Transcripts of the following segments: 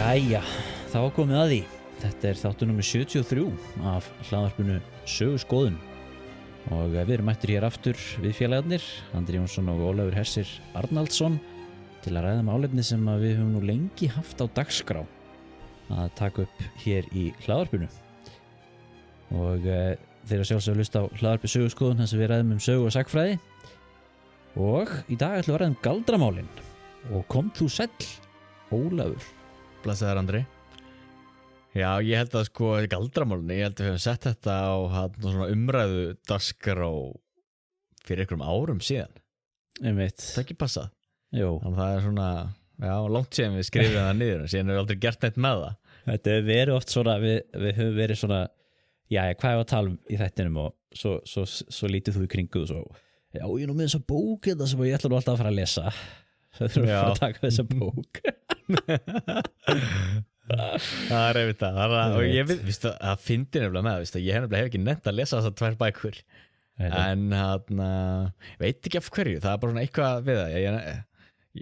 Jæja, þá komið að því. Þetta þáttur númer 73 af hlaðvarpinu Söguskoðun. Og við erum mættir hér aftur við félagarnir, Andri Jónsson og Ólafur Hersir Arnaldsson, til að ræða málefni sem við höfum nú lengi haft á dagskrá að taka upp hér í hlaðvarpinu. Og þeir sjálfsögðu hlusta á hlaðvarpi Söguskoðun þar sem við ræðum sögu og sagfræði. Og í dag ætlum við að ræða galdramálin. Og kom þú sæll, Ólafur. Blessaður Andri. Já, ég held að galdramálunni, ég held að við höfum sett þetta á svona umræðu dagskrá fyrir einhverjum árum síðan. Einmitt. Það ekki passað? Jú. Þannig það svona, já, langt síðan við skrifum það niður, en síðan við aldrei gert neitt með það. Þetta hefur verið oft svona, við höfum verið svona, já, hvað er að tala í þættinum og svo lítið þú í kringu og svo, já, ég er nú með þessa bók þetta sem ég ætla nú alltaf að fara að lesa. Það þurfum að fara að taka þessa bók. Það einmitt það. Og ég veist að fyndi nefnilega með það, ég hef ekki nefnt að lesa þessar 2 bækur. En veit ekki af hverju, það bara svona eitthvað við það.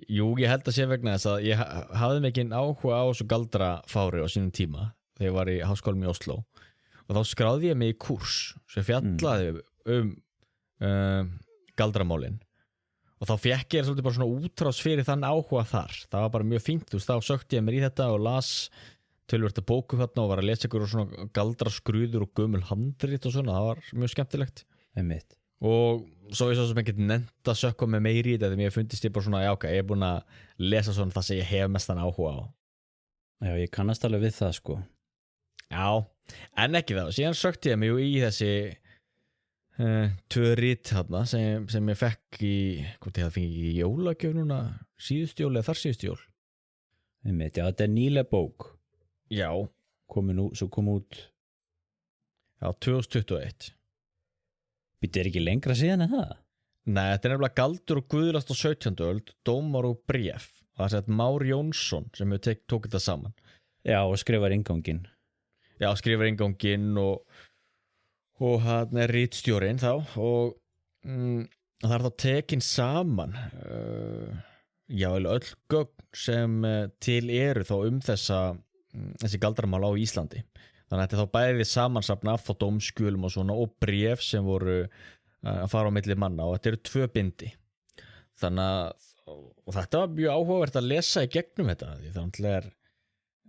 Jú, ég held að sé vegna þess að ég hafði mikinn áhuga á þessu galdrafári á sínum tíma þegar ég var í háskólanum í Oslo og þá skráði ég mig í kúrs sem fjallaði galdramálin og þá fekk ég svolítið bara svona útrás fyrir þann áhuga þar. Það var bara mjög fínt, þú veist, þá sökti ég mér í þetta og las töluvert að bóku þarna og var að lesa ykkur og svona galdraskruður og gömul handrit og svona, það var mjög skemmtilegt. Einmitt. Og svo ég svo sem ekki nefnt að sökka með meiri í þetta þegar mér fundist ég bara svona, já ok, ég er búin að lesa svona það sem ég hef mestan áhuga á. Já, ég kannast alveg við það sko. Já, en ekki það, síðan sökti ég mig í þessi 2 rit þarna sem ég fekk í, hvort ég fengi í jólagjöf núna, síðust jól eða þar síðust jól. Einmitt, já, þetta er nýleg bók. Já. Svo kom út. Já, 2021. Býttu ekki lengra síðan en það? Nei, þetta er nefnilega Galdur og Guðlast á 17. öld, Dómar og bréf. Það er Már Jónsson sem við tók þetta saman. Já, og skrifar innganginn. Já, skrifar innganginn og hann er ritstjórinn þá og það er þá tekin saman já, öll gögn sem til eru þá þessi galdramál á Íslandi. Þannig að þetta er þá bæði samansafn af þá dómskjölum og svona og bréf sem voru að fara á milli manna og þetta eru 2 bindi. Þannig að og þetta var mjög áhugavert að lesa í gegnum þetta því þannig er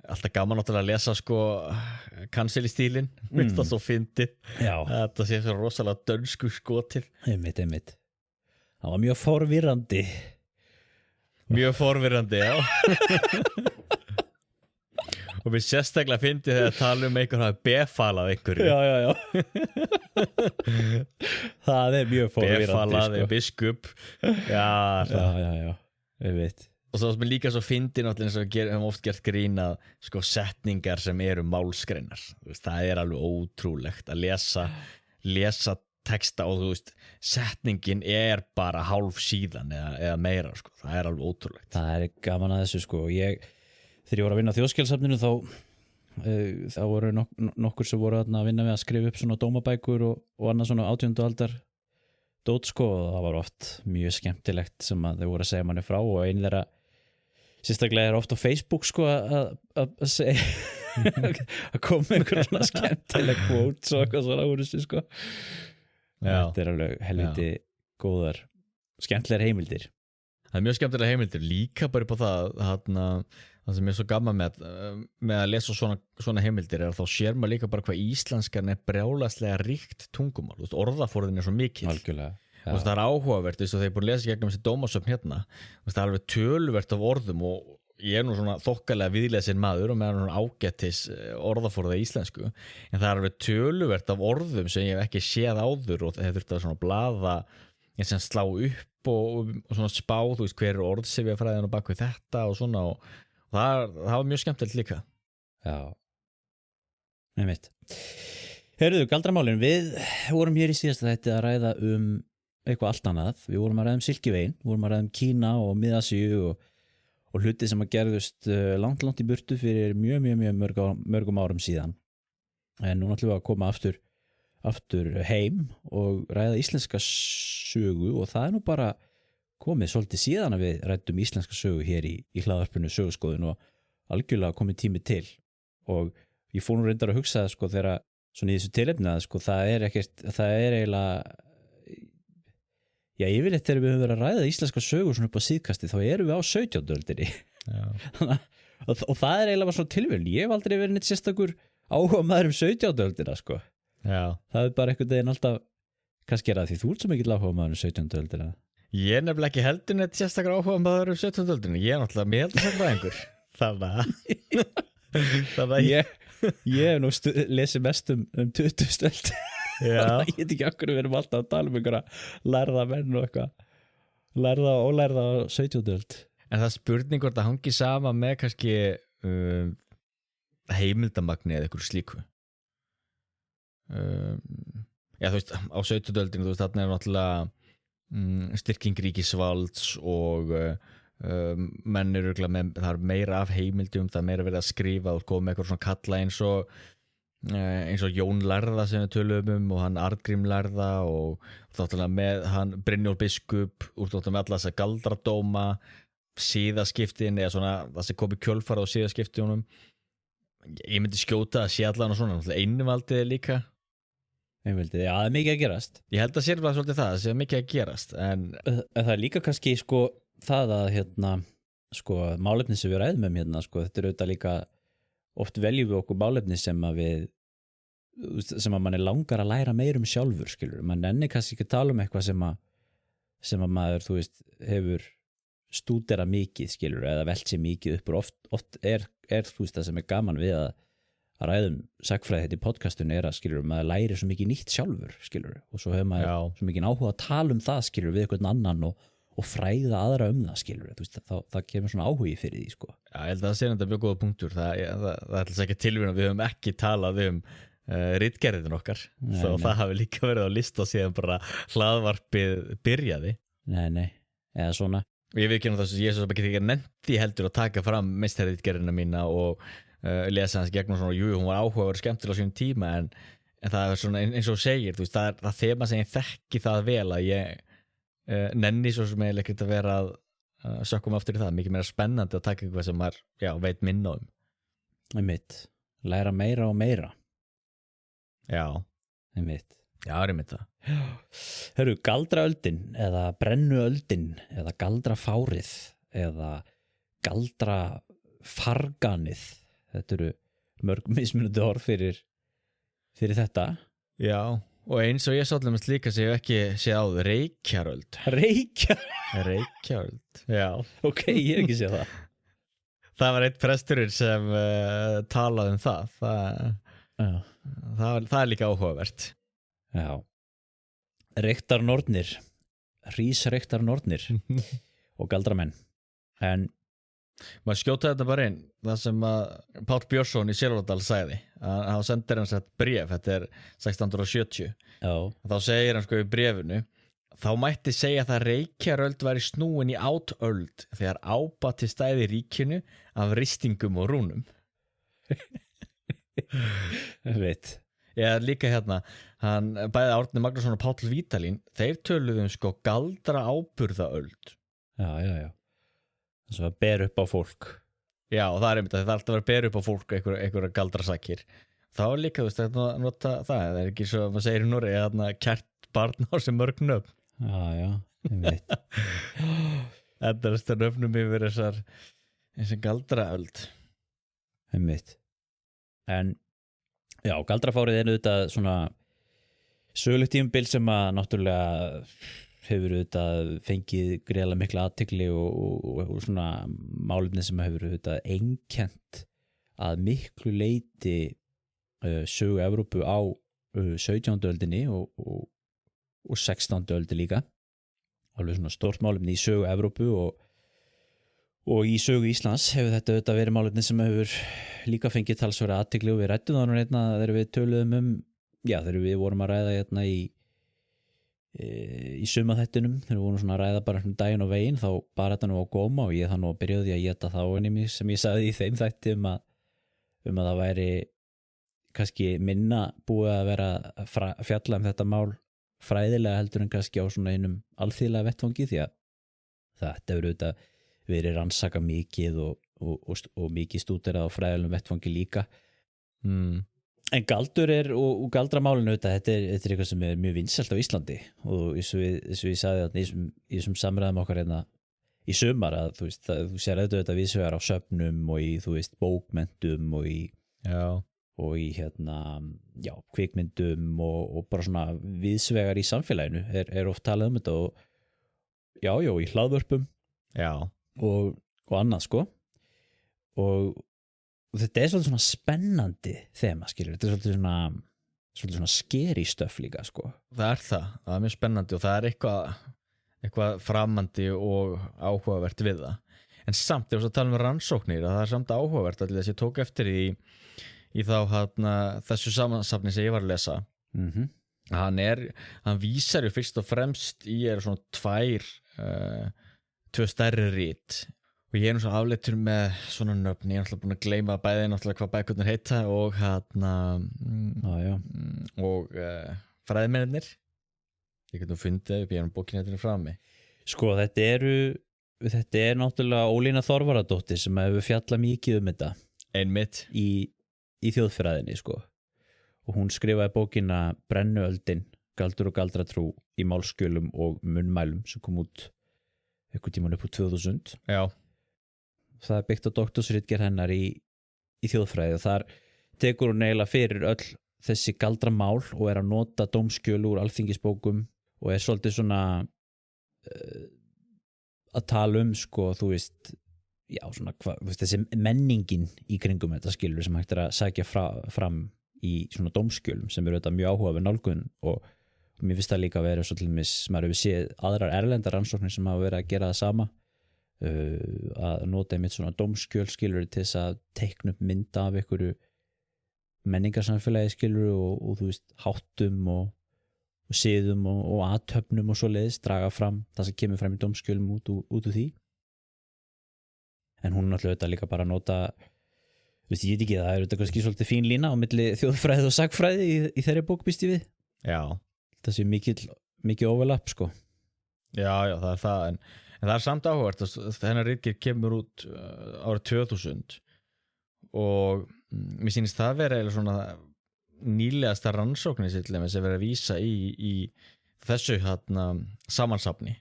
alltaf gaman náttúrulega að lesa kanselistílinn, finnst það svo fyndið. Já. Þetta sé svo rosalega dönsku skotið. Einmitt. Það var mjög forvirrandi. Mjög forvirrandi, já. Og við sérstaklega fyndið þegar að tala einhvern hafi befalað einhverju. Já. Það er mjög forvirrandi. Befalað, biskup. Já, ég veit. Og svo sem líka svo fyndi náttúrulega eins og við hefum oft gert grín að setningar sem eru málsgreinar. Það er alveg ótrúlegt að lesa texta og þú veist, setningin er bara hálf síðan eða meira, það er alveg ótrúlegt. Það er gaman að þessu þegar ég var að vinna á Þjóðskjalasafninu þá voru nokkur sem voru að vinna við að skrifa upp svona dómabækur og annað svona 18. aldar dót og það var oft mjög skemmtilegt sem að þau voru að segja manni frá og einn þeirra sérstaklega er oft á Facebook að segja að koma einhver svona skemmtileg quotes og eitthvað svona úr þessu Þetta er alveg helviti góðar skemmtilegar heimildir. Það er mjög skemmtilega heimildir líka bara upp á það sem er svo gaman með að lesa svona heimildir er að þá sér maður líka bara hvað íslenskan er brjálæslega ríkt tungumál, orðaforðin er svo mikil. Algjörlega. Það er áhugavert, þegar ég er búin að lesa gegnum þessi dómasöfn hérna, það er alveg töluvert af orðum og ég er nú svona þokkalega viðlesin maður og með hann ágættis orðaforða íslensku, en það er alveg töluvert af orðum sem ég hef ekki séð áður og það þurfti að svona blaða sem slá upp og svona spá, þú veist, hver er orðsifjafræðin og bak við þetta og svona og það var mjög skemmtilegt líka. Já. Einmitt. Heyrðu, galdramálin, við vorum hér í síðasta þætti að ræða eitthvað allt annað. Við vorum að ræða Silkiveginn, við vorum að ræða Kína og Mið-Asíu og hluti sem að gerðust langt í burtu fyrir mjög mörgum árum síðan. En nú ætlum við að koma aftur heim og ræða íslenska sögu og það er nú bara komið svolítið síðan að við ræddum íslenska sögu hér í hlaðvarpinu Söguskoðun og algjörlega komið tími til og ég fór nú reyndar að hugsa sko þegar svona í þessu tilefni að sko það er eiginlega já, yfirleitt þegar við höfum verið að ræða íslenska sögur svona upp á síðkasti þá erum við á 17. öldinni og það er eiginlega bara svona tilvíðun ég hef aldrei verið neitt sérstakur áhuga maður 17. öldina sko Já. Það bara einhvern veginn alltaf kannski því þú ert svo mikill áhuga maður 17. öldina Ég er nefnilega ekki heldur neitt sérstakar áhuga maður 17. öldinni, ég er náttúrulega meðaldarsakfræðingur þannig að ég hef nú lesið mest um 20. öld Já. ég veit ekki okkur við erum alltaf að tala einhverja lærða menn og eitthvað lærða og ólærða á 17. öld En það spurning hvort það hangi sama með kannski heimildamagni eða eitthvað slíku Já, þú veist, á 17. öldinu þú veist, þarna er náttúrulega styrking ríkisvalds og menn eru með, það er meira af heimildum, það er meira verið að skrifa og koma með eitthvað svona kalla eins og Jón lærða sem við tölum og hann Arngrím lærða og þáttulega með hann Brynjólf biskup úr þáttulega með alla þessa galdradóma síðaskiptin eða svona það sem kom í kjölfara á síðaskiptunum ég myndi skjóta að sé allan og svona einvaldið líka Einvaldið, já, það er mikið að gerast Ég held að sér bara svolítið það sé mikið að gerast en það er líka kannski sko það að sko málefni sem við ræðum sko, þetta er auðvitað líka oft veljum við okkur málefni sem að mann er langar að læra meir sjálfur, skilur, mann ennir kannski ekki að tala eitthvað sem að maður, þú veist, hefur stúdera mikið, skilur, eða velt sér mikið upp og oft er þú veist, það sem er gaman við að ræðum sagfræði þetta í podcastinu að, skilur, maður læri svo mikið nýtt sjálfur, skilur, og svo hefur maður svo mikið áhuga að tala það, skilur, við einhvern annan og fræða aðra það, skilur, þú veist, það kemur svona áhugi fyrir því, sko. Já, ég held að það sé þetta mjög góða punktur, það er ekki tilvíðan að við höfum ekki talað ritgerðin okkar, svo það hafi líka verið á lista síðan bara hlaðvarpið byrjaði. Nei, eða svona. Og ég veit ekki þess að ég svo ekki nefndi heldur að taka fram meistarritgerðina mína og lesa hans gegnum svona, hún var áhugaverð skemmtilega á sínum tíma en það er svona eins og segir, þú veist, það þema sem ég þekki það vel að ég nenni svo sem eiginlega ekkert að vera að sökkum aftur í það, mikið meira spennandi að taka eitthvað sem maður veit minna Einmitt, læra meira og meira Já Einmitt Já, er einmitt það Hörru, galdraöldin eða brennuöldin eða galdrafárið eða galdrafarganið þetta eru mörg mismunandi orð fyrir þetta Já, og eins og ég sáttlega með slíka sem ég hef ekki séð á Reykjaröld Reykjaröld, já Ok, ég hef ekki séð það Það var einn presturinn sem talaði um það Það er líka áhugavert Já Reyktarnornir Hrísreyktarnornir og galdramenn en maður skjótaði þetta bara inn það sem að Páll Björnsson í Selvoldal sagði að hann sendir hans þetta bréf þetta er 1670 þá segir hann sko í bréfinu þá mætti segja að Reykjaröld væri snúin í átöld þegar ábati stæði ríkinu af ristingum og rúnum veit Eða líka hann bæði Árni Magnússon og Páll Vítalín þeir töluðu sko galdra áburðaöld Já þess að ber upp á fólk Já, og það er einmitt að það er alltaf að vera ber upp á fólk einhverja galdrasakir þá er líka, þú veist, að nota það er ekki svo, maður segir í Noregi kært barn á sem mörg nöfn Já, ég veit Þetta er þetta nöfnum yfir þessar galdraöld Einmitt En já, galdrafárið er auðvitað svona sögulegt tímabil sem að náttúrulega hefur auðvitað fengið greiðlega mikla athygli og svona málefni sem hefur auðvitað einkennt að miklu leyti sögu Evrópu á 17. öldinni og 16. öldi líka alveg svona stórt málefni í sögu Evrópu og í sögu Íslands hefur þetta auðvitað verið málefni sem hefur líka fengið talsverða athygli og við ræddum það nú þegar við töluðum þegar við vorum að ræða í sumaþættinum þegar við vorum svona að ræða bara daginn og veginn þá bara þetta nú á góma og ég það nú að byrjaði að geta þá einnig sem ég sagði í þeim þætti um að það væri kannski minna búið að vera að fjalla þetta mál fræðilega heldur en kannski á svona einum alþýðlega vettvangi því að þetta hefur auðvitað verið rannsaka mikið og og mikið stúderað á fræðilegum vettfangi líka. En galdur og galdramálinu þetta er eitthvað sem er mjög vinsælt á Íslandi og eins og ég sagði að í þessum samræðum okkar hérna í sumar að þú sér þetta viðsvegar á söfnum og í bókmentum og í kvikmyndum og bara svona viðsvegar í samfélaginu er oft talað þetta og í hlaðvörpum og annað sko og þetta er svolítið svona spennandi þema, skilur, þetta er svolítið svona scary stuff líka, sko. Það er mjög spennandi og það er eitthvað framandi og áhugavert við það. En samt, ef við tala rannsóknir, að það er samt áhugavert allir þess að ég tók eftir í þá þessu samansafni sem ég var að lesa. Hann vísar ju fyrst og fremst í svona tvö stærri rit. Og ég nú svo afleitur með svona nöfn, ég er náttúrulega búin að gleyma bæði náttúrulega hvað bækurnar heita og fræðimennirnir. Ég get nú fundið upp, ég er bókin hérna frammi. Sko, þetta er náttúrulega Ólína Þorvaradóttir sem hefur fjallað mikið þetta. Einmitt. Í þjóðfræðinni, sko. Og hún skrifaði bókina Brennuöldin, galdur og galdratrú í málskjölum og munnmælum sem kom út einhvern tímann upp úr 2000. Já. Það er byggt á doktorsritgerð hennar í þjóðfræði og þar tekur hún eiginlega fyrir öll þessi galdramál og er að nota dómskjöl úr alþingisbókum og er svolítið svona að tala sko, þessi menningin í kringum þetta skilur sem hægt að sækja fram í svona dómskjölum sem eru þetta mjög áhuga við nálgun og mér finnst það líka að vera svo til dæmis, maður hefur séð aðrar erlendar rannsóknir sem hafa verið að gera það sama að nota einmitt svona dómskjöl skilur til þess að teikna upp mynda af einhverju menningarsamfélagi skilur og háttum og siðum og athöfnum og svoleiðis draga fram það sem kemur fram í dómskjölum út úr því en hún náttúrulega þetta líka bara að nota ég veit ekki, það er þetta kannski svolítið fín lína á milli þjóðfræði og sagfræði í þeirri bók býst ég við. Já. Það sé mikið overlap sko. Já, það er það en það er samt áhugavert að þennan ritgerð kemur út árið 2000 og mér sýnist það vera eða svona nýlegasta rannsóknir sem verið að vísa í þessu samansafni.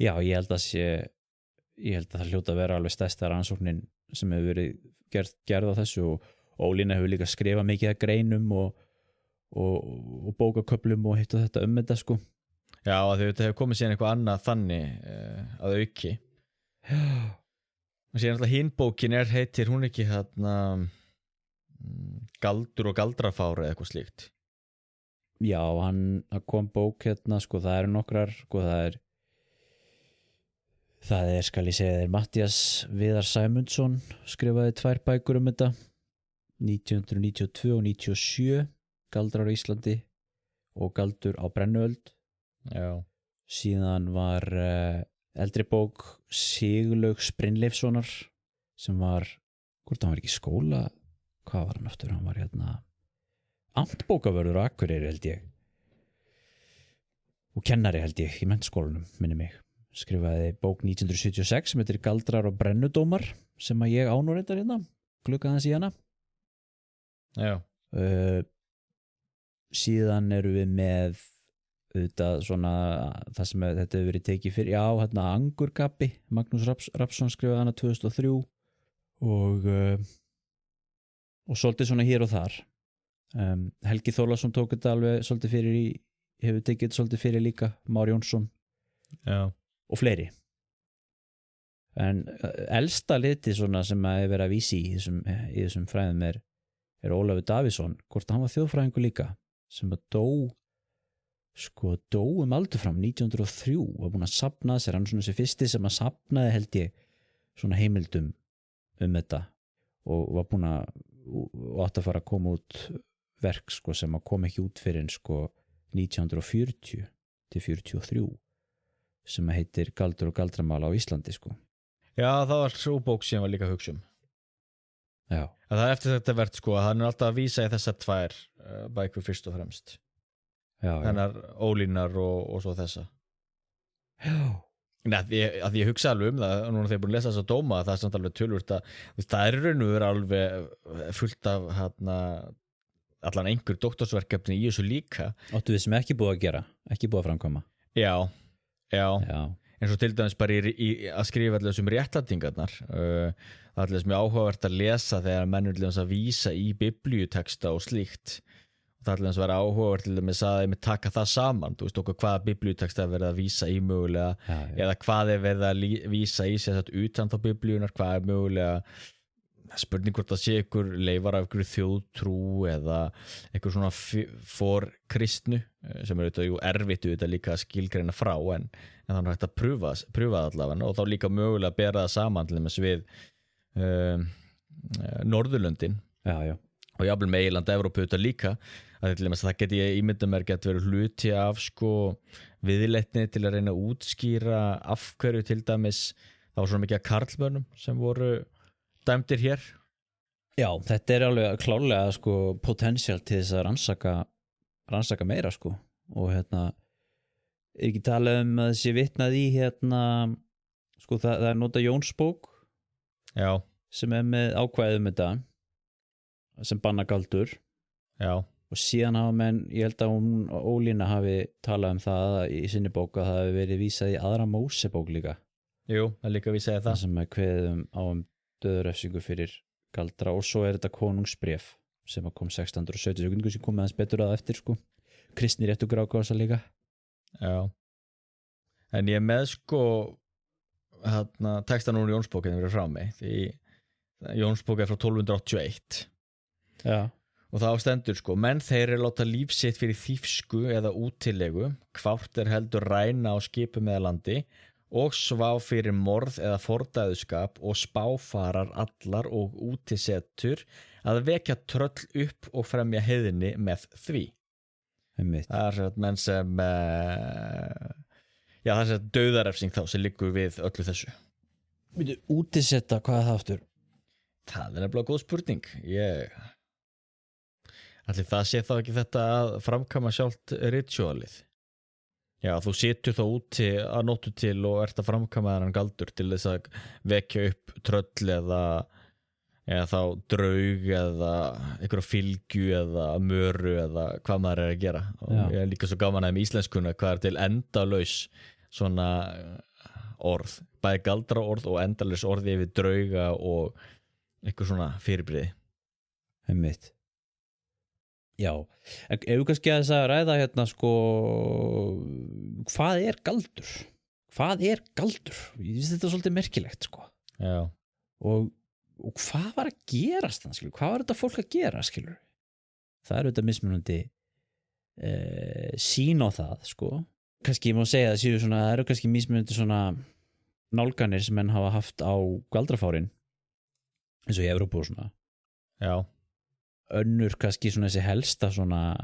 Já, ég held að það hljóta að vera alveg stærsta rannsóknin sem hefur verið gerð á þessu og Ólína hefur líka skrifað mikið að greinum og bókaköflum og hitt og þetta þetta sko. Já, að þetta hefur komið síðan eitthvað annað þannig að auki. Og síðan alltaf hinn bókin heitir hún ekki Galdur og galdrafár eða eitthvað slíkt. Já, það kom bók sko, það eru nokkrar sko, það er skal ég segja þér Matthías Viðar Sæmundsson skrifaði 2 bækur þetta 1992 og 97 Galdrar á Íslandi og Galdur á Brennuöld. Já. Síðan var eldri bók Sigurlaugs Brynleifssonar sem var, hvort hann var ekki í skóla, hvað var hann aftur? Hann var amtbókavörður á Akureyri held ég og kennari held ég í menntaskólanum, minni mig. Skrifaði bók 1976 sem heitir Galdrar og brennudómar sem að ég ánur þetta gluggaði hans í hana. Já. Síðan eru við með auðvitað svona það sem þetta hefur verið tekið fyrir Angurgapi, Magnús Rapsson skrifaði hana 2003 og svolítið svona hér og þar. Helgi Þórlason tók þetta alveg svolítið fyrir hefur tekið þetta svolítið fyrir líka, Már Jónsson. Já. Og fleiri. En elsta liti svona sem að hefur verið að vísi í þessum fræðum er Ólafur Davíðsson, hvort hann var þjóðfræðingur líka, sem að dó aldur fram 1903 og var búin að safna sér, hann svona þessi fyrsti sem að safnaði held ég svona heimildum þetta og var búin að átt að fara að koma út verk sko, sem að kom ekki út fyrir 1940 til 43 sem að heitir Galdur og galdramál á Íslandi sko. Já, það var svo bók sem var líka að hugsa Já. Það er eftir þetta verð sko að hann er alltaf að vísa í þessar 2 bækur fyrst og fremst. Já. Hennar Ólínar og svo þessa. Já. Nei, að ég hugsa alveg það og núna þegar ég búin að lesa þess að dóma það samt alveg tölvört að það raun og vera alveg fullt af allan einhver doktorsverkefni í þessu líka. Áttu við sem ekki búið að gera, ekki búið að framkvæma. Já. Eins og til dæmis bara að skrifa allir þessum réttlætingarnar. Það er allir sem er áhugavert að lesa þegar menn vil að vísa í biblíutexta og slíkt. Það er allir að vera áhugavert til þess að taka það saman, þú veist okkur hvaða biblíutekst er verið að vísa í mögulega eða hvað er verið að vísa í sér utan þá biblíunar, hvað er mögulega spurning hvort það sé ykkur leifar af ykkur þjóðtrú eða ykkur svona for kristnu sem auðvitað erfitt auðvitað líka að skilgreina frá en þannig hægt að prúfa það allavega og þá líka mögulega að bera það saman til þess við Norðurlöndin og jafnvel með Eirland Evrópu auðvitað líka að það geti ég ímynda mér geti verið hluti af viðleitni til að reyna að útskýra af hverju til dæmis það var svona mikið af karlmönnum sem voru dæmdir hér. Já, þetta er alveg klárlega potential til þess að rannsaka meira og ekki tala að þessi vitnað í það er nota Jónsbók sem er með ákvæðum þetta sem banna galdur. Já. Og síðan hafa menn, ég held að Ólína hafi talað það í sinni bók að það hafi verið vísað í aðra Mósebók líka. Jú, það líka vísaði það. Sem er kveðið á döðurefsingu fyrir galdra og svo er þetta konungsbréf sem kom 1670, sem kom aðeins betur að eftir kristni réttu grákvása líka. Já. En ég með texta núna í Jónsbókinu verið frá mig, því Jónsbók er frá 1281. Já. Og þá stendur menn þeir láta líf sitt fyrir þýfsku eða útilegu, hvátt heldur ræna á skipum eða landi og svá fyrir morð eða fordæðuskap og spáfarar allar og útisettur að vekja tröll upp og fremja heiðinni með því. Það er menn sem það er dauðarefsing þá sem liggur við öllu þessu. Útisetta, hvað er það aftur? Það er nefnilega góð spurning. Ætli það sé þá ekki þetta að framkvæma sjálft ritualið. Já, þú situr þá úti að nóttu til og ert að framkvæma þennan galdur til þess að vekja upp tröll eða þá draug eða einhverja fylgju eða möru eða hvað maður er að gera. Og ég er líka svo gaman að með íslenskuna hvað er til endalaus svona orð. Bæði galdra orð og endalaus orð yfir drauga og eitthvað svona fyrirbrigði. Einmitt. Já, ef við kannski að þess að ræða hvað er galdur? Hvað er galdur? Ég finnst þetta svolítið merkilegt Já. Og hvað var að gerast þann, skilur? Hvað var þetta fólk að gera, skilur? Það er auðvitað mismunandi sýn á það, Kannski ég má segja að það eru kannski mismunandi svona nálganir sem menn hafa haft á galdrafárin eins og í Evrópu og svona. Já. Önnur kannski svona þessi helsta svona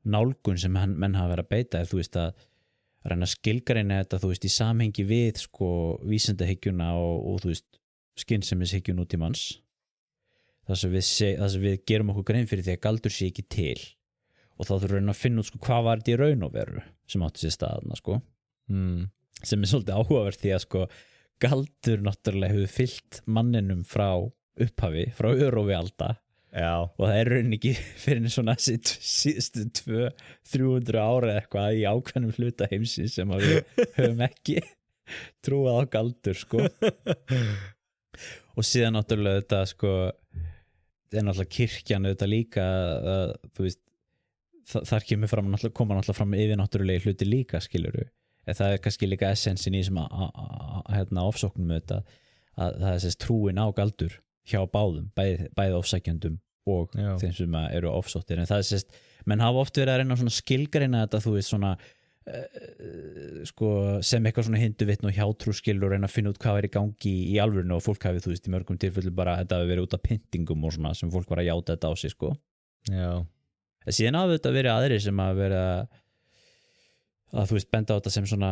nálgun sem menn hafa verið að beita þú veist að reyna að skilgreina þetta í samhengi við vísindahyggjuna og þú veist skynsemishyggju nútímans þar sem við gerum okkur grein fyrir því að galdur sé ekki til og þá þurfum við að finna út hvað var þetta í raun og veru sem átti sér staðna sem er svolítið áhugavert því að galdur náttúrulega hefur fylgt manninum frá upphafi, frá örófi alda. Já. Og það er raunin ekki fyrir svona síðustu 200-300 ára eitthvað í ákveðnum hluta heimsins sem að við höfum ekki trúað á galdur og síðan náttúrulega þetta er náttúrulega kirkjan auðvitað líka að þú veist þar koma náttúrulega fram yfir náttúrulega hluti líka skilurðu en það er kannski líka essensin í þessum ofsóknum auðvitað að það er þess trúin á galdur hjá báðum, bæði ofsækjendum og þeim sem eru ofsóttir en það er sérst, menn hafa oft verið að reyna svona skilgreina þetta þú veist svona sem eitthvað svona hinduvitn og hjátrúskil og reyna að finna út hvað er í gangi í alvörinu og fólk hafi þú veist í mörgum tilfellu bara þetta hafi verið út af pyntingum og svona sem fólk var að játa þetta á sig Já. En síðan hafi þetta verið aðrir sem hafa verið að þú veist benda á þetta sem svona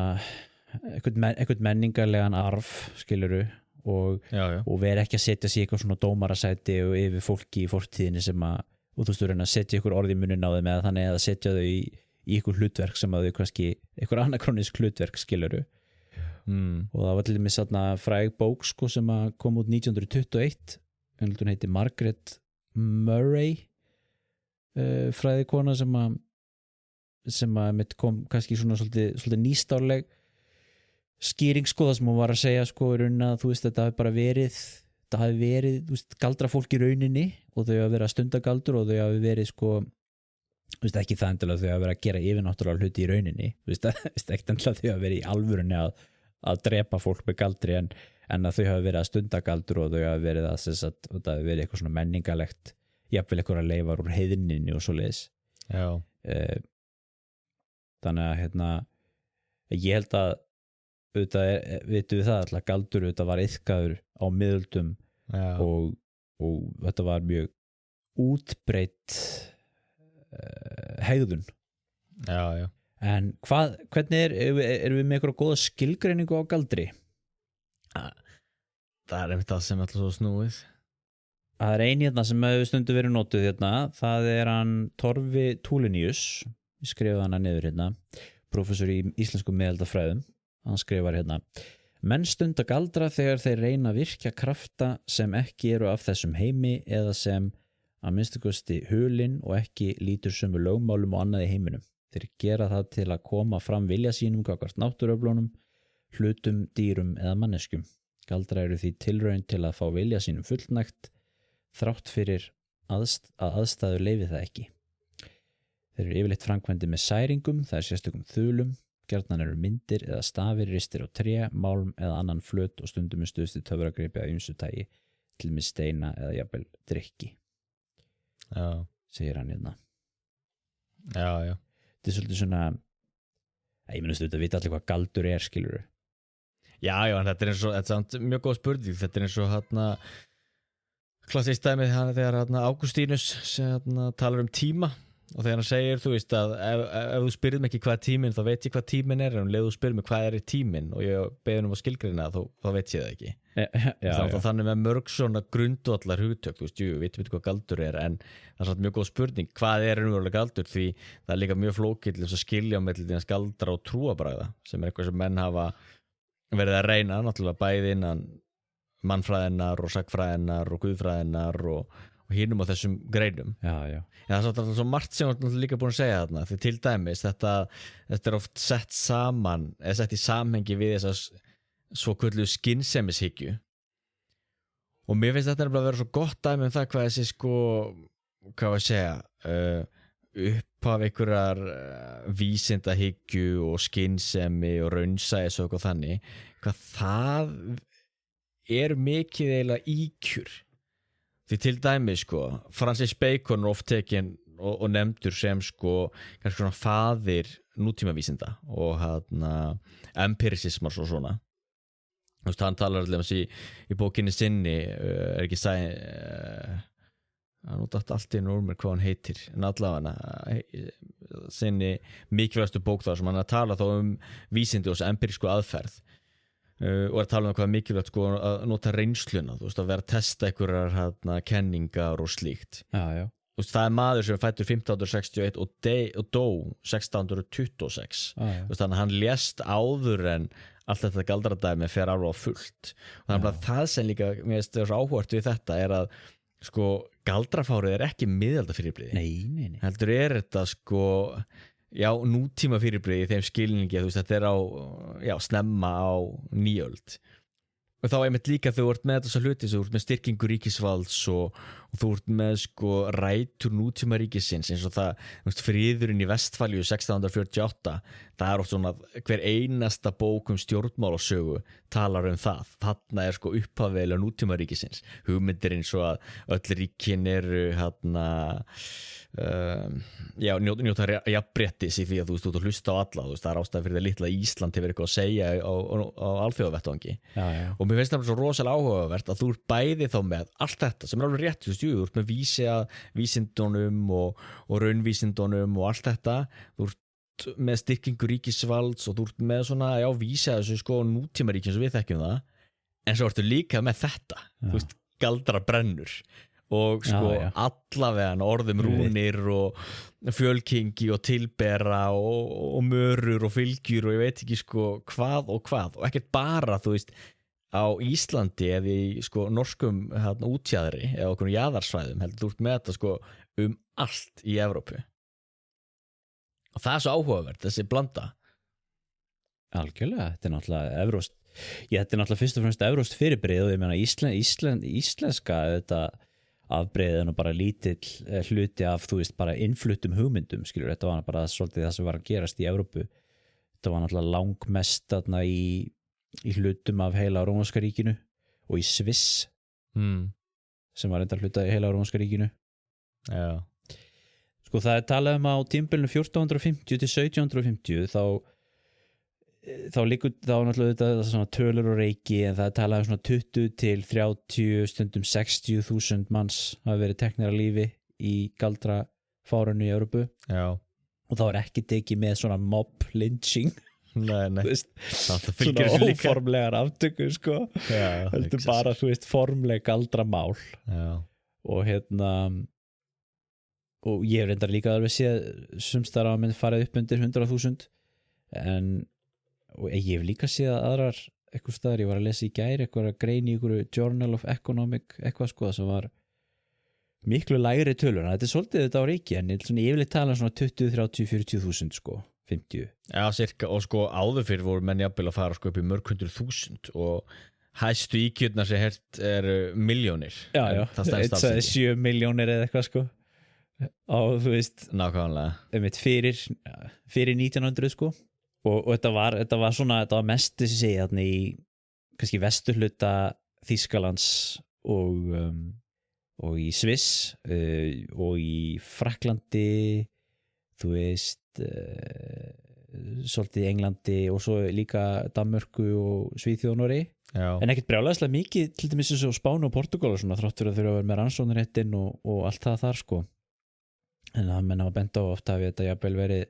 eitthvað menningarlegan arf skiluru og vera ekki að setja sig eitthvað svona dómarasæti og yfir fólki í fortíðinni sem að og þú veist þú reyna að setja ykkur orð í munnin á þeim eða þannig að setja þau í ykkur hlutverk sem að þau kannski ykkur anakrónisk hlutverk skiluru og það var til dæmis fræg bók sko, sem að kom út 1921 hún heiti Margaret Murray fræðikona sem að kom kannski svona svolítið nýstárleg skýring sko, það sem hún var að segja sko, í rauninni að þú veist þetta hafi verið þú veist, galdrafólk í rauninni og þau hafi verið að stunda galdur og þau hafi verið sko þú veist ekki það endilega þau hafi verið að gera yfirnáttúrulega hluti í rauninni þú veist ekki endilega þau hafi verið í alvörunni að drepa fólk með galdri en að þau hafi verið að stunda galdur og þau hafi verið að það hafi verið eitthvað svona menningalegt jafnvel eitthvað að leifar úr heiðninni og svoleiðis þannig að ég held að auðvitað vitum við það alltaf galdur auðvitað var iðkaður á miðöldum og þetta var mjög útbreitt hegðun en hvernig erum við með eitthvað góða skilgreiningu á galdri? Það einmitt það sem alltaf svo snúið það ein sem hefur stundu verið notuð það hann Torfi Tulinius ég skrifaði hana niður prófessor í íslensku miðaldafræðum hann skrifar menn stunda galdra þegar þeir reyna að virkja krafta sem ekki eru af þessum heimi eða sem að minnstakosti hulin og ekki lítur sömu lögmálum og annað í heiminum þeir gera það til að koma fram vilja sínum gagnvart náttúruöflunum hlutum, dýrum eða manneskjum galdra eru því tilraun til að fá vilja sínum fullnægt þrátt fyrir að aðstæður leyfi það ekki þeir eru yfirleitt framkvæmdir með særingum það sérstökum þulum gjarnan eru myndir eða stafir ristir á tré, málm eða annan flöt og stundum er stuðst í töfragripi af ýmsu tagi til með steina eða jafnvel drykki segir hann Já þetta er svolítið svona ég minnst að vita allir hvað galdur skilurðu Já, en þetta er mjög góð spurning þetta er eins og klassískt dæmið þegar Ágústínus talar tíma og þegar hann segir, þú veist að ef þú spyrð mig ekki hvað er tíminn, þá veit ég hvað tíminn er en um leið þú spyrð mig hvað er tíminn og ég beðin að skilgreina þá veit ég það ekki þannig með mörg svona grundvallar hugtök, þú veist, við veitum hvað galdur er en það er svona mjög góð spurning hvað er raunverulega galdur því það er líka mjög flókið til að skilja á milli galdra og trúarbragða sem er eitthvað sem menn hafa verið að reyna náttúrulega bæði innan mannfræðinnar og sagfræðinnar og guðfræðinnar og hinum á þessum greinum Já. En það er svolítið svo margt sem við líka búin að segja þarna því til dæmis þetta er oft sett saman eða sett í samhengi við þessar svo kölluðu skynsemishyggju og mér finnst þetta að vera svo gott dæmi það hvað þessi hvað að segja upphaf einhverjar vísindahyggju og skynsemi og raunsæis og eitthvað þannig hvað það er mikið eiginlega íkjur því til dæmi Francis Bacon er oft tekinn og nefndur sem kannski svona faðir nútímavísinda og empiricismar og svona þú veist hann talar allir í bókinni sinni ekki hann útdatt allt inn úr mér hvað hann heitir en allavega sinni mikilvægastu bók þar sem hann tala þá vísindi og empirísku aðferð og tala hvað mikilvægt að nota reynsluna þú veist að vera að testa einhverjar kenningar og slíkt Já. Þú veist, það er maður sem er fættur 1561 og dó 1626 þú veist þannig að hann lést áður en allt þetta galdradæmi fer alveg á fullt og það er bara það sem líka mér finnst þessu áhugavert við þetta er að galdrafárið er ekki miðaldafyrirbrigði Nei. heldur er þetta nútíma fyrirbrigði í þeim skilningi þú veist þetta er snemma á nýöld og þá einmitt líka þú ert með þessa hluti þú ert með styrkingu ríkisvalds og þú ert með rætur nútíma ríkisins eins og það friðurinn í Vestfalíu 1648 það er oft svona hver einasta bók stjórnmálasögu talar það þarna er upphafilega nútíma ríkisins hugmyndir eins og að öll ríkin eru njóta jafnréttis í því að þú ert að hlusta á alla það er ástæða fyrir það litla Ísland hefur eitthvað að segja á alþjóðavettvangi og mér finnst það svo rosalega áhugavert að þú ert bæði þá með allt þetta sem er alveg rétt þú ert með vísindunum og raunvísindunum og allt þetta þú ert með styrkingu ríkisvalds og þú ert með svona vísi að þessu nútímaríkin sem við þekkjum það en svo ertu líka með þetta þú veist galdra brennur og sko allavega orðum rúnir og fjölkingi og tilbera og mörur og fylgjur og ég veit ekki sko hvað og ekkert bara þú veist á Íslandi eða í sko norskum útjaðri eða okkur jaðarsvæðum heldur þú ert með þetta sko allt í Evrópu og það svo áhugavert þessi blanda. Algjörlega, þetta náttúrulega evróst þetta náttúrulega fyrst og fremst evróst fyrirbrigði og ég meina íslenska þetta afbrigðið og bara lítill hluti af þú veist bara innfluttum hugmyndum skilur, þetta var bara svolítið það sem var að gerast í Evrópu, þetta var náttúrulega langmest þarna í hlutum af heila rómverska ríkinu og í Sviss sem var enda hluta í heila rómverska ríkinu. Já. Sko það talað á tímabilinu 1450 til 1750 þá náttúrulega þetta svona tölur og reiki en það talaði svona 20 til 30 stundum 60.000 manns hafa verið teknir að lífi í galdrafárunu í Evrópu. Já. Og þá ekki tekið með svona mob lynching Nei. Það svona óformlegar aftöku sko. Já, heldur bara þú veist formleg galdramál. Já. Og og ég reyndar líka alveg séð sumstar að menn farið upp undir 100.000 og ég hef líka séð að aðrar eitthvað staðar, ég var að lesa í gær eitthvað grein í einhverju Journal of Economic eitthvað sko sem var miklu lægri tölur, þetta svolítið þetta á reiki en ég yfirleitt tala svona 20, 30, 40.000 sko, 50. Já, cirka, og sko áður fyrir voru menn jafnvel að fara sko upp í mörg 100.000 og hæstu íkjötnar sem hert milljónir. Já, það stendst alls ekki. 7 milljónir eða eitthvað sko og þú veist nákvæmlega fyrir 1900 sko og þetta var svona, þetta var mest þessi segja þarna í kannski vesturhluta Þýskalands og í Sviss og í Frakklandi þú veist svolítið í Englandi og svo líka Danmörku og Svíþjóð og Noregi en ekkert brjálæðislega mikið til dæmis eins og Spáni og Portúgal og svona þrátt fyrir að þurfa að vera með rannsóknarréttinn og allt það þar sko en það menn hafa bent á ofta að þetta jafnvel verið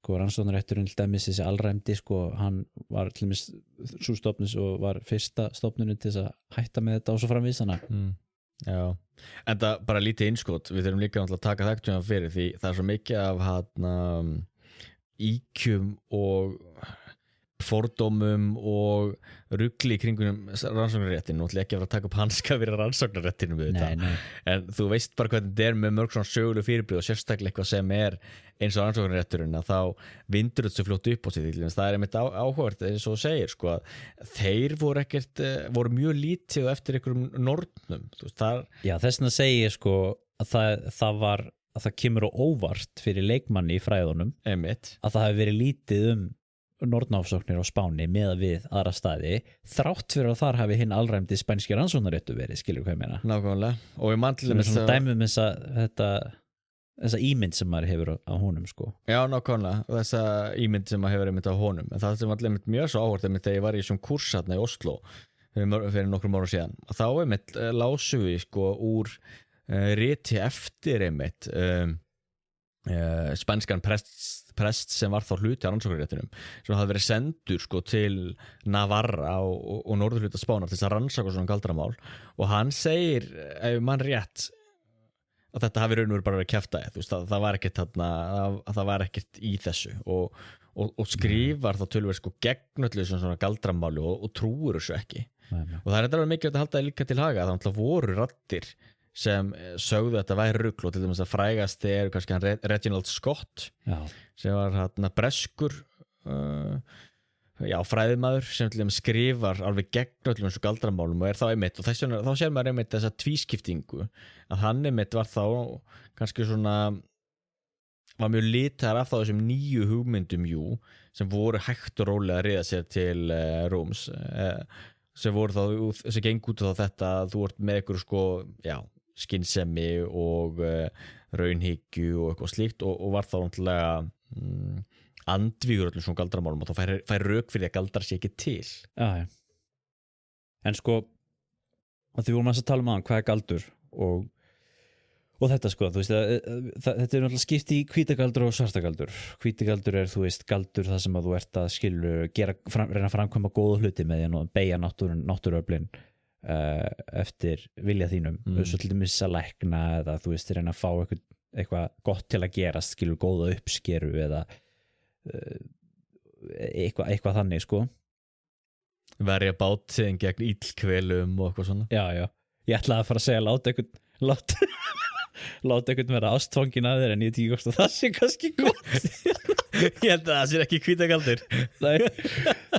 sko rannsóknarrétturinn til dæmis þessi allræmdi sko hann var til dæmis sú stofnun og var fyrsta stofnunin til þess að hætta með þetta og svo framvísana. Já, en það bara lítið innskot við þurfum líka að taka þekktum fyrir því það svo mikið af íkjum og fordómum og rugli í kringum rannsóknarréttinu og ekki að taka upp hanska fyrir rannsóknarréttinu við þetta en þú veist bara hvernig þetta með mörg svona söguleg fyrirbrigði og sérstaklega eitthvað sem eins og rannsóknarrétturinn að þá vindur þetta svo fljótt upp á sig það einmitt áhugavert eins og segir sko að þeir voru mjög lítið eftir einhverjum nornum Já, þess vegna segi ég sko að það kemur á óvart fyrir leikmanni í fræðunum einmitt að það hafi verið lítið nornafsóknir á Spáni með við aðra staði þrátt fyrir að þar hafi hinn allræmdi spænski rannsóknarréttur verið, skilur hvað ég meina nákvæmlega og ég mann svona dæmum þessa ímynd sem maður hefur á honum sko já nákvæmlega og þessa ímynd sem maður hefur einmitt á honum en það sem allir mjög svo áhvert einmitt þegar ég var í svona kurs hérna í Oslo fyrir nokkrum árum síðan og þá einmitt lásum við sko úr riti eftir einmitt spænskan prest sem var þá hluti á rannsóknarréttinum sem hafði verið sendur sko til Navarra og norðurhluta Spánar til þess að rannsaka svona galdramál og hann segir, ef mann rétt að þetta hafi raun og veru bara verið kjaftaði þú veist, það var ekkert í þessu og skrifar þá tölver sko gegn öllu svona galdramáli og trúur þessu ekki og það alveg mikilvægt að halda líka til haga þannig að voru raddir sem sögðu þetta væri rugl og til dæmis að frægast kannski hann Reginald Scott sem var breskur fræðimaður sem til dæmis skrifar alveg gegn öllum eins og galdramálum og þá einmitt og þá sér maður einmitt þessa tvískiptingu að hann einmitt var þá kannski svona var mjög litar af þá þessum nýju hugmyndum sem voru hægt og rólega að riða sér til Róms sem voru þá sem geng út á þetta að þú ert með ykkur sko skynsemi og raunhyggju og eitthvað slíkt og var þá náttúrulega andvígur öllum svona galdramálum og þá fær rök fyrir að galdra sér ekki til. Já. En sko að því vorum að tala hann hvað galdur og þetta sko, þú veist þetta náttúrulega skipt í hvítagaldur og svartagaldur. Hvítagaldur þú veist galdur það sem að þú ert að reyna að framkvæma góða hluti með því að beygja náttúruöflin eftir vilja þínum svo til dæmis að lækna eða þú veist, reyna að fá eitthvað gott til að gerast, skilur góða uppskeru eða eitthvað þannig, sko. Verja bátinn gegn illkvelum og eitthvað svona. Já, ég ætlaði að fara að segja láta einhvern vera ástfangin að þér en ég veit ekki hvort að það sé kannski gott. Ég held að það sé ekki hvítakaldur. Nei,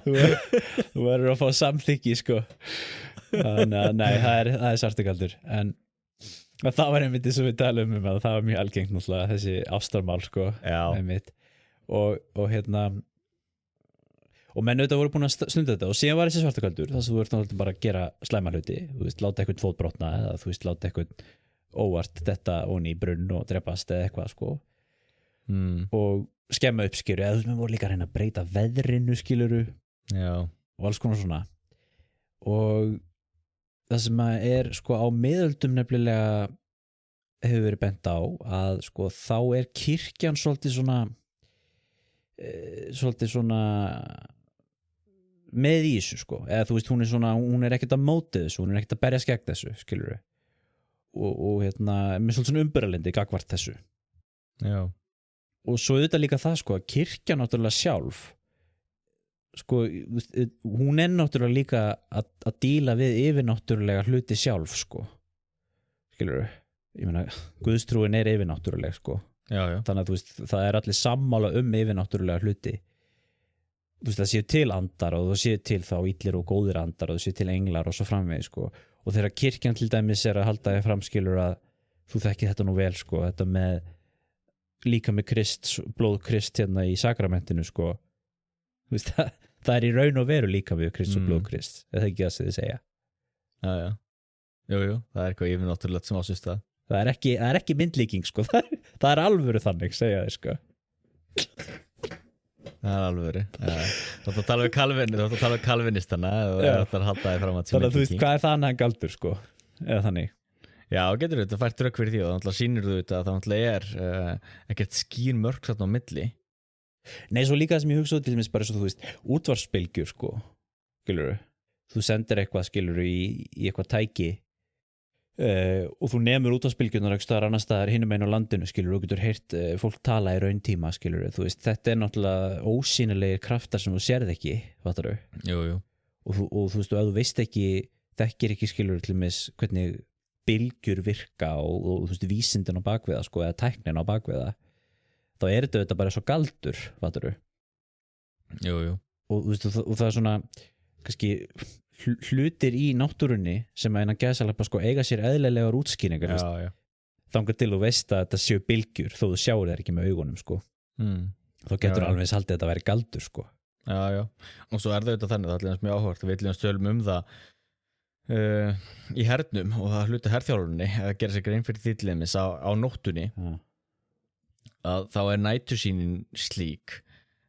þú verður að fá samþykki, sko. Nei, það er svartakaldur. En það var einmitt eins og við talum að það var mjög algengt náttúrulega, þessi ástarmál, sko. Já. Einmitt. Og hérna og menn auðvitað voru búin að stunda þetta og síðan var þessi svartakaldur þess að þú ert náttúrulega bara að gera slæma hluti, þú veist, láta eitthvað fótbrotna eða þú veist, láta eitthvað óvart detta onni í brunn og drepast eða eitthvað, sko. Og skemma uppskeru, eða þú veist, menn voru líka að reyna að breyta veðrinu, skiluru. Já. Og alls konar svona. Og það sem er, sko, á miðöldum nefnilega hefur verið bent á að, sko, þá er kirkjan svolítið svona með í þessu, sko, eða þú veist, hún er ekkert að móti þessu, hún er ekkert að berja skegg þessu, skilurðu og hérna, með svolítið umbyrralendi gagvart þessu. Já. Og svo auðvitað líka það, sko, að kirkja náttúrulega sjálf, sko, hún er náttúrulega líka að díla við yfirnáttúrulega hluti sjálf, sko, skilurðu, ég meina, guðstrúin er yfirnáttúruleg, sko. Já. Þannig að þú veist, það er allir sammála yfirnáttúrulega hluti. Þú veist, það séu til andar og það séu til þá illir og góðir andar og það séu til englar og svo framvegis, sko. Og þegar kirkjan til dæmis er að halda þér fram, skilur, að þú þekkir þetta nú vel, sko, þetta með líka með blóð Krist hérna í sakramentinu, sko. Þú veist, það er í raun og veru líka með Krist og blóð Krist. Það er ekki það sem þið segja. Já. Jú, það er eitthvað yfirnáttúrulegt sem ásist það. Það er ekki myndlíking, sko. Það er alvöru þannig, segja þér, sko. Það er alvöru. Þú ætti að tala við kalvinistana og það ætti að halda þig fram að þannig að þú veist, hvað er það annað galdur, sko? Eða þannig? Já, getur þú þetta fært rök fyrir því og þannig að sýnir þú þetta að það er ekkert skýr mörk þarna á milli. Nei, svo líka það sem ég hugsa til dæmis bara svo, þú veist, útvarpsbylgjur, sko, skilurðu. Þú sendir eitthvað, skilurðu, í eitthvað tæki og þú nemur útvarpsbylgjurnar einhvers staðar annars staðar hinum einn á landinu, skilurðu, og getur heyrt fólk tala í rauntíma, skilurðu. Þú veist, þetta er náttúrulega ósýnilegir kraftar sem þú sérð ekki, fattarðu? Jú. Og þú veist, og ef þú veist ekki, þekkir ekki, skilurðu, til dæmis hvernig bylgjur virka og þú veist, vísindin á bakviða, sko, eða tæknin á bakviða, þá er þetta bara svo galdur, fattarðu? Jú. Og þú veist, og það er svona kannski hlutir í náttúrunni sem að innan gæsalappa, sko, eiga sér eðlilegar útskýringar, Já. þangað til þú veist að þetta séu bylgjur þó þú sjáir þær ekki með augunum, sko. Þá getur alveg haldið að þetta væri galdur, sko. Já. Og svo er það auðvitað þannig, það er allir mjög áhugavert, við viljum tölum það í hernum og það hluti herþjálfunni að gera sér grein fyrir þýtlimis á nóttunni að þá er nætursýnin slík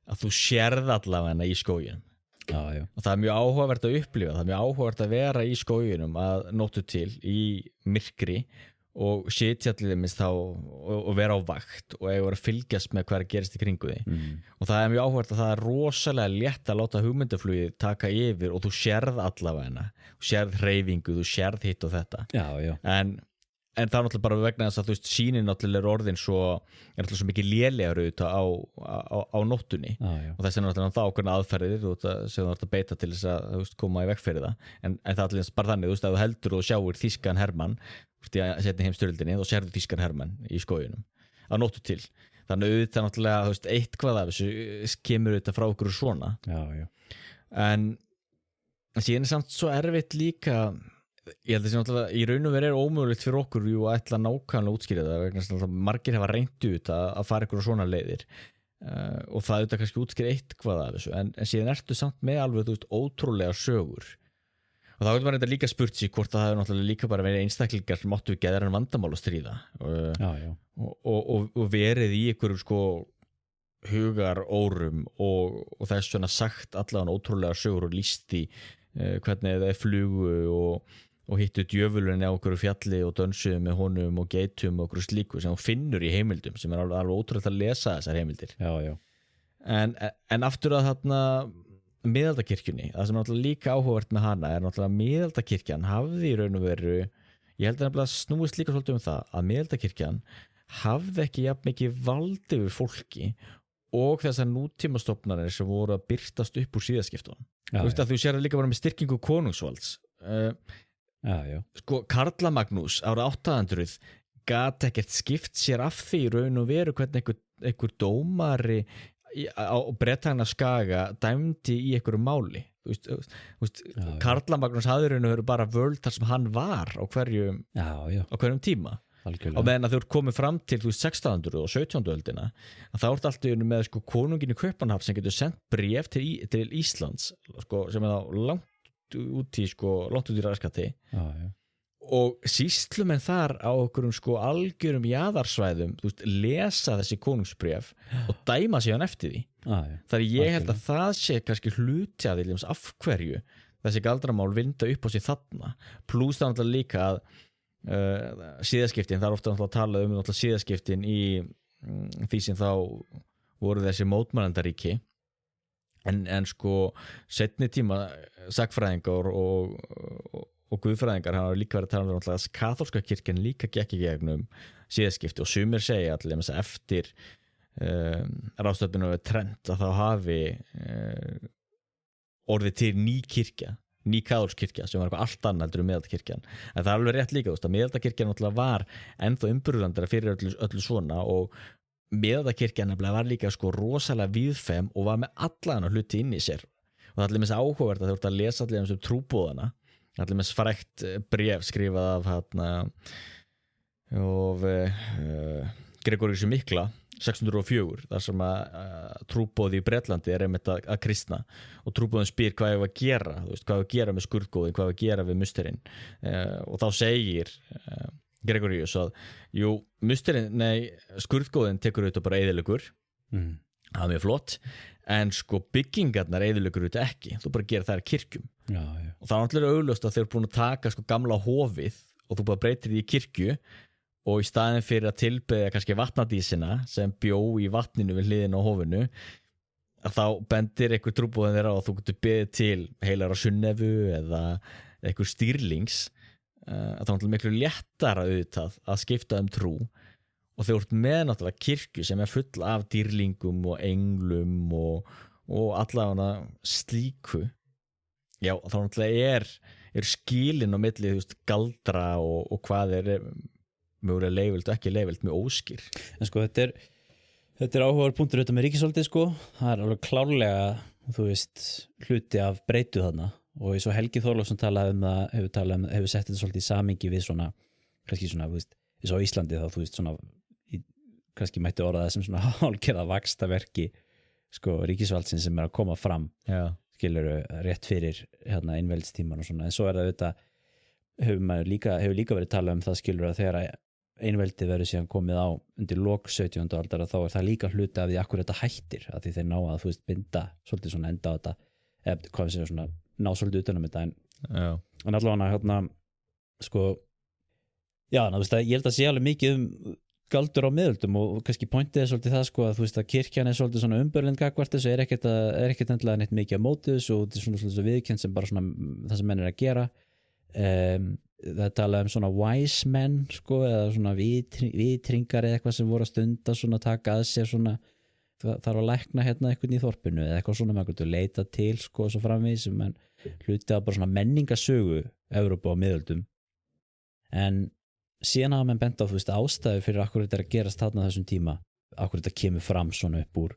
að þú sérð allavega í skóginum. Já. Og það er mjög áhugavert að upplifa, það er mjög áhugavert að vera í skóginum að nóttu til í myrkri og sitja allir þá og vera á vakt og eiga að fylgjast með hvað gerist í kringu því. Og það er mjög áhugavert að það er rosalega létt að láta hugmyndaflugið taka yfir og þú sérð allavega, þú sérð hreyfingu, þú sérð hitt og þetta. Já. En það er náttúrulega bara vegna þess að þú veist, sýnin náttúrulega er orðin náttúrulega svo mikið lélegar auðvitað á nóttunni. Já. Og þess er náttúrulega það ákveðna aðferðir sem þú ert að beita til þess að þú veist, koma í veg fyrir það. En það er alltaf bara þannig, þú veist, að þú heldur og sjáir þýskan hermann í seinni heimsstyrjöldinni, þá sérðu þýskan hermann í skóginum á nóttu til. Þannig auðvitað náttúrulega, þú veist, eitthvað af þessu kemur auðvitað frá okkur svona. Já. En síðan er samt svo erfitt líka. Ég held að það náttúrulega í raun og veru er ómögulegt fyrir okkur að ætla nákvæmlega að útskýra það vegna þess að margir hafa reynt út að fara ykkur á svona leiðir og það auðvitað kannski útskýra eitthvað af þessu en síðan ertu samt með alveg þú veist ótrúlega sögur og þá getur maður reynda líka spurt sig hvort það hefur náttúrulega líka bara verið einstaklingar sem áttu við geðran vandamál að stríða og verið í ykkur sko hugarórum og þess svona sagt allavega ótrúlega sögur og lýst í hvernig það flugu og hittu djöfulinn á okkur fjalli og dönsuðu með honum og geitum og okkur slíku sem hún finnur í heimildum sem alveg ótrúlega að lesa þessar heimildir. Já. En aftur að þarna miðaldakirkjunni, það sem er náttúrulega líka áhugavert með hana er náttúrulega að miðaldakirkjan hafði í raun og veru, ég held að nefnilega snúist líka svolítið það að miðaldakirkjan hafði ekki jafn mikið vald yfir fólki og þessar nútímastofnanir sem voru að birtast upp úr síðaskiptunum. Þú sér líka bara með styrkingu konungsvalds. Sko, Karla Magnús árið 800 gat ekkert skipt sér af því í raun og veru hvernig einhver dómari á Bretagna skaga dæmdi í einhverju máli. Karla Magnús hafði raun og veru bara völd þar sem hann var á hverjum tíma. Algjörlega. Og meðan að þau komið fram til 1600 og 17. öldina að þá ertu alltaf með sko, konungin í Kaupmannahöfn sem getur sendt bréf til Íslands sko, sem er þá langt út í raskati og sýslumenn þar á okkurum sko algjörum jaðarsvæðum lesa þessi konungsbréf og dæma sig hann eftir því. Þar ég held að það sé kannski hluti að því af hverju þessi galdramál vinda upp á sig þarna pluss það náttúrulega líka að síðaskiptin, það er ofta að tala síðaskiptin í því sem þá voru þessi mótmælendaríki en sko seinni tíma sagfræðingar og guðfræðingar hafa líka verið að tala um að kaþólska kirkjan líka gekk í gegnum síðaskipti og sumir segja allir eftir ráðstöfnum við Trent að þá hafi orðið til ný kirkja ný kaþólskirkja sem var eitthvað allt annað heldur miðaldakirkjan. En það er alveg rétt líka, miðaldakirkjan náttúrulega var ennþá umburðandara fyrir öllu svona og miðaldakirkjan var líka sko rosalega víðfeðm og var með allan hluti inn í sér. Og það er allir með þess áhugavert að þú ert að lesa allir um trúboðana, allir með frægt bréf skrifað af Gregorius mikla 604, þar sem að trúboði í Bretlandi er einmitt að kristna og trúboðin spyr hvað ég var að gera hvað ég að gera með skurðgóðin, hvað ég að gera við musterinn og þá segir Gregorius að skurðgóðin tekur auðvitað bara eyðilegur það er mjög flott en sko byggingarnar eyðilegur auðvitað ekki þú bara gera þær kirkjum og það er náttúrulega augljóst að þeir eru búin að taka sko gamla hofið og þú bara breytir því í kirkju og í staðin fyrir að tilbeðja kannski vatnadísina sem bjó í vatninu við hliðina á hofinu að þá bendir einhver trúboðin þeirra og þú getur beðið til heilara Sunnefu eða einhver stýrlings að það er miklu léttara auðvitað að skipta trú og þeir eru með náttúrulega kirkju sem er full af dýrlingum og englum og allavega slíku þá náttúrulega er skilin á milli galdra og hvað mjög leifild og ekki leifild, mjög óskýr. En sko þetta er áhugaður punktur auðvitað með ríkisvaldið sko, það er alveg klárlega, hluti af breytu þarna og eins og Helgi Þorláksson talaði um það, hefur sett þetta svolítið í samhengi við svona, kannski svona, eins og Íslandi þá, svona, kannski mætti orða það sem svona hálfgerða vaxtaverki sko ríkisvaldsins sem er að koma fram, skilurðu rétt fyrir einveldistíman og svona, en svo er það auðvitað hefur líka verið talað um það skilur að þegar einveldi verður síðan komið á undir lok 17. aldar þá er það líka hluti af því akkur þetta hættir að því þeir ná að binda svolítið svona enda á þetta eða hvað við segjum svona ná svolítið utanum þetta en allavega sko ég held að sé alveg mikið galdur á miðöldum og kannski pointið er svolítið það sko að að kirkjan er svolítið svona umbörlind gagvart þessu er ekkert endilega neitt mikið á móti þessu og þetta er svona viðurkennt sem bara svona það sem menn er að gera það talaði svona wise men sko, eða svona vitringar eða eitthvað sem voru að stunda svona taka að sér svona þarf að lækna eitthvað í þorpinu eða eitthvað svona með að leita til sko svo framvegis sem menn hluti af bara svona menningasögu Evrópu á miðöldum en síðan hafa menn bent á ástæðu fyrir akkur þetta er að gerast þarna þessum tíma akkur þetta kemur fram svona upp úr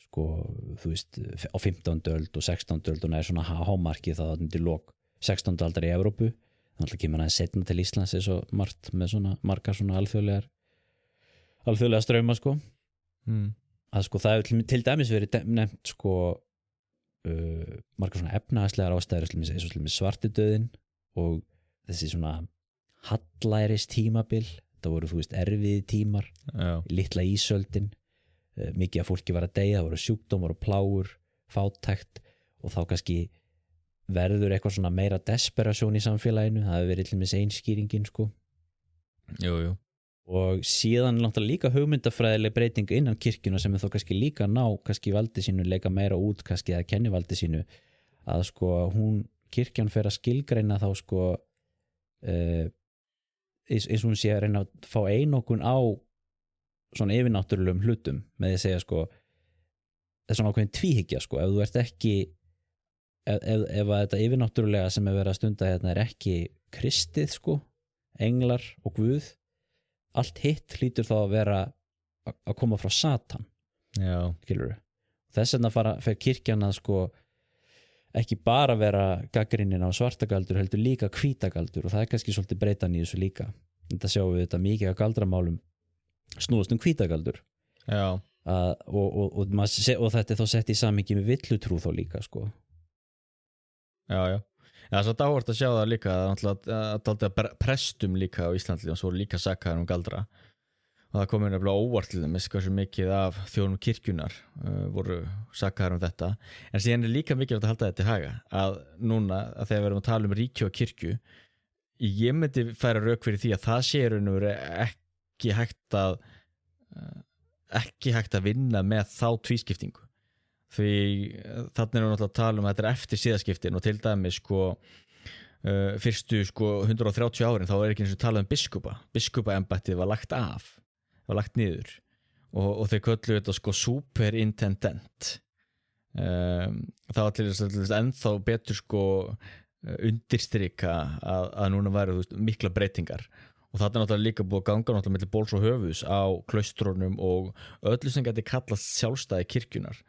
sko á 15. öld og 16. öld og nær svona hámarki það undir lok 16. aldar í Evrópu þannig að kemur aðeins seinna til Íslands eins og margt með svona margar svona alþjóðlega strauma sko að sko það hefur til dæmis verið nefnt sko margar svona efnahagslegar ástæður eins og svartidauðinn og þessi svona hallæris tímabil það voru erfiði tímar litla ísöldin mikið af fólki var að deyja það voru sjúkdómar og plágur fátækt og þá kannski verður eitthvað svona meira desperasjón í samfélaginu það hefur verið til með einskýringin sko jú. og síðan náttúrulega líka hugmyndafræðileg breyting innan kirkjuna sem er þó kannski líka ná kannski valdi sínu leika meira út kannski að kenni valdi sínu að sko kirkjan fer að skilgreina þá sko eins og hún sé að reyna að fá einokun á svona yfirnáttúrulegum hlutum með því að segja sko það er svona ákveðin tvíhyggja sko ef þú ert ekki ef að þetta yfirnáttúrulega sem er verið að stunda hérna er ekki kristið sko englar og Guð allt hitt hlýtur þá að vera að koma frá Satan skilurðu þess vegna fer kirkjan að sko ekki bara vera gagnrýnin á svartagaldur heldur líka hvítagaldur og það er kannski svolítið breytan í þessu líka þetta sjáum við þetta mikið af galdramálum snúast hvítagaldur og þetta er þá sett í samhengi með villutrú þá líka sko Já, svo dáhvert að sjá það líka að prestum líka á Íslandi og svo voru líka sakaðir galdra og það komið nefnilega óvart til þeim hversu mikið af þjónum kirkjunar voru sakaðir þetta en síðan er líka mikið að halda þetta til haga að núna að þegar við erum að tala ríki og kirkju ég myndi færa rök fyrir því að það sé ekki hægt að vinna með þá tvískiptingu því þarna erum við náttúrulega að tala að þetta er eftir síðaskiptin og til dæmis sko fyrstu sko 130 árin þá er ekki eins og talað biskupaembættið var lagt niður og þeir kölluðu þetta sko superintendent það var til þess ennþá betur sko undirstrika að núna væru mikla breytingar og þetta er náttúrulega líka búið að ganga náttúrulega milli bóls og höfuðs á klaustrónum og öllu sem gæti kallast sjálfstæði kirkjunar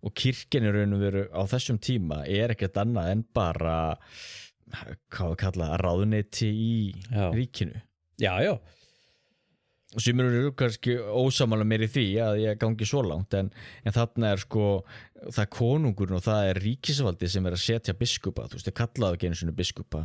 og kirkjan í raun og veru á þessum tíma er ekkert annað en bara hvað við kalla ráðuneyti í ríkinu Já og sem eru kannski ósammála mér í því að ég gangi svo langt en þarna er sko það er konungurinn og það er ríkisvaldið sem er að setja biskupa þú veist, það kallaðu ekki einu sinni biskupa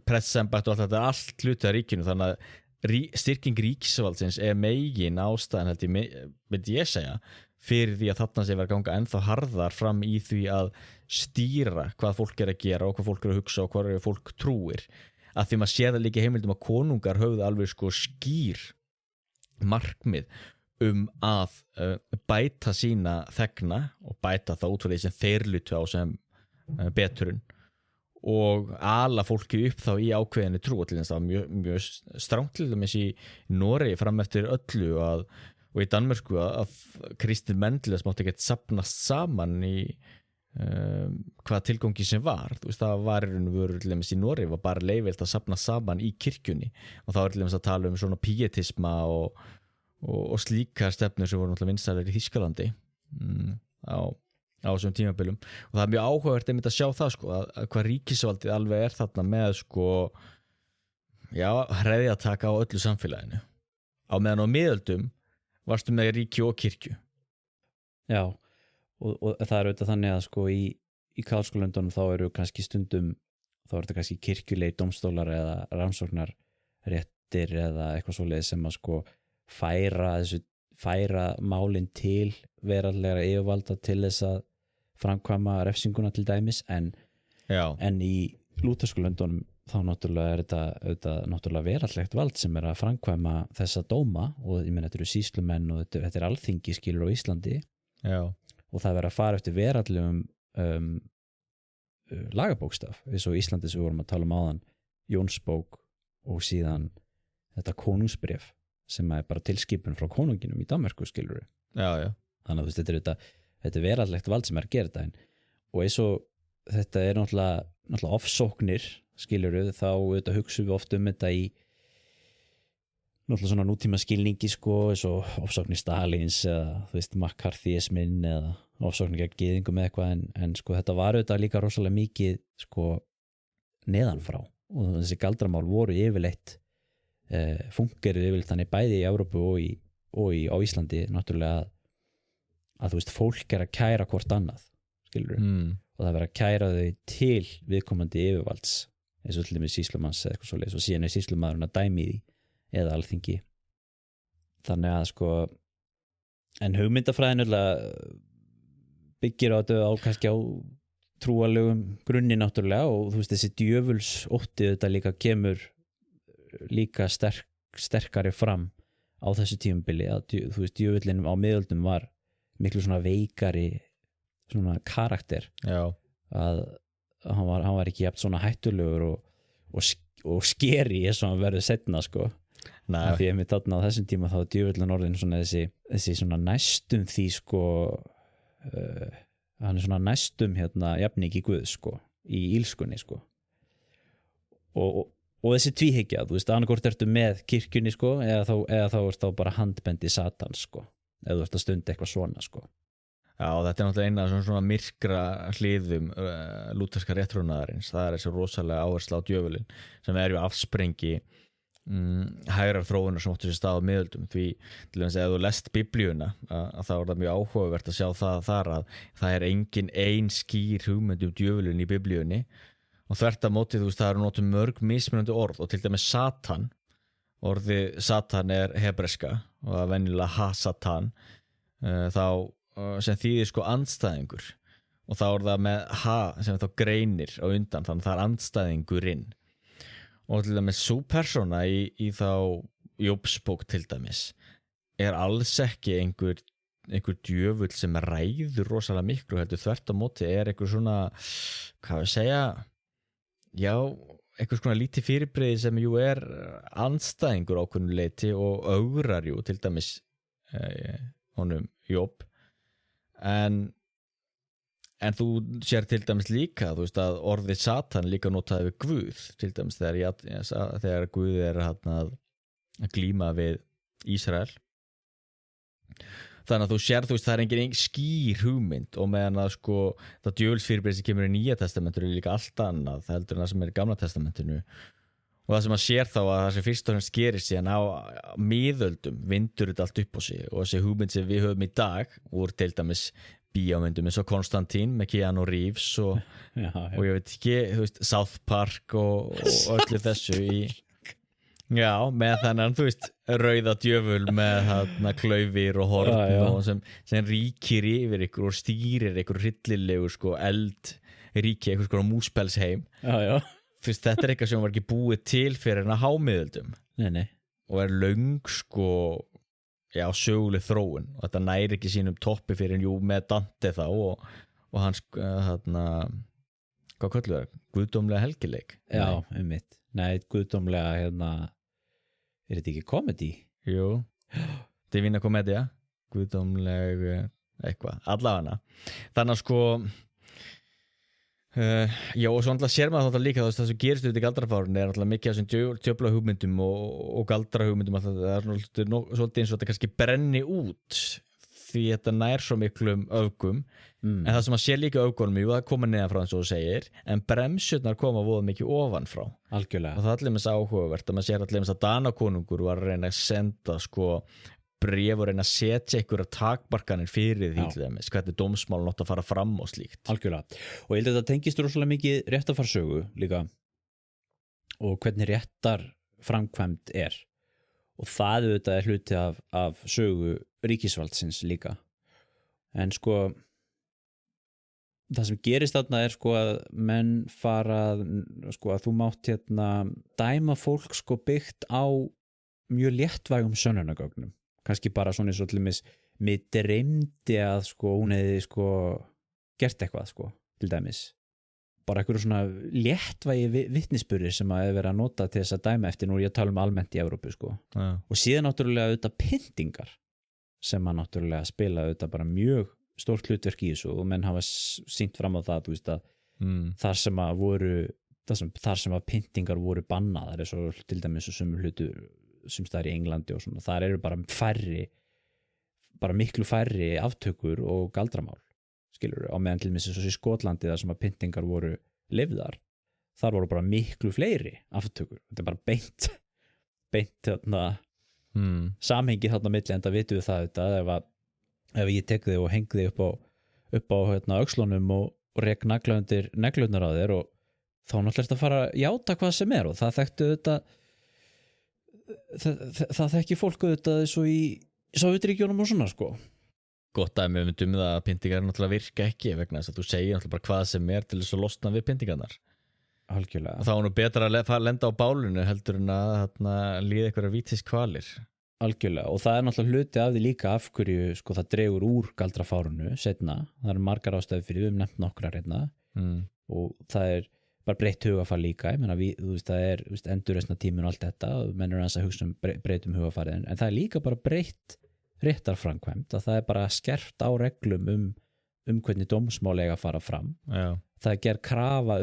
prestsembætt og allt þetta allt hluti af ríkinu þannig að styrking ríkisvaldsins er megin ástæðan held myndi ég segja fyrir því að þarna sé verið að ganga ennþá harðar fram í því að stýra hvað fólk er að gera og hvað fólk er að hugsa og hvað fólk trúir að því maður sé það líka heimildum að konungar höfðu alveg sko skýr markmið að bæta sína þegna og bæta það út frá því sem þeir lutu á sem beturinn og ala fólki upp þá í ákveðinni trú og til þess að mjög strangt til dæmis í Noregi fram eftir öllu og í Danmörku að kristnir menn til þess mátti ekki safnast saman í hvaða tilgangi sem var þú veist það var til dæmis í Noregi var bara leyfilegt að safna saman í kirkjunni og þá til dæmis að tala svona pietisma og slíka stefnur sem voru náttúrulega vinsælar í Þýskalandi á þessum tímabilum og það er mjög áhugavert einmitt að sjá það sko að hvað ríkisvaldið alveg er þarna með sko hreðjataka á öllu samfélaginu á meðan á miðöldum varstu með ríki og kirkju Já og það er auðvitað þannig að sko í Karlskrona þá eru kannski stundum þá eru þetta kannski kirkjulegi dómstólar eða rannsóknarréttir eða eitthvað svoleiðis sem að sko færa málin til veraldlegra yfirvalda til þess að framkvæma refsinguna til dæmis en í lúterskulöndunum þá náttúrulega er þetta náttúrulega veraldlegt vald sem er að framkvæma þessa dóma og ég meina þetta eru sýslumenn og þetta er alþingi skilur á Íslandi og það verður að fara eftir veraldlegum lagabókstaf eins og Íslandi sem við vorum að tala áðan Jónsbók og síðan þetta konungsbréf sem er bara tilskipun frá konunginum í Danmörku skilur þannig að þú veist þetta er veraldlegt vald sem er að gera þetta og eins og þetta er náttúrulega ofsóknir skilurðu þá auðvitað hugsaum við oft þetta í náttúrulega svona nútíma skilningi sko eins og ofsóknir Stalins eða þú veist McCarthyismin eða ofsóknir gegn gyðingum eða eitthvað en sko þetta var auðvitað líka rosalega mikið sko neðanfrá og þessi galdramál voru yfirleitt fungeruðu yfirleitt þannig bæði í Evrópu og á Íslandi náttúrulega að þú veist fólk er að kæra hvort annað skilurðu og það verður að kæra þau til viðkomandi yfirvalds eins og til dæmis sýslumanns eða eitthvað svoleiðis og síðan er sýslumaðurinn að dæmi í því eða alþingi þannig að sko en hugmyndafræðin byggir á þetta kannski á trúarlegum grunni náttúrulega og þú veist þessi djöfuls ótti þetta líka kemur líka sterk sterkari fram á þessu tímabili að þú veist, djöfullin á miðöldum var miklu svona veikari svona karakter Já, að hann var ekki jafn svona hættulegur og skeri eins og hann verður setna sko. nei, Því að mér þarna á þessum tíma þá er djöfullin orðin svona þessi svona næstum því sko hann er svona næstum jafn ekki Guð sko í ílskunni sko og þessi tvíhyggja, þú veist, annarkvort ertu með kirkjunni sko eða þá ert þá bara handbendi Satans sko eða þú ert að stunda eitthvað svona sko. Já, þetta er náttúrulega eina af svona myrkra hliðum lúterska réttrúnaðarins. Það er þessi rosalega áhersla á djöfulinn sem er ju afsprengi hægrar þróunar sem áttu sér stað á miðöldum. Því til dæmis ef þú lest biblíuna að þá er það mjög áhugavert að sjá það þar að það er engin ein skýr hugmynd djöfulinn í biblíunni og þvert að móti, þú veist, það eru notuð mörg mismunandi orð og til dæmis Satan, orðið Satan er hebreska og það er venjulega ha-satan þá sem þýðir sko andstæðingur og þá er það með ha sem þá greinir á undan, þannig það er andstæðingurinn og til dæmis sú persóna í þá Jóbsbók til dæmis er alls ekki einhver djöfull sem ræður rosalega miklu, heldur þvert á móti er einhver svona, hvað við segja já, einhvers konar lítið fyrirbrigði sem jú er andstæðingur ákveðnu leyti og ögrar jú til dæmis honum Jób en þú sér til dæmis líka, þú veist að orðið Satan líka notaði við Guð til dæmis þegar Guð er að glíma við Ísrael þannig að þú sér, þú veist, það er engin skýr hugmynd og meðan að sko það djöfulsfyrirbrigði sem kemur í Nýja testamentinu er líka allt annað, það heldur en það sem er í Gamla testamentinu og það sem að sér þá að það sem fyrst og fremst gerir síðan á miðöldum vindur þetta allt upp á sig og þessi hugmynd sem við höfum í dag úr til dæmis bíómyndum eins og Konstantín með Keanu Reeves og ég veit ekki, þú veist, South Park og öllu þessu já, með þennan, þú veist, rauða djöful með klaufir og horn og sem ríkir yfir ykkur og stýrir ykkur hryllilegur sko eld ríki ykkur sko múspelsheim Já Þú veist, þetta er eitthvað sem var ekki búið til fyrir en að hámiðöldum Nei og er löng sko já, söguleg þróun og þetta næri ekki sínum toppi fyrir en jú með Dante þá og hans hvað kölluðu það? Guðdómlega helgileik Já, einmitt Nei, guðdómlega er þetta ekki komedi? Jú, Divina Commedia guðdómleg eitthvað allavega þannig að sko já og svo alltaf sér maður þetta líka það sem gerist út í galdrafárunni er alltaf mikið af þessum djöfla hugmyndum og galdra hugmyndum alltaf, það er svolítið eins og þetta kannski brenni út því þetta nær svo miklum öfgum en það sem maður sér líka öfgunum jú það koma neðan frá eins og þú segir en bremsurnar koma voða mikið ofan frá Algjörlega og það er allir með þess áhugavert að maður sér allir með þess að Danakonungur var að reyna að senda sko bréf og reyna að setja einhverja takmarkanir fyrir því til dæmis, hvernig dómsmál nátt að fara fram og slíkt. Algjörlega. Og ég held að þetta tengist rosalega mikið réttarfarssögu líka og hvernig réttar framkvæmd er. Og það auðvitað er hluti af sögu ríkisvaldsins líka. En sko, það sem gerist þarna er sko að menn fara, sko að þú mátt dæma fólk sko byggt á mjög léttvægum sönnunargögnum. Kannski bara svona eins og allir mig dreymdi að sko hún hefði sko gert eitthvað sko til dæmis bara einhverju svona léttvægi vitnisburðir sem að vera að nota til þess að dæma eftir nú er ég að tala almennt í Evrópu sko og síðan náttúrulega auðvitað pyntingar sem að náttúrulega spila auðvitað bara mjög stórt hlutverk í þessu og menn hafa sýnt fram á það þú veist að þar sem að pyntingar voru bannaðar eins og til dæmis og sömu hlutu sem staðar í Englandi og svona, þar eru bara miklu færri aftökur og galdramál, skilur á meðan til dæmis eins og í Skotlandi þar sem að pyntingar voru leyfðar, þar voru bara miklu fleiri aftökur, þetta er bara beint samhengi þarna milli, en það vitum við það auðvitað, ef ég tek þig og heng þig upp á öxlunum og rek nagla undir neglurnar á þér og þá náttúrulega að fara að játa hvað sem er og það þekktu auðvitað það þekki fólk auðvitað eins og í Sovétríkjunum og svona sko. Gott dæmi um það að pyntingar náttúrulega virka ekki vegna þess að þú segir náttúrulega bara hvað sem er til þess að losna við pyntingarnar. algjörlega. þá er nú betra að lenda á bálunu heldur en að líða einhverja vítiskvalir. Algjörlega, og það er náttúrulega hluti af því líka af hverju sko það dregur úr galdrafárunu setna, það eru margar ástæður fyrir við nefnt nokkrar hérna og það er bara breytt hugafar líka, ég meina þú veist það er endurreisna tíminn og allt þetta og menn eru að hugsa breytum hugafarið en það er líka bara breytt réttarframkvæmd að það er bara skerpt á reglum hvernig dómsmál eiga að fara fram. Já. Það er gerð krafa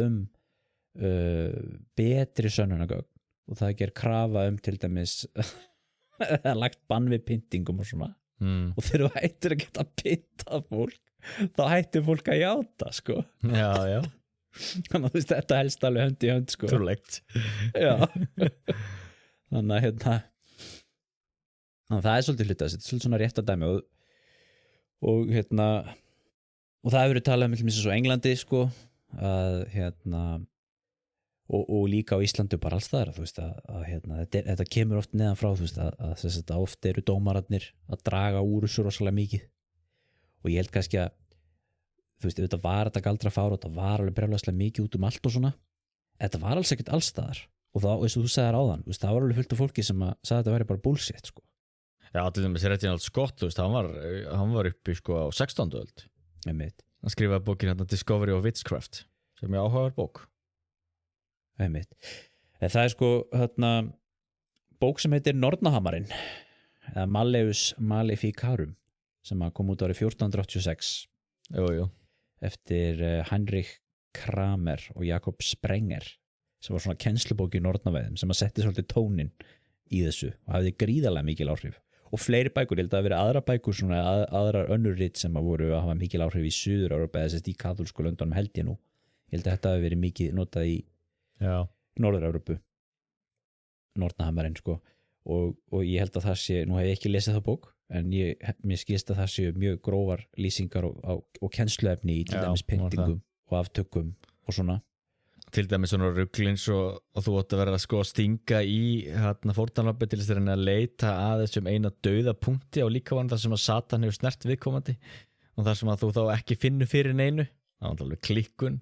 betri sönnunargögn og það er gerð krafa til dæmis það er lagt bann við pyntingum og svona og þegar þú hættir að geta pyntað fólk þá hættir fólk að játa sko. Já. Þannig að þú veist þetta helst alveg hönd í hönd sko. Trúlegt. Já. Þannig að þannig að það er svolítið hluta, þetta er svolítið svona rétt að dæmi og og það hefur verið talað um svo Englandi sko að og líka á Íslandi bara alls þar, þú veist að þetta kemur oft neðan frá, þú veist að oft eru dómararnir að draga úr þessu rosalega mikið og ég held kannski að þú veist, þetta var þetta galdrafár og þetta var alveg brjálæðislega mikið út allt og svona, þetta var alls ekkert alls staðar og þá, eins og þú sagðir áðan, þú veist, það var alveg fullt af fólki sem að sagði að þetta væri bara bullshit sko. Já, til dæmis Reginald Scott, þú veist, hann var uppi sko á 16. öld. Einmitt. Hann skrifaði bókin Discovery of Witchcraft sem er áhugaverð bók. Einmitt. En það er sko bók sem heitir Nornahamarinn eða Malleus Maleficarum sem kom út árið 1486 Jú. eftir Heinrich Kramer og Jakob Sprenger sem var svona kennslubók í nornaveðum sem að setti svolítið tónin í þessu og hafði gríðarlega mikil áhrif og fleiri bækur, ég held að það hafi verið aðra bækur svona aðrar önnur rit sem að voru að hafa mikil áhrif í Suður-Európa eða sérst í katólsku löndunum held ég nú ég held að þetta hafi verið mikið notað í Norður-Európu Nornahamarinn sko og ég held að það sé, nú hef ég ekki lesið það bók en mér skilst að það séu mjög grófar lýsingar og kennsluefni í til dæmis pyntingum og aftökum og svona til dæmis svona ruglins og þú átt að vera sko að stinga í fórnarlambi til þess að leita að þessum eina dauða punkti á líkamann þar sem að Satan hefur snert viðkomandi og þar sem að þú þá ekki finnur fyrir neinu það var alveg klikkun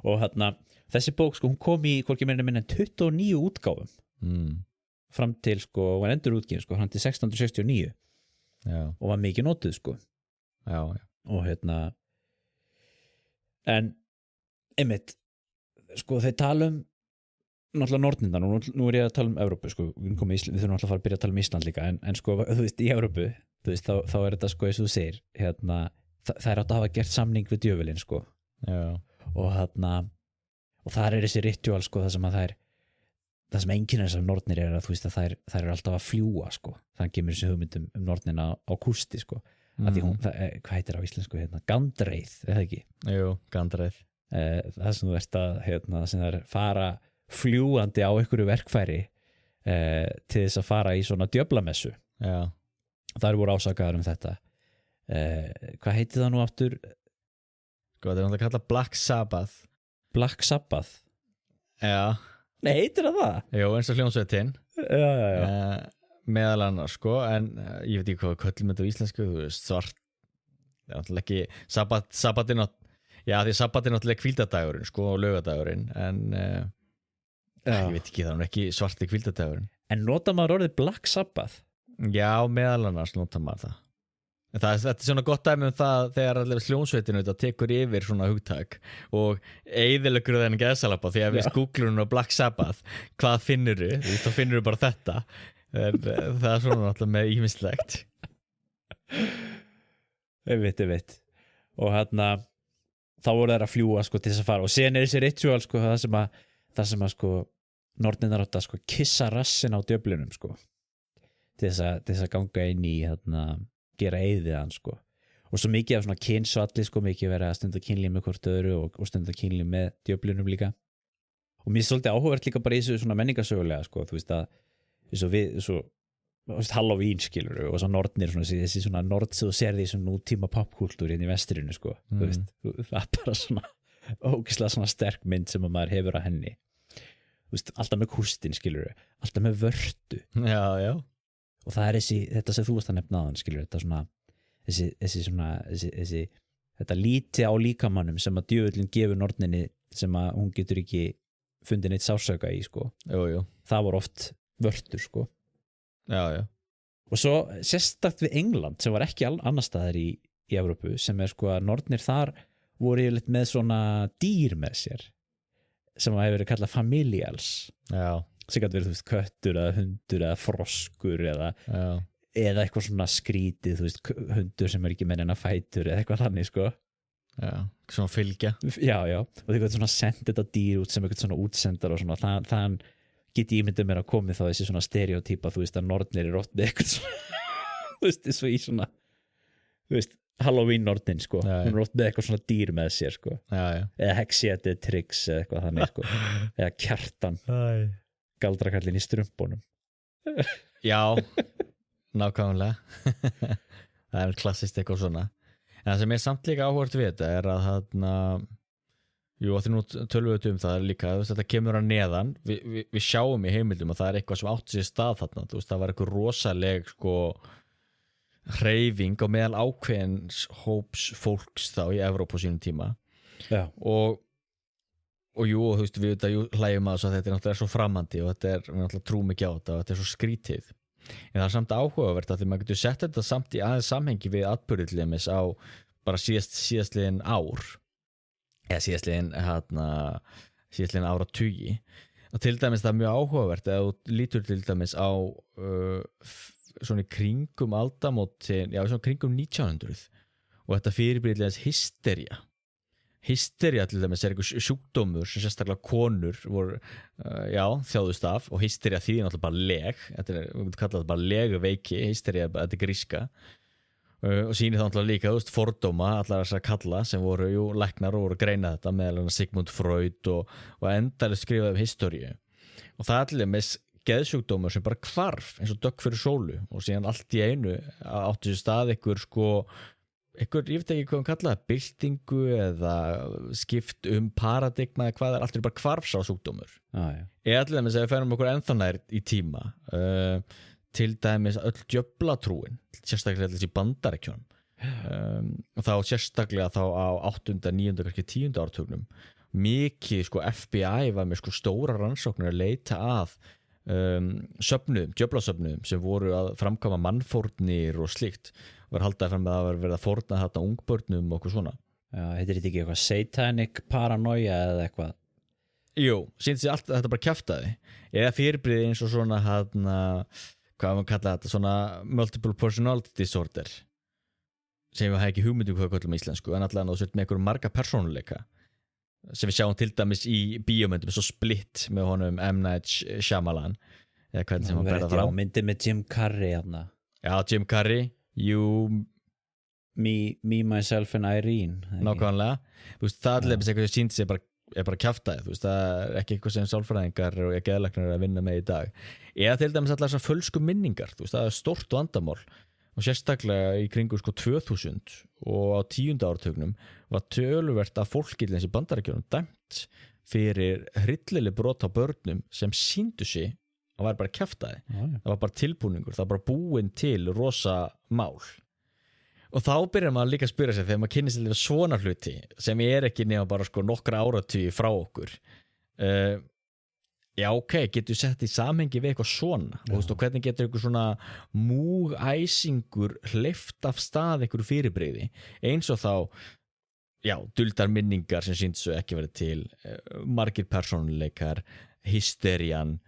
og þessi bók sko hún kom í hvorki meira en 29 útgáfum fram til sko, og hann endur útgefin sko, fram til 1669 og var mikið notuð sko og en einmitt sko þeir tala náttúrulega nornindan og nú er ég að tala Evrópu sko, við þurfum alltaf að fara að byrja að tala Ísland líka en sko þú veist í Evrópu þú veist þá er þetta sko eins og þú segir það er átt að hafa gert samning við djöfulinn sko og þar er þessi ritual sko það sem einkennir þessar nornir er að þú veist að þær eru alltaf að fljúa sko þannig kemur þessi hugmynd nornina á kústi sko að því hún, hvað heitir á íslensku gandreið, eða ekki? Jú, gandreið það sem þú ert að sem það er fara fljúandi á einhverju verkfæri til þess að fara í svona djöflamessu það eru voru ásakaðar þetta hvað heitir það nú aftur? Sko, það er náttúrulega kallað Black Sabbath Já Nei, heitir það? Jú, eins og hljómsveitin meðal annars sko en ég veit ekki hvað köllum þetta á íslensku þú veist svart það er náttúrulega ekki sabbatinn já því sabbatinn náttúrulega hvíldadagurinn sko og laugadagurinn en ég veit ekki það er ekki svarti hvíldadagurinn En nota maður orðið Black Sabbath? Já, meðal annars nota maður það þetta er svona gott dæmi það þegar allir hljómsveitinu þetta tekur yfir svona hugtak og eyðileggur þennan geðsalapa því að við googlum á Black Sabbath hvað finnurðu? Þá finnurðu bara þetta það er svona náttúrulega með ýmislegt Ég veit og þá voru þær að fljúa sko til þess að fara og sen er þessi ritual sko það sem að sko norninnar átt að sko kissa rassin á djöflunum sko til þess að ganga inn í gera eið við hann sko og svo mikið af svona kynsvalli sko mikið verið að stunda kynlíf með hvort öðru og stunda kynlíf með djöflunum líka og mér er svolítið áhugavert líka bara í þessu svona menningasögulega sko þú veist að Halloween skilur og svo nornir svona, þessi svona nord sem þú serði í svona nútíma popkúltúr inn í vestrinu sko þú veist, það er bara svona ógeðslega svona sterk mynd sem að maður hefur að henni þú veist, alltaf með kústin skilur alltaf með vörtu já og það er þetta sem þú varst að nefna aðan skilur þetta svona þetta líti á líkamannum sem að djöfullin gefur norninni sem að hún getur ekki fundið neitt sársauka í sko. Jú. Það var oft vörtur sko. Já. Og svo sérstakt við England sem var ekki annars staðar í Evrópu sem sko að nornir þar voru yfirleitt með svona dýr með sér sem hefur verið kallað familials sem gæti verið þú veist köttur eða hundur eða froskur eða eitthvað svona skrítið þú veist hundur sem ekki með neina fætur eða eitthvað þannig sko svona fylgja já og þau gæti svona sendið þetta dýr út sem eitthvað svona útsendar og svona þann geti ímyndið mér að komið þá þessi svona stereotýpa þú veist að nornir oft með eitthvað svona þú veist eins og í svona þú veist Halloween-nornin sko hún oft með eitthvað svona dýr með sér sko eða Hexi Trix eða eitthvað þannig sko eða Kjartan galdrakallinn í strumpónum Já, nákvæmlega það er klassist eitthvað svona en það sem er samt líka áhugavert við þetta er að þarna jú, því nú tölum við það líka þetta kemur að neðan við sjáum í heimildum að það er eitthvað sem átti sér stað þarna þú veist, það var eitthvað rosaleg sko hreyfing á meðal ákveðins hóps fólks þá í Evrópu á sínum tíma og jú, og þú veist, við hlægjum að þetta er náttúrulega svo framandi og þetta er, við náttúrulega trúum ekki á þetta og þetta er svo skrítið en það er samt áhugavert að því maður getur sett þetta samt í aðeins samhengi við atburðilemis á bara síðastliðin ár eða síðastliðin áratugi og til dæmis það er mjög áhugavert að þú lítur til dæmis á svona í kringum aldamótin, já svona kringum 1900 og þetta fyrirbyrðilegans hystería til dæmis er einhver sjúkdómur sem sérstaklega konur voru þjáðust af og hystería því er náttúrulega bara leg þetta er, við getum kallað þetta bara leguveiki hystería, þetta er gríska og sýnir þá náttúrulega líka, þú veist, fordóma allar þessar kalla sem voru læknar og voru að greina þetta meðal Sigmund Freud og endalist skrifaði historíu og það er til dæmis geðsjúkdómur sem bara hvarf eins og dögg fyrir sólu og síðan allt í einu áttu sér stað einhver, ég veit ekki hvað hann kallaði byltingu eða skipt paradigma eða hvað allt er bara hvarfsá sjúkdómur eða til dæmis að við ferum okkur ennþá nær í tíma til dæmis öll djöflatrúin sérstaklega þessi Bandaríkjunum og þá sérstaklega þá á 8., 9., kannski 10. áratugnum mikið FBI var með stóra rannsóknir að leita að djöflasöfnum sem voru að framkvæma mannfórnir og slíkt var haldaði fram með að verða að fórna þarna ungbörnum og okkur svona heitir þetta ekki eitthvað satanic paranoia eða eitthvað Jú, sínt sér allt þetta bara kjaftaði eða fyrirbrigði eins og svona hvað maður kalla þetta svona multiple personality disorder sem við hafa ekki hugmyndu hvað kallum í íslensku en allan þú sért með einhverjum marga persónuleika sem við sjáum til dæmis í bíómyndum svo Split með honum M. Night Shyamalan eða hvernig sem hann berða frá myndi með Jim Carrey hana. Já, Jim Carrey me, myself and Irene nákvæmlega, þú veist, það er eitthvað sem sýnt sér er bara kjaftaði, þú veist, það er ekki eitthvað sem sálfræðingar og geðlæknar er að vinna með í dag eða til dæmis allar þessar fölsku minningar þú veist, það er stórt vandamál og sérstaklega í kringu 2000 og á 10. áratugnum var töluvert af fólki í Bandaríkjunum dæmt fyrir hryllileg brot á börnum sem sýndu sig að væri bara kjaftaði það var bara tilbúningur, það var bara búin til rosa mál og þá byrjar maður líka að spyrja sig þegar maður kynnist til svona hluti sem er ekki nema bara nokkra áratugi frá okkur já ok, getur sett í samhengi við eitthvað svona og, veist, og hvernig getur eitthvað svona múgæsingur hleypt af stað einhverju fyrirbrigði eins og þá duldar minningar sem sýndu svo ekki verið til margir persónuleikar hysterían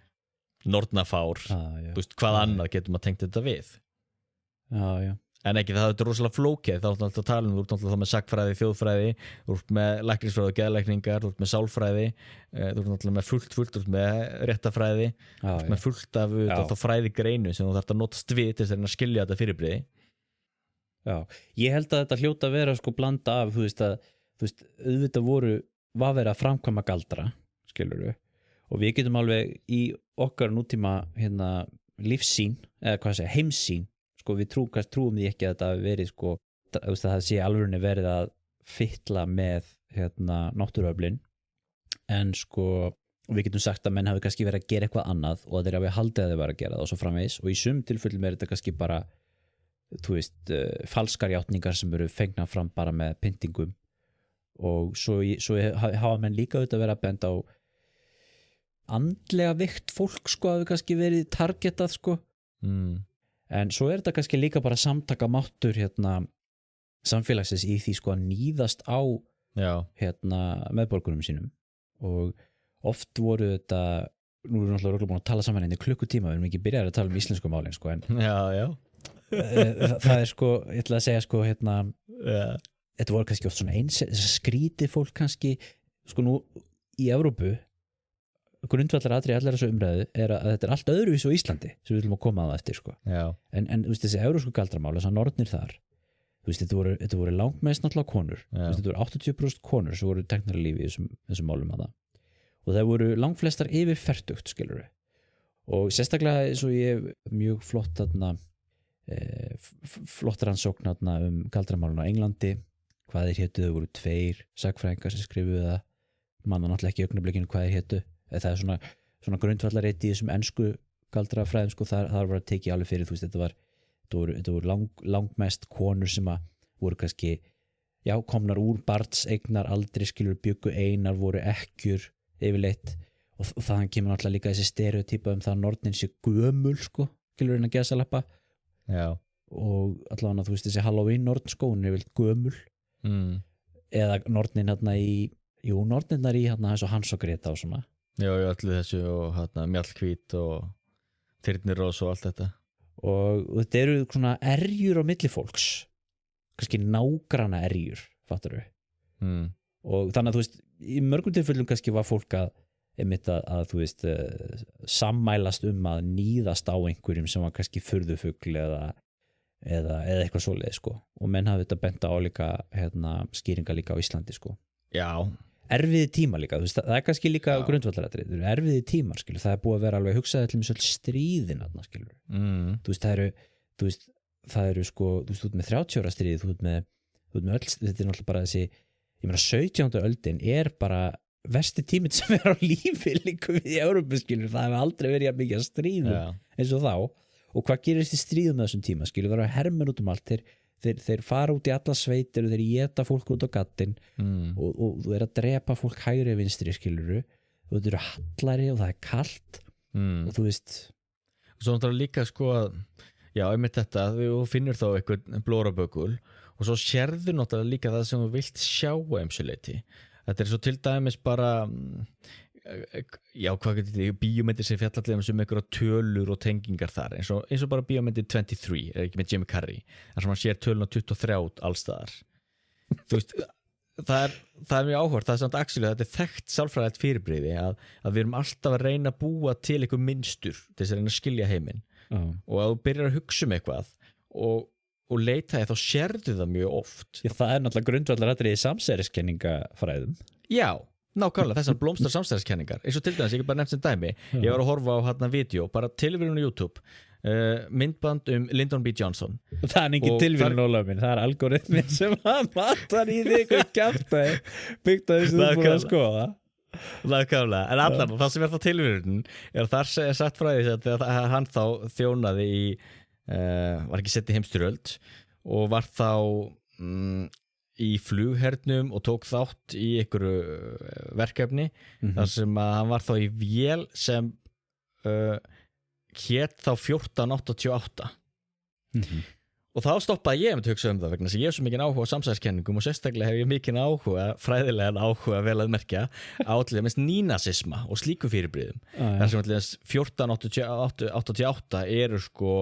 nornafár veist, hvað annað getur maður tengt þetta við já en ekki það er rosalega flókið þá er alltaf að tala þú ert alltaf með sagnfræði, þjóðfræði þú ert með læknisfræði og geðlækningar þú ert með sálfræði þú ert alltaf með fullt þú ert með réttafræði þú ert með fullt af fræðigreinu sem þú þarft að notast við til þess að skilja þetta fyrirbrigði Já, ég held að þetta hljóta að vera blanda af þú veist, auðvitað var verið að framkvæma galdra skilurðu, og við getum alveg í okkar nútíma lífssýn, eða hvað segja, heimssýn við trúum því ekki að þetta hafi verið að það sé alveg verið að fytla með náttúruöflin en við getum sagt að menn hafi kannski verið að gera eitthvað annað og að þeir hafi haldið að þeir var að gera það og svo framvegis og í sum tilfellum er þetta kannski bara þú veist, falskar játningar sem eru fengna fram bara með pyntingum og svo hafa menn líka auðvitað verið að benda á andlega veikt fólk sko hafi kannski verið targetað sko en svo þetta kannski líka bara samtaka máttur samfélagsins í því sko að níðast á meðborgurum sínum og oft voru þetta nú erum við náttúrulega örugglega búin að tala saman í klukkutíma við erum ekki byrjaðir að tala um íslensku málin sko en það sko ég ætla að segja sko þetta voru kannski oft svona skrítið fólk kannski sko nú í Evrópu grundvallar atriði allar þessu umræðu að þetta allt öðruvís á Íslandi sem við viljum að koma að það eftir sko en þú veist þessi evrópsku galdramál þessar nornir þar þú veist þetta voru langmest náttúrulega konur þetta voru 80% konur sem voru teknar í lífi í þessum málum að það og það voru langflestar yfir fertugt skilurðu og sérstaklega eins og ég mjög flott flott rannsókn galdramálun á Englandi hvað þeir hétu, þau voru 2 sagnfræðingar sem skrifuðu það manna náttúrulega ekki í augnablikinu hvað þeir hétu það er svona grundvallareit í þessum ensku galdrafræðum sko þar var að tekið alveg fyrir þú veist þetta voru langmest konur sem að voru kannski komnar úr barnsegnar aldrei skilur byggu einar voru ekkjur yfirleitt og þaðan kemur náttúrulega líka þessi stereotypa það að nornin sé gömul sko skilur að gesalappa og allavega þú veist þessi Halloween norn sko hún er vel gömul eða nornin norninnar í þessu Hans og Greta og svona öllu þessu og mjallhvít og þyrnirós og allt þetta og þetta eru svona erjur á milli fólks kannski nágranna erjur fattar við og þannig að þú veist í mörgum tilfellum kannski var fólk að þú veist sammælast að níðast á einhverjum sem var kannski furðufugl eða eitthvað svoleið sko og menn hafa þetta bent á líka skýringa líka á Íslandi sko erfiði tíma líka, þú veist, það er kannski líka grundvallaratrið, það eru erfiði tímar skilur, það er búið að vera alveg hugsaði til með stríðin skilur, þú veist, það eru sko, þú veist, þú ert með 30 ára stríð, þú ert með öll, þetta er náttúrulega bara þessi, ég meina 17. öldin er bara versti tíminn sem er á lífi líka við í Evrópu skilur, það hefur aldrei verið að mikið stríðum eins og þá, og hvað gerist í stríðum með þessum tíma skilur, það eru hermenn út allt, þeir fara út í alla sveitir og þeir éta fólk út á gattinn og þú að drepa fólk hægri vinstri skiluru og þú eru hallari og það er kalt og þú veist og svo náttúrulega líka sko einmitt þetta, þú finnur þá eitthvað blóraböggul og svo sérðu náttúrulega líka það sem þú vilt sjá á ymsuleiti þetta er svo til dæmis bara hvað getur þið, bíómyndir sem fjallallega um einhverja tölur og tengingar þar eins og bara bíómyndir 23 er ekki með Jim Carrey, þar sem hann sér töluna 23 allstaðar þú veist, það er mjög áhvert það er samt actually, þetta er þekkt sálfræðilegt fyrirbrigði að við erum alltaf að reyna að búa til eitthvað mynstur til þess að reyna að skilja heiminn og að þú byrjar að hugsa eitthvað og leita þá sérðu það mjög oft það er náttúrulega grundvallaratriði í samsæriskenningafræðum nákvæmlega þessar blómstar samstæðiskenningar eins og til dæmis, ég ekki bara nefnt sem dæmi ég var að horfa á vídeo, bara tilvíðun á YouTube myndband Lyndon B. Johnson það er ekki tilvíðun Ólafur minn, það er algoritmin sem hann matar í þig og kjaftaði byggt að þessu þú búin að skoða nákvæmlega, en allan það sem er það tilvíðun er þar sagt frá því að hann þá þjónaði í var ekki sett í heimsstyrjöld og var þá í flughernum og tók þátt í einhverju verkefni þar sem að hann var þá í vél sem hét þá 1488 og þá stoppaði ég að hugsa það vegna þess að ég hef svo mikið áhuga á samsæðiskenningum og sérstaklega hef ég mikið áhuga, fræðilegan áhuga vel að merkja á allir mest nínasisma og slíkum fyrirbrigðum þar sem allir 1488 eru sko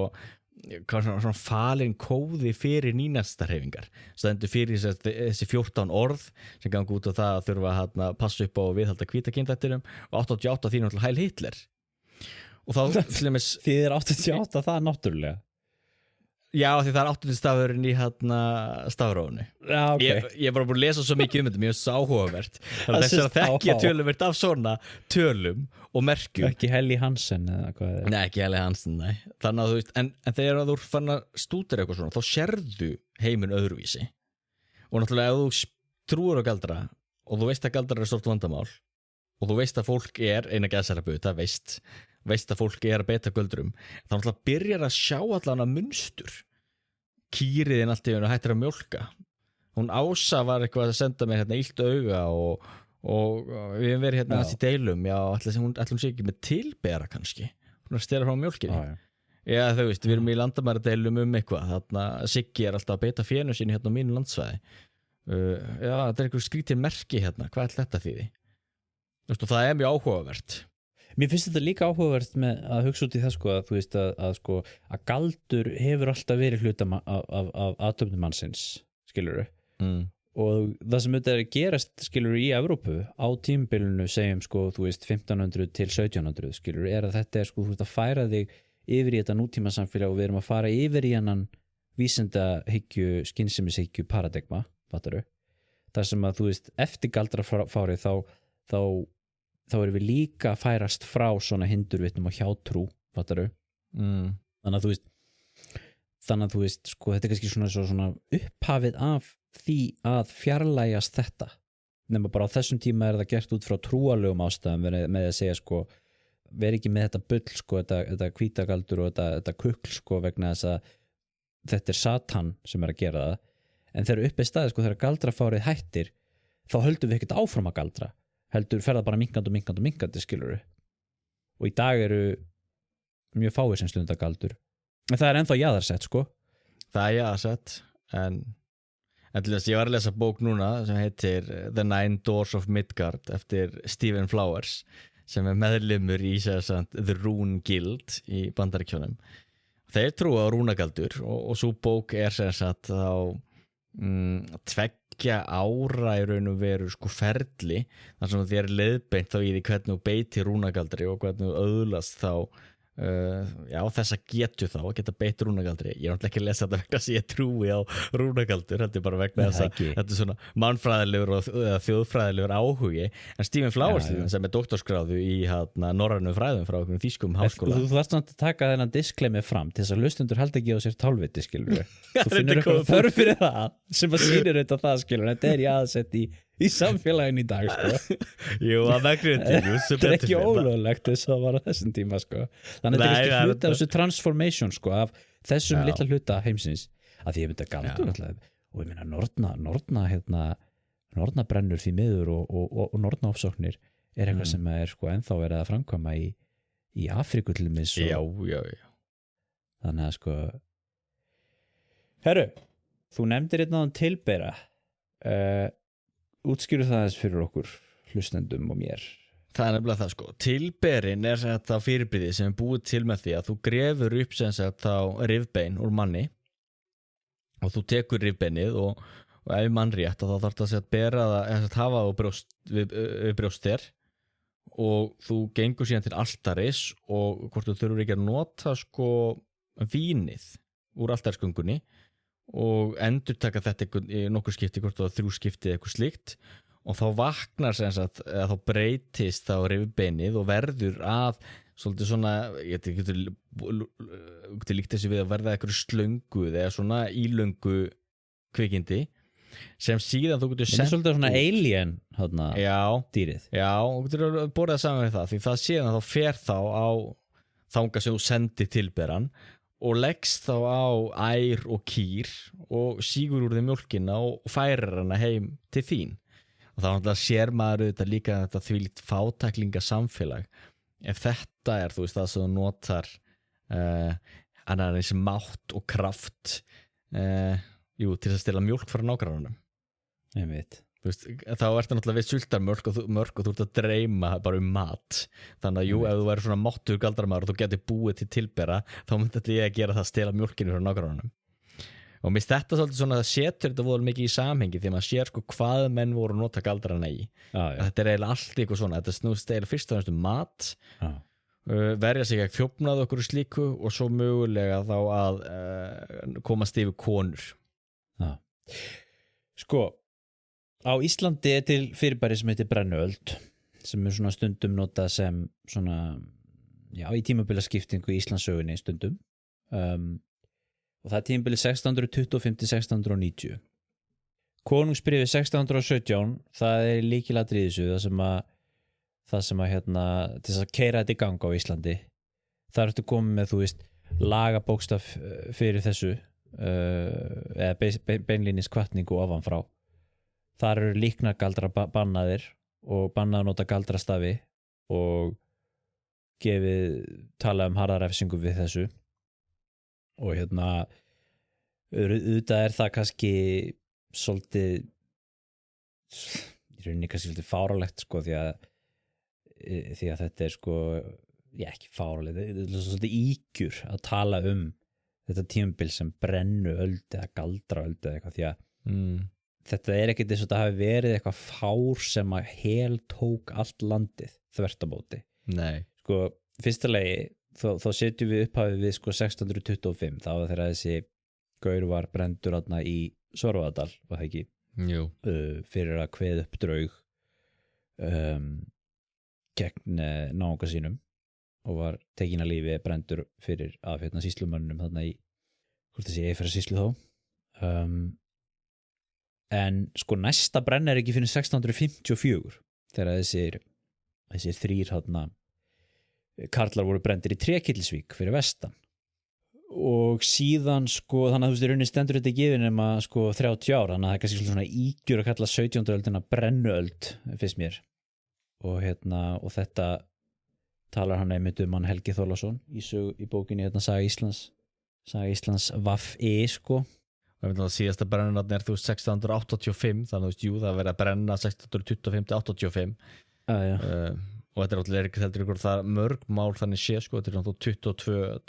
svona falin kóði fyrir nínastarhefingar stendur fyrir þessi 14 orð sem gangi út á það að þurfa að passa upp á og viðhalda hvítakynþættinum og 88 því náttúrulega Heil Hitler og þá því er 88 það náttúrulega já því það er 80 stafurinn í stafrófni ég er bara búin að lesa svo mikið þetta mér er svo áhugavert þess að þekkja töluvert af svona tölum og merkjum ekki Helly Hansen eða hvað nei ekki Helly Hansen þannig að þú veist en þegar þú fann að stúdera eitthvað svona þá sérðu heiminn öðruvísi og náttúrulega ef þú trúir á galdra og þú veist að galdrar er stort vandamál og þú veist að fólk er eina gæsarabu það veist að fólk er að beita göldrum þá náttúrulega byrjar að sjá allan að munstur kýriðin allt í einu hættir að mjólka hún Ása var eitthvað að senda mér hérna illt auga og við hefum verið hérna aðeins í deilum, já, ætla hún sé ekki með tilbera kannski, hún að stela frá mjólkinni. Já, þú veist, við erum í landamæradeilum eitthvað, þarna Siggi alltaf að beita fénu sínu hérna á mínu landsvæði. Já, þetta einhver skrítið merki hérna, hvað þetta þýði? Þú veist, og það mjög áhugavert. Mér finnst þetta líka áhugavert með að hugsa út í það að þú veist að galdur hefur alltaf verið hluta af athöfnum mannsins, skilurðu. Og það sem þetta gerast, skilurðu, í Evrópu á tímabilinu segjum þú veist 1500 til 1700, skilurðu, að þetta þú veist að færa þig yfir í þetta nútíma samfélag og við erum að fara yfir í hennan vísindahyggju, skynsemishyggju paradigma, fattaru. Það sem að þú veist eftir galdrafárið þá erum við líka að færast frá svona hindurvitnum og hjátrú, fattaru. Þannig að þú veist þetta kannski svona upphafið af því að fjarlægjast þetta, nema bara á þessum tíma það gert út frá trúarlegum ástæðum með að segja veri ekki með þetta bull þetta hvítagaldur og þetta kukl vegna þess að þetta Satan sem að gera það, en þegar upp staðið þegar galdrafárið hættir þá höldum við ekkert áfram að galdra, heldur ferða bara minkandi skilurðu, og í dag eru mjög fáir sem stundar galdur, en það ennþá jaðarsett það jaðarsett, en til þess ég var að lesa bók núna sem heitir The Nine Doors of Midgard eftir Stephen Flowers sem meðlimur í The Rune Guild í Bandaríkjunum. Þeir trúa á rúnagaldur og svo bók sem sagt á 2 ára í raun og veru ferli þar sem þér leiðbeint þá í því hvernig þú beitir rúnagaldri og hvernig þú öðlast þá þessa getu þá að geta beitt rúnagaldri. Ég náttúrulega ekki að lesa þetta vegna þess að ég trúi á rúnagaldur, þetta bara vegna þess að þetta svona mannfræðilegur eða þjóðfræðilegur áhugi, en Stephen Flowers sem doktorsgráðu í norrænum fræðum frá einhverjum þýskum háskóla. Þú þarft að taka þennan disclaimer fram til þess að hlustendur halda ekki á sér tálviti, skilur. Þú finnur eitthvað þörf fyrir það sem að sýnir þetta það, skilur. Þetta ég aðsett í samfélaginu í dag, Jú, að vegna þetta ekki ólöglegt þess að var á þessum tíma, Þannig að þetta er ekki hluta af þessu transformation, af þessum litla hluta heimsins, að því ég myndi að galdur alltaf, og ég meina norna brennur því miður og norna ofsóknir eitthvað sem er ennþá verið að framkvæma í Afríku til dæmis. Já. Þannig að Herru, þú nefndir einn áðan tilbera, útskýru það þess fyrir okkur hlustendum og mér. Það er nefnilega það tilberin er þetta fyrirbrigði sem er búið til með því að þú grefur upp sem sagt á rifbein úr manni og þú tekur rifbeinið og ef mann rétt þá þarf það að bera það að hafa við brjóstir og þú gengur síðan til altaris og hvort þú þurfur ekki að nota vínið úr altarisgöngunni og endurtaka þetta í nokkur skipti, hvort það 3 skipti eitthvað slíkt, og þá vaknar sem sagt, eða þá breytist þá rifbeinið og verður að svolítið svona, ég getur líkt þessi við að verða eitthvað slöngu eða svona ílöngu kvikindi sem síðan þú getur sendt svolítið svona alien dýrið. Já, þú getur borðið saman við það, því það síðan þá fer þá á þangað sem þú sendir tilberan og leggst þá á ær og kýr og sígur úr því mjólkina og færir hana heim til þín. Og þá sér maður auðvitað líka þetta þvílíkt fátæklinga samfélag. Ef þetta er, þú veist, það sem þú notar annar eins mátt og kraft til að stela mjólk frá nágrannanum. Ég veit. Þú veist, þá ertu náttúrulega við sultarmjólk og þú ert að dreyma bara mat. Þannig að ef þú væri svona máttur galdramaður og þú getur búið til tilbera, þá myndi þetta ég að gera það að stela mjólkinu frá nágrannanum. Og mér þetta svolítið svona að setur þetta voru mikið í samhengi því að maður sér hvað menn voru að nota galdrana í. Þetta er eiginlega allt eitthvað svona, þetta snúst eiginlega fyrst og næstu mat, verja sig ekki þjófnað okkur slíku og svo mögulega þá að komast yfir konur. Á Íslandi er til fyrirbæri sem heitir brennuöld sem er svona stundum notað sem svona, í tímabilaskiptingu í Íslandssögunni stundum og það er tímabili 1625-1690. Konungsbréfið 1617, það er lykilatriði í þessu, það sem að til þess að keyra þetta í gang á Íslandi. Það ertu komið með, þú veist, lagabókstaf fyrir þessu eða beinlínis hvatningu ofanfrá. Þar eru líknargaldrar bannaðir og bannað að nota galdrastafi og tala harða refsingu við þessu. Og auðvitað það kannski svolítið í rauninni kannski svolítið fáránlegt sko, því að þetta sko, ekki fáránlegt, þetta svolítið ígjur að tala þetta tímabil sem brennuöld eða galdraöld eða eitthvað, því að þetta ekkert eins og þetta hafi verið eitthvað fár sem að heltók allt landið þvert á móti. Nei. Sko, fyrsta lagi þá setjum við upphafið við sko 1625, þá var þegar þessi gaur var brendur þarna í Svarfaðardal, var það ekki? Jú. Fyrir að kveða upp draug gegn náunga sínum og var tekin að lífi brendur fyrir af sýslumönnum þarna í, hvort það sé ég fyrir sýslu þá. En sko næsta brenna ekki fyrir 1654 þegar þessir þrír þarna karlar voru brendir í Trékyllisvík fyrir vestan. Og síðan sko, þannig að rauninni stendur þetta ekki yfir nema sko 30 ára, þannig að það kannski svona ígjur að kalla 17. öldina brennuöld finnst mér. Og þetta talar hann einmitt hann Helgi Þorláksson í bókinni Saga Íslands VAF-E sko. Það síðasta brennan 1685, þannig jú, það verið að brenna 1625-85. Og þetta alltaf ekki heldur ykkur það mörg mál þannig sé sko, þetta náttúrulega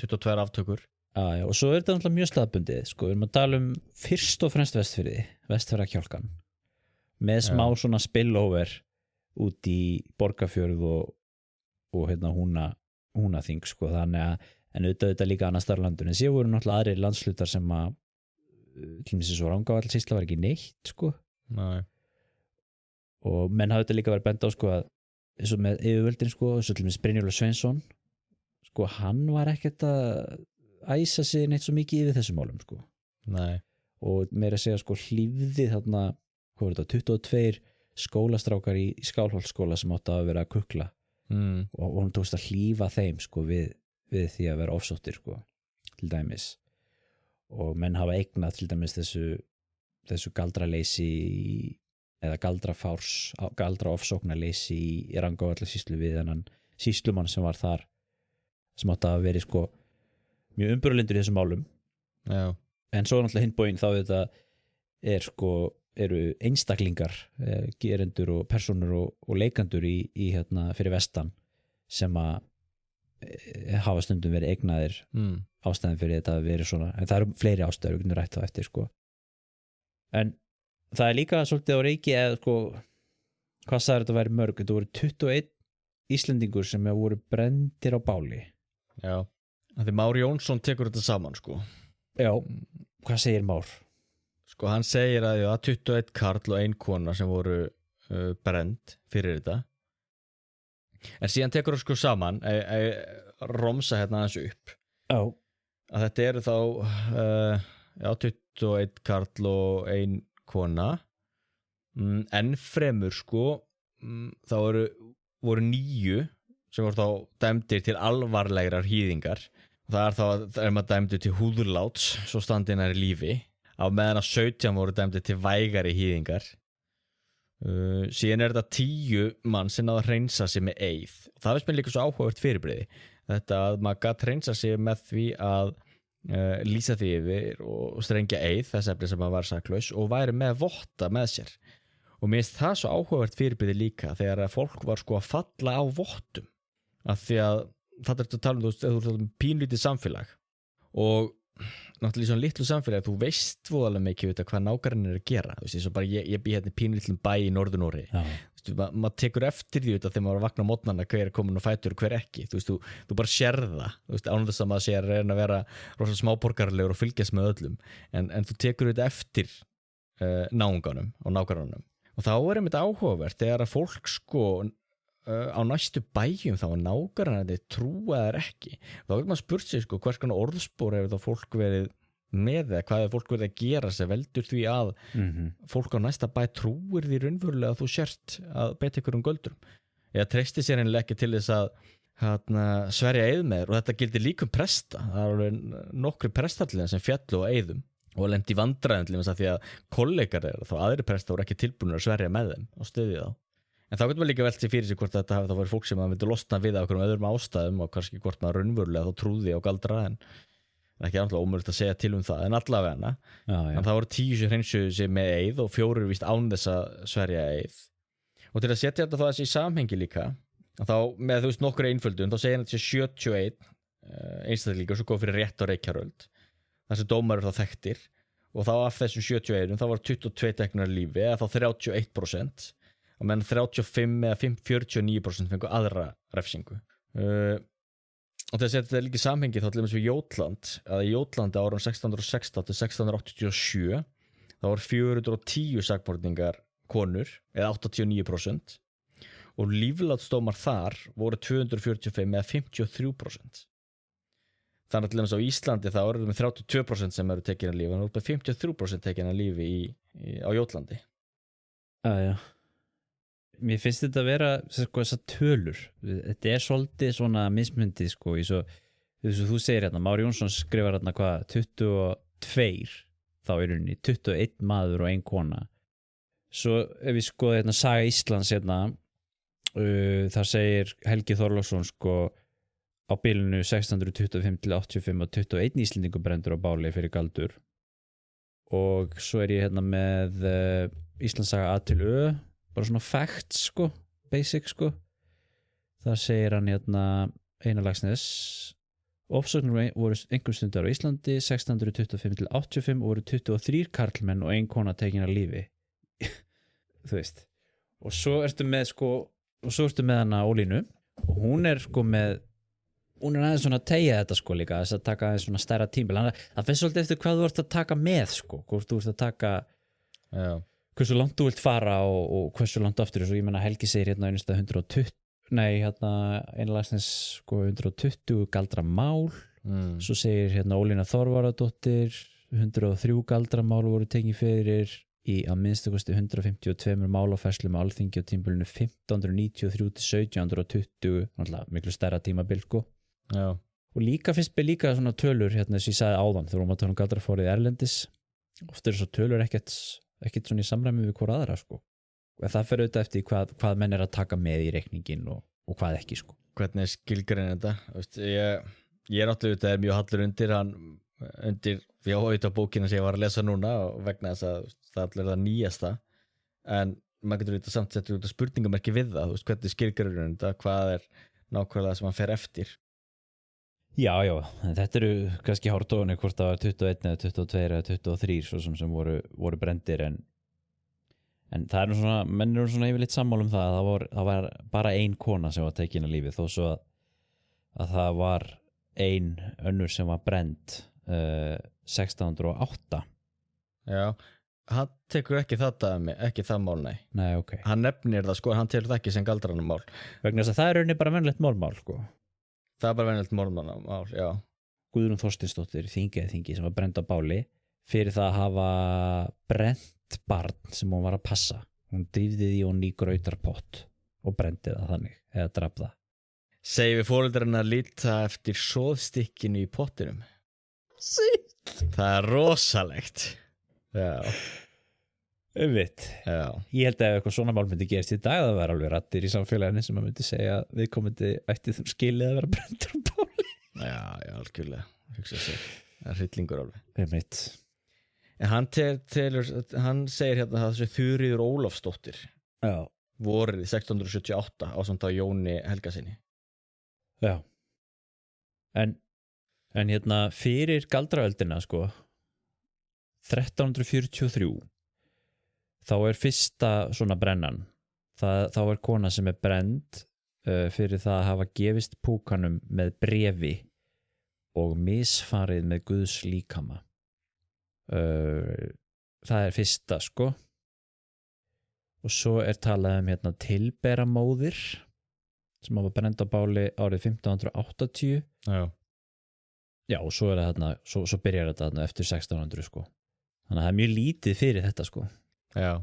22 aftökur. Já, og svo þetta náttúrulega mjög staðbundið sko, við erum að tala fyrst og fremst Vestfjarðakjálkan með smá svona spillover út í Borgarfjörð og Húnaþing sko, þannig að en auðvitað líka annars staðar á landinu, en síðan voru náttúrulega aðrir landshlutar sem að til dæmis svo Rangárvallasýsla var ekki neitt sko. Nei. Og menn hafði þetta líka verið bent á sko að eins og með yfirvöldin sko, eins og til dæmis Brynjólfur Sveinsson sko, hann var ekkert að æsa sig neitt svo mikið yfir þessum málum sko. Nei. Og meira að segja sko hlífði þarna, hvað var þetta, 22 skólastrákar í Skálholtsskóla sem átti að vera að kukla og hún tókst að hlífa þeim sko við því að vera ofsóttir sko, til dæmis. Og menn hafa eignað til dæmis þessu galdraleysi eða galdraofsóknarleysi í Rangárvallasýslu við þennan sýslumann sem var þar, sem átti að vera sko mjög umburðarlyndur í þessum málum. Já. En svo náttúrulega hinn þá þetta eru einstaklingar, gerendur og personur og leikandur í fyrir vestan sem að hafa stundum verið eignaðir ástæðan fyrir þetta að vera svona, en það eru fleiri ástæður við getum rætt á eftir sko. En það líka svolítið á reiki eða sko, hvað sagði þetta væri mörg, þetta voru 21 Íslendingur sem voru brendir á báli. Já, því Már Jónsson tekur þetta saman sko. Já, hvað segir Már? Sko hann segir að 21 karl og 1 kona sem voru brend fyrir þetta. En síðan tekur það sko saman romsa aðeins upp. Já. Að þetta eru þá 21 karl og 1 kona. Enn fremur sko þá voru 9 sem voru þá dæmdir til alvarlegrar hýðingar. Það þá maður dæmdur til húðurláts svo standinnar í lífi, á meðan að 17 voru dæmdir til vægari hýðingar. Síðan þetta 10 mann sem náðu að hreinsa sig með eið. Það finnst mér líka svo áhugavert fyrirbrigði, þetta að maður gat hreinsa sig með því að lýsa því yfir og strengja eið, þess efni sem maður var saklaus, og væri með votta með sér. Og mér finnst það svo áhugavert fyrirbrigði líka þegar að fólk var sko að falla á vottum, af því að það er að tala þú veist, pínlítið samfélag og náttúrulega í svona litlu samfélagi þú veist voðalega mikið hvað nágrannar er að gera, þú veist, eins og bara ég bý hérna í pínlitlum bæ í Norður-Noregi, maður tekur eftir því þegar maður vaknar á mótnana hver er komin og fætur og hver ekki, þú veist, þú bara sérða, þú veist, án þess að maður sé að reyna að vera rosa smáborgaralegur og fylgjast með öllum, en þú tekur þetta eftir náunganum og nágrannanum, og þá er einmitt áhugavert þegar að fólk sko á næstu bæjum þá að nágrannarnir trúa þær ekki, þá getur maður spurt sig sko hvers konar orðspor hefur þá fólk verið með það, hvað hefur fólk verið að gera sem veldur því að fólk á næsta bæ trúir því raunverulega að þú sért að beita ykkur göldrum, eða treysti sér einlega ekki til þess að sverja eið með þér, og þetta gildir líka presta, það eru nokkri prestalliðar sem fjallu á eiðum og lendi vandræðum til þess að því að kollegar þeirra, þá aðri prestar voru ekki tilbúinir að sverja með þeim og styðja þá. En þá getur maður líka velt sér fyrir sig hvort þetta hafi þá verið fólk sem maður myndi losna við af einhverjum öðrum ástæðum og kannski hvort maður raunverulega þá trúði á galdra en ekki náttúrulega ómögulegt að segja til það en allavega en það voru 10 sem hreinsuðu sig með eið og 4 víst án þess að sverja eið. Og til að setja þetta þá þessi í samhengi líka þá með þú veist nokkur einföldun þá segir hann þessi 71 einstaklingar svo góð fyrir rétt á Reykjaröld þar sem dómarar þá þekktir og þá af þessum 71 þá var 22 teknar lífi eða þá 31% og menn 35 eða 49% fengu aðra refsingu. Og til að setja þetta líka í samhengi þá til dæmis við Jótland að í Jótlandi árum 1616 til 1687 þá var 410 sakborningar konur eða 89% og líflátsdómar þar voru 245 eða 53%. Þannig að til dæmis á Íslandi þá eru með 32% sem eru tekin að lífi en með 53% tekin að lífi á Jótlandi. Já. Mér finnst þetta að vera sko, þessar tölur, þetta er svolítið svona mismyndið sko, eins og þú segir hérna, Már Jónsson skrifar hérna hvað, 22 þá er rauninni, 21 maður og 1 kona. Svo ef við skoðum hérna Saga Íslands hérna, þar segir Helgi Þorláksson sko á bilinu 1625 til 85 og 21 Íslendingur brendur á báli fyrir galdur. Og svo er ég hérna með Íslandssaga A til Ö, bara svona facts sko, basic sko. Það segir hann hérna Einar Laxness ofsóknir voru einhver stundar á Íslandi 1625 til 85 og voru 23 karlmenn og 1 kona tekin að lífi. Þú veist. Og svo ertu með hana Ólínu og hún er sko með hún er aðeins svona að teygja þetta sko líka þess að taka aðeins svona stærra tímabil. Það finnst svolítið eftir hvað þú ert að taka með sko, hvort þú ert að taka hversu langt þú vilt fara og hversu langt aftur. Svo ég menna Helgi segir hérna einhverstað 120 einlagsnes sko 120 galdramál. Svo segir hérna Ólína Þorvarðardóttir 103 galdramál voru tekin fyrir í að minnstakosti 152 málafærslum á Alþingi á tímabilinu 1593 til 1720, náttúrulega miklu stærra tímabil sko. Já. Og líka finnst mér líka svona tölur hérna sem ég sagði áðan þegar við tala um galdrafárið erlendis. Oft eru svo tölur ekkert svona í samræmi við hvora aðra sko. En það fer auðvitað eftir hvað menn er að taka með í reikningin og hvað ekki sko. Hvernig er skilgrein þetta? Veist, ég er náttúrulega mjög hallur undir auðvitað bókina sem ég var að lesa núna og vegna þess að það allir það nýjasta en maður getur auðvitað samt setja út spurningamerki við það, þú veist, hvernig skilgrein þetta, hvað er nákvæmlega sem hann fer eftir. Já, þetta eru kannski hártóðunni hvort það var 21 eða 22 eða 23 svo sem voru brendir en það er nú svona, menn eru svona yfirleitt sammála um það að það var bara 1 kona sem var tekin að lífi þó svo að það var 1 önnur sem var brend 1608. Já, hann tekur ekki það mál, nei. Nei, ok. Hann nefnir það sko, hann telur það ekki sem galdranum mál. Vegna þess að það er rauninni bara venjulegt málmál sko. Það er bara venjulegt mál, já. Guðrún Þorsteinsdóttir, þingi sem var brend á báli fyrir það að hafa brent barn sem hún var að passa. Hún dýfði því hún í grautarpott og brendi það þannig, eða draf það. Segir við foreldrarna að líta eftir soðstykkinu í pottinum. Það er rosalegt. Já. Já. Ég held að ef eitthvað svona mál myndi gerast í dag það var alveg raddir í samfélaginu sem að myndi segja að við komandi ætti þeim skilið að vera brendur á báli. Já, algjörlega. Hugsa sér. Það er hryllingur alveg. Einmitt. En hann segir hérna það þessi Þuríður Ólafsdóttir. Já. Vorið 1678 ásamt á Jóni Helgasyni. Já. En hérna fyrir galdraöldina sko 1343 þá er fyrsta svona brennan þá er kona sem er brend fyrir það að hafa gefist púkanum með bréfi og misfarið með Guðs líkama. Það er fyrsta sko og svo er talað um hérna tilberamóðir sem hafa brend á báli árið 1580. Já, og svo er það þarna, svo byrjar þetta þarna eftir 1600 sko. Þannig að það er mjög lítið fyrir þetta sko. Já.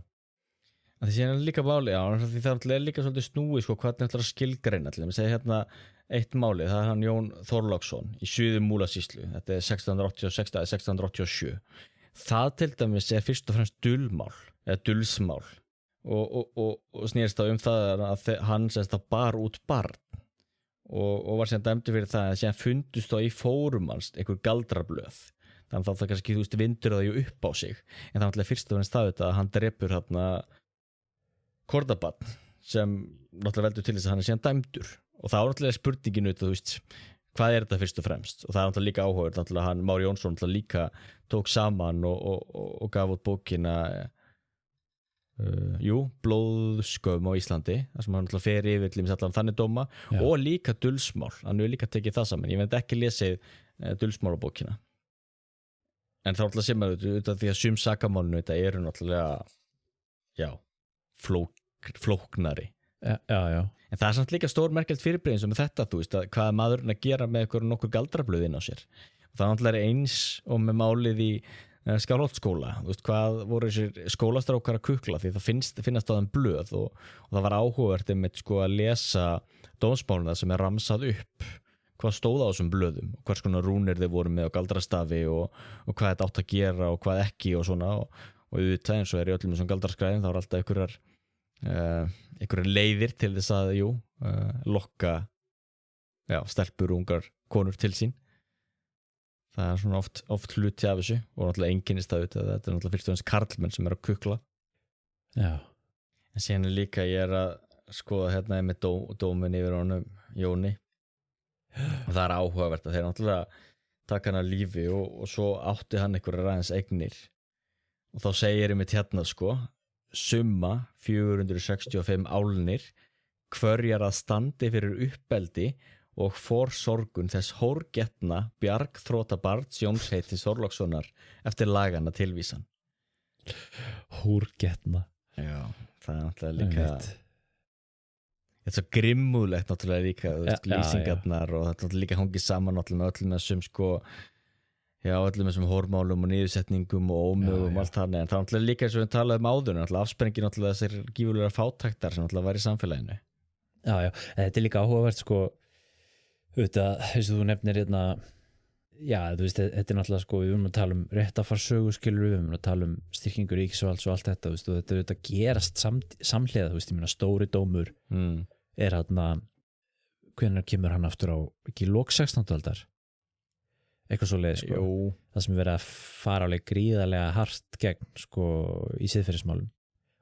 Það sé líka máli, já, því það er líka svolítið snúið sko, hvernig ætlar að skilgreina til þeim. Ég segi hérna eitt máli, það er hann Jón Þorláksson í Suður Múlasýslu. Þetta er 1686 eða 1687. það til dæmis fyrst og fremst dulmál eða dulsmál og snýrst þá það að hann semst að bar út barn og var síðan dæmdur fyrir það að síðan fundust þá í fórum hans einhver galdrablöð þannig að það kannski, þú veist, vindur það ju upp á sig en það náttúrulega fyrst og fremst það að hann drepur þarna kornabarn sem náttúrulega veldur til þess að hann síðan dæmdur og það var náttúrulega spurningin þú veist, hvað þetta fyrst og fremst og það náttúrulega líka áhugaður, náttúrulega hann Már Jónsson náttúrulega líka tók saman og gaf út bókina blóðskömm á Íslandi þar sem hann náttúrulega fer yfir til allan þannig dóma og líka dulsmál, hann hefur líka tekið það saman, ég veit ekki lesið dulsmálabókina en þá náttúrulega sem auðvitað því að sum sakamálinu þetta eru náttúrulega flóknari já. En það samt líka stórmerkilegt fyrirbrigði sem þetta, þú veist, að hvað er maðurinn að gera með nokkur galdrablöð inn á sér. Og það náttúrulega eins og með málið í Skálholtsskóla, þú veist, hvað voru þessir skólastrákar að kukla því það finnast á þeim blöð og það var áhugavert einmitt að lesa dómsmáluna sem ramsað upp hvað stóð á þessum blöðum og hvers konar rúnir þeir voru með og galdrastafi og hvað þetta átt að gera og hvað ekki og svona og auðvitað eins og í öllum þessum galdraskræðin þá alltaf einhverjar leiðir til þess að lokka stelpur og ungar konur til sín það er svona oft hluti af þessu og náttúrulega einkennist það þetta er náttúrulega fyrst og fremst karlmenn sem að kukla en síðan líka ég að skoða hérna með dómin yfir honum Jóni og það er áhugavert að þeir náttúrulega taka hann að lífi og svo átti hann einhverjar aðeins eignir og þá segir ég mitt hérna summa 465 álnir hverjar að standi fyrir uppeldi og forsorgun þess hórgetna bjargþrota barns Jóns Heitis Þorlákssonar eftir lagana tilvísan. Hórgetna. Já, það er náttúrulega líka þetta er svo grimmúlegt náttúrulega líka lýsingarnar og þetta náttúrulega líka hangið saman náttúrulega með öllum þessum öllum þessum hórmálum og niðursetningum og ómögum og allt þannig en það náttúrulega líka eins og við talaðum áður náttúrulega afsprengir náttúrulega þessir gífurlegar fátæktar sem náttúrulega var í samfélaginu. Já, þetta er líka áhugavert auðvitað, eins og þú nefnir hérna, þú veist, þetta er náttúrulega við erum að tala um réttafarsögu skilur við erum að tala um styrkingur ríkisvalds og allt þetta, veist, og þetta er auðvitað gerast samhliða, þú veist, ég meina stóri dómur er hérna, hvenær kemur hann aftur á, ekki í lok 16. aldar? Eitthvað svo leið, það sem er verið að fara alveg gríðarlega hart gegn, í siðferðismálum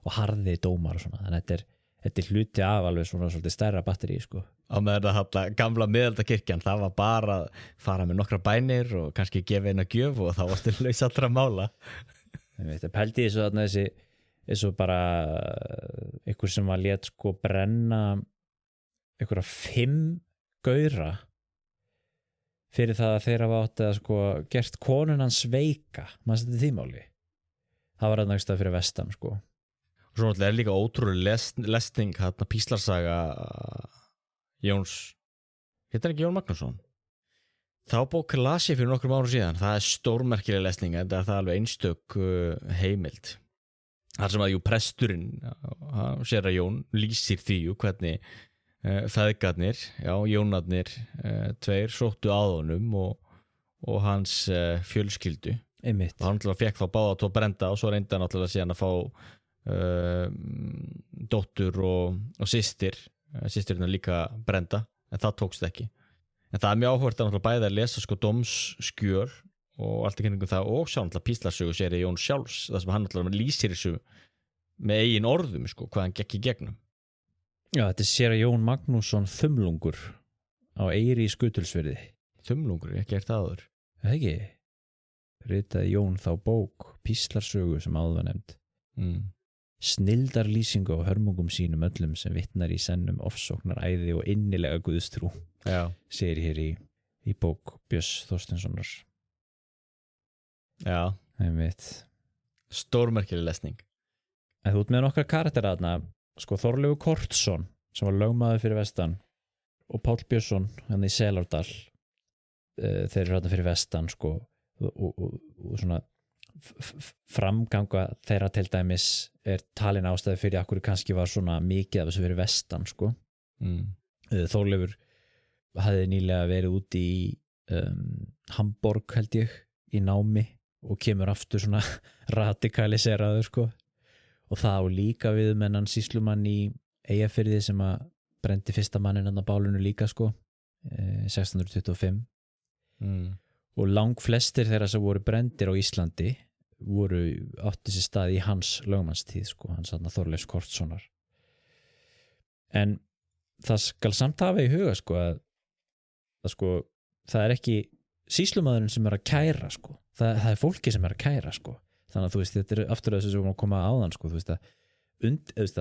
og harði dómar og svona, þannig að þetta er hluti af alveg svona svolítið stærra batteri, Á meðan að gamla miðaldakirkjan, það var bara að fara með nokkra bænir og kannski gefa eina gjöf og þá varstu laus allra mála. Þetta pældi þessu þarna eins og bara einhver sem var lét brenna einhverja 5 gaura fyrir það að þeir hafa átt að gert konun hans veika, maður setið því máli. Það var þarna fyrir vestan, Og svo náttúrulega líka ótrúlega lesning hérna píslarsaga Jóns, heitir ekki Jón Magnússon? Þá bók las ég fyrir nokkrum árum síðan, það er stórmerkileg lesning, en það er alveg einstök heimild. Þar sem að presturinn, séra Jón, lýsir því hvernig feðgarnir, Jónarnir, 2 sóttu að honum og hans fjölskyldu. Einmitt. Og hann náttúrulega fekk þá báða tvo brenda og svo reyndi hann náttúrulega síðan að fá dóttur og systirinn líka brenda en það tókst ekki en það er mjög áhugavert að náttúrulega bæði að lesa dómsskjöl og allt í kringum það og sjá náttúrulega píslarsögu séri Jón sjálfs það sem hann náttúrulega lýsir þessu með eigin orðum hvað hann gekk í gegnum. Já, þetta er séra Jón Magnússon Þumlungur á Eyri í Skutulsfirði. Þumlungur, ég ekki það áður. Það ekki? Ritaði Jón þá bók píslarsögu sem áður var nefnd. Snildar lýsingu á hörmungum sínum öllum sem vitnar í sennum ofsóknar æði og innilega guðstrú segir hér í bók Björns Þorsteinssonar. Já, stórmerkileg lesning. En þú ert með nokkra karaktera þarna, Þorleifur Kortsson sem var lögmaður fyrir vestan og Páll Björnsson hann í Selárdal þeir eru þarna fyrir vestan og svona framganga þeirra til dæmis er talin ástæði fyrir akkur kannski var svona mikið af þessu fyrir vestan Þorleifur hafði nýlega verið út í Hamborg held ég í námi og kemur aftur svona radikaliseraður sko. Og það á líka við menn hann sýslumann í Eyjafirði sem að brendi fyrsta manninn hann á bálunu líka sko, 1625 og langflestir þeirra sem voru brendir á Íslandi voru átti sér stað í hans lögmannstíð sko, hans Þorleifs Kortssonar. En það skal samt hafa í huga sko að sko, það ekki sýslumaðurinn sem að kæra sko, það fólki sem að kæra sko, þannig að þú veist, þetta aftur að þessu sem að koma áðan sko, þú veist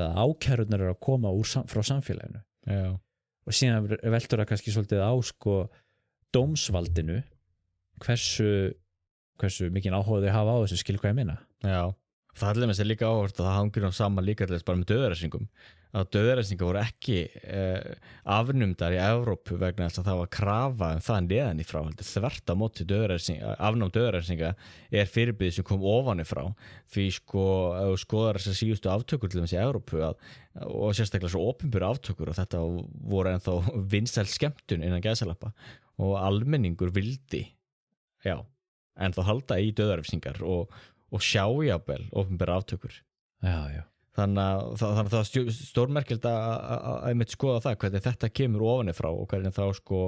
að ákærurnar að koma frá samfélaginu. Já. Og síðan veltur það kannski svolítið á sko dómsvaldinu hversu mikinn áhuga þau hafa á þessu, skil hvað ég meina. Já, það allir með sér líka áhört að það hangir saman líka allir bara með dauðaræsingum, að dauðaræsingar voru ekki afnumdar í Evrópu vegna þess að það var krafa það neðan í frá, þvert á móti afnám dauðaræsinga fyrirbrigði sem kom ofan í frá, því sko ef þú skoðar þessar síðustu aftökur til þess í Evrópu og sérstaklega svo opinberu aftökur og þetta voru ennþá vinsæl skemmtun innan gæsalappa og almenningur vildi ennþá halda í dauðaræsingar og sjá jafnvel opinberu aftökur. Já. Þannig að það stórmerkild að einmitt skoða það hvernig þetta kemur ofan í frá og hvernig þá sko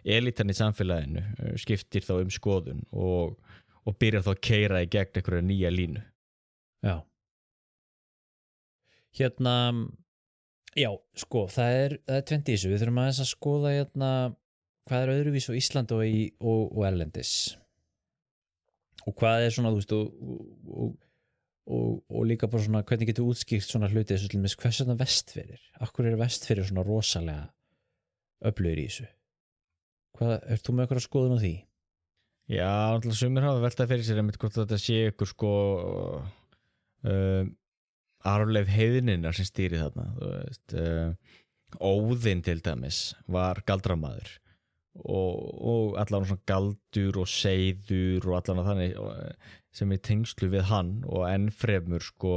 elitan í samfélaginu skiptir þá skoðun og byrjar þá að keyra í gegn einhverja nýja línu. Já. Já, sko, það er tvennt í þessu. Við þurfum aðeins að skoða hvað er öðruvís á Íslandi og erlendis. Og hvað er svona, þú veist, og líka bara svona hvernig getur útskýrt svona hluti þessu til með hvers vegna Vestfirðir, akkur Vestfirðir svona rosalega öflugir í þessu. Ert þú með eitthvað að skoðun á því? Já, alltaf sumir hafa veltað fyrir sér einmitt hvort þetta sé ykkur sko arfleif heiðninnar sem stýri þarna, þú veist, Óðinn til dæmis var galdramaður og allan svona galdur og seiður og allan þannig sem tengslu við hann og ennfremur sko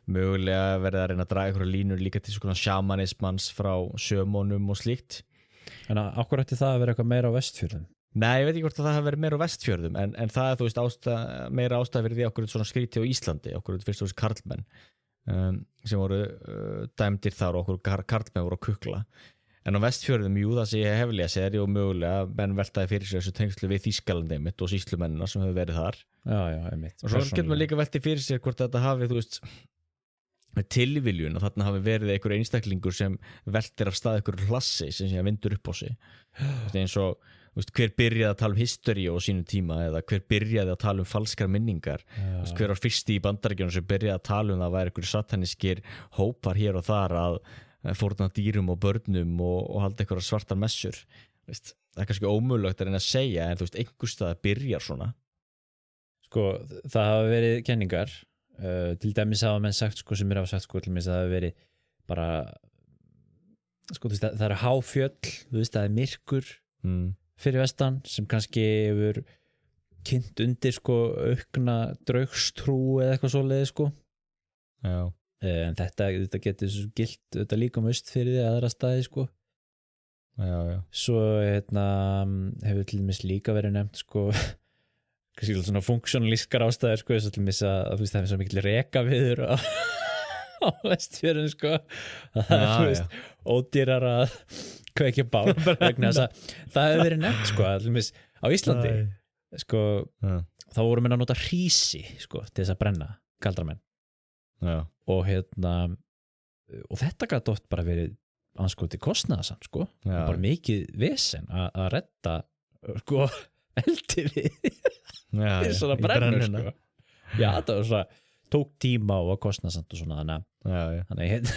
mögulega verið að reyna að draga einhverja línur líka til svona sjamanismans frá sjömónum og slíkt. En akkur ætti það að vera eitthvað meira á Vestfjörðum? Nei, ég veit ekki hvort að það hafi verið meira á Vestfjörðum en það þú veist meira ástæða fyrir því okkur svona skríti á Íslandi, okkur fyrst og þessi karlmenn sem voru dæmdir þar og okkur karlmenn voru að kukla. En á Vestfjörðum, jú, það sé heflega seri og mögulega menn veltaði fyrir sér þessu tengslu við Þýskalandi einmitt og sýslumennina sem hefur verið þar. Já, einmitt. Og svo getur maður líka veltið fyrir sér hvort þetta hafi, þú veist, tilviljun og þarna hafi verið einhver einstaklingur sem veltir af stað einhver hlassi sem vindur upp á sig. Eins og, þú veist, hver byrjaði að tala um history á sínum tíma eða hver byrjaði að tala um falskar minningar. Hver var fyrsti í Bandaríkjunum sem byrjaði að tala um það væri einhver satanískir hópar hér og þar að fórna dýrum og börnum og halda einhverjar svartar messur. Veist, það kannski ómögulegt að reyna að segja en þú veist, einhvers staðar byrjar svona. Sko, það hafa verið kenningar til dæmis hafa menn sagt sko sem hafa sagt sko til dæmis að það hafa verið bara sko, þú veist, það eru háfjöll, þú veist, það er myrkur fyrir vestan sem kannski hefur kynnt undir sko aukna draugstrú eða eitthvað svoleiði sko. Já. En þetta getur gilt þetta líka Austfirði eða aðra staði sko. Já. Svo hefur til dæmis líka verið nefnt sko kannski svona funksjónalískar ástæður sko, svo til dæmis að þú veist það er svo mikil rekaviður á Vestfjörðum sko að það þú veist ódýrar að kveikja bál vegna þess að það hefur verið nefnt sko til dæmis á Íslandi sko þá voru menn að nota hrísi sko til þess að brenna galdramenn. Já. Og og þetta gat oft bara verið anskoti kostnaðasamt sko, bara mikið vesen að redda sko eldi við svona brennur sko. Já, það var svona tók tíma og var kostnaðasamt og svona þannig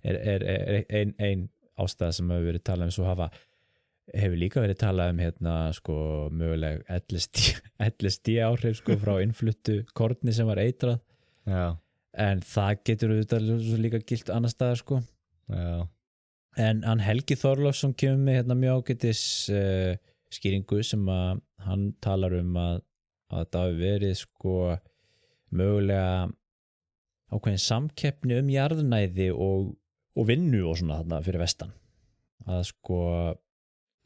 er ein ástæða sem hefur verið talað svo hefur líka verið talað sko möguleg LSD áhrif sko frá innfluttu korni sem var eitrað. Já. En það getur auðvitað líka gilt annar staðar sko. Já. En hann Helgi Þorláksson kemur með mjög ágætis skýringu sem að hann talar að það hafi verið sko mögulega ákveðin samkeppni jarðnæði og vinnu og svona þarna fyrir vestan. Að sko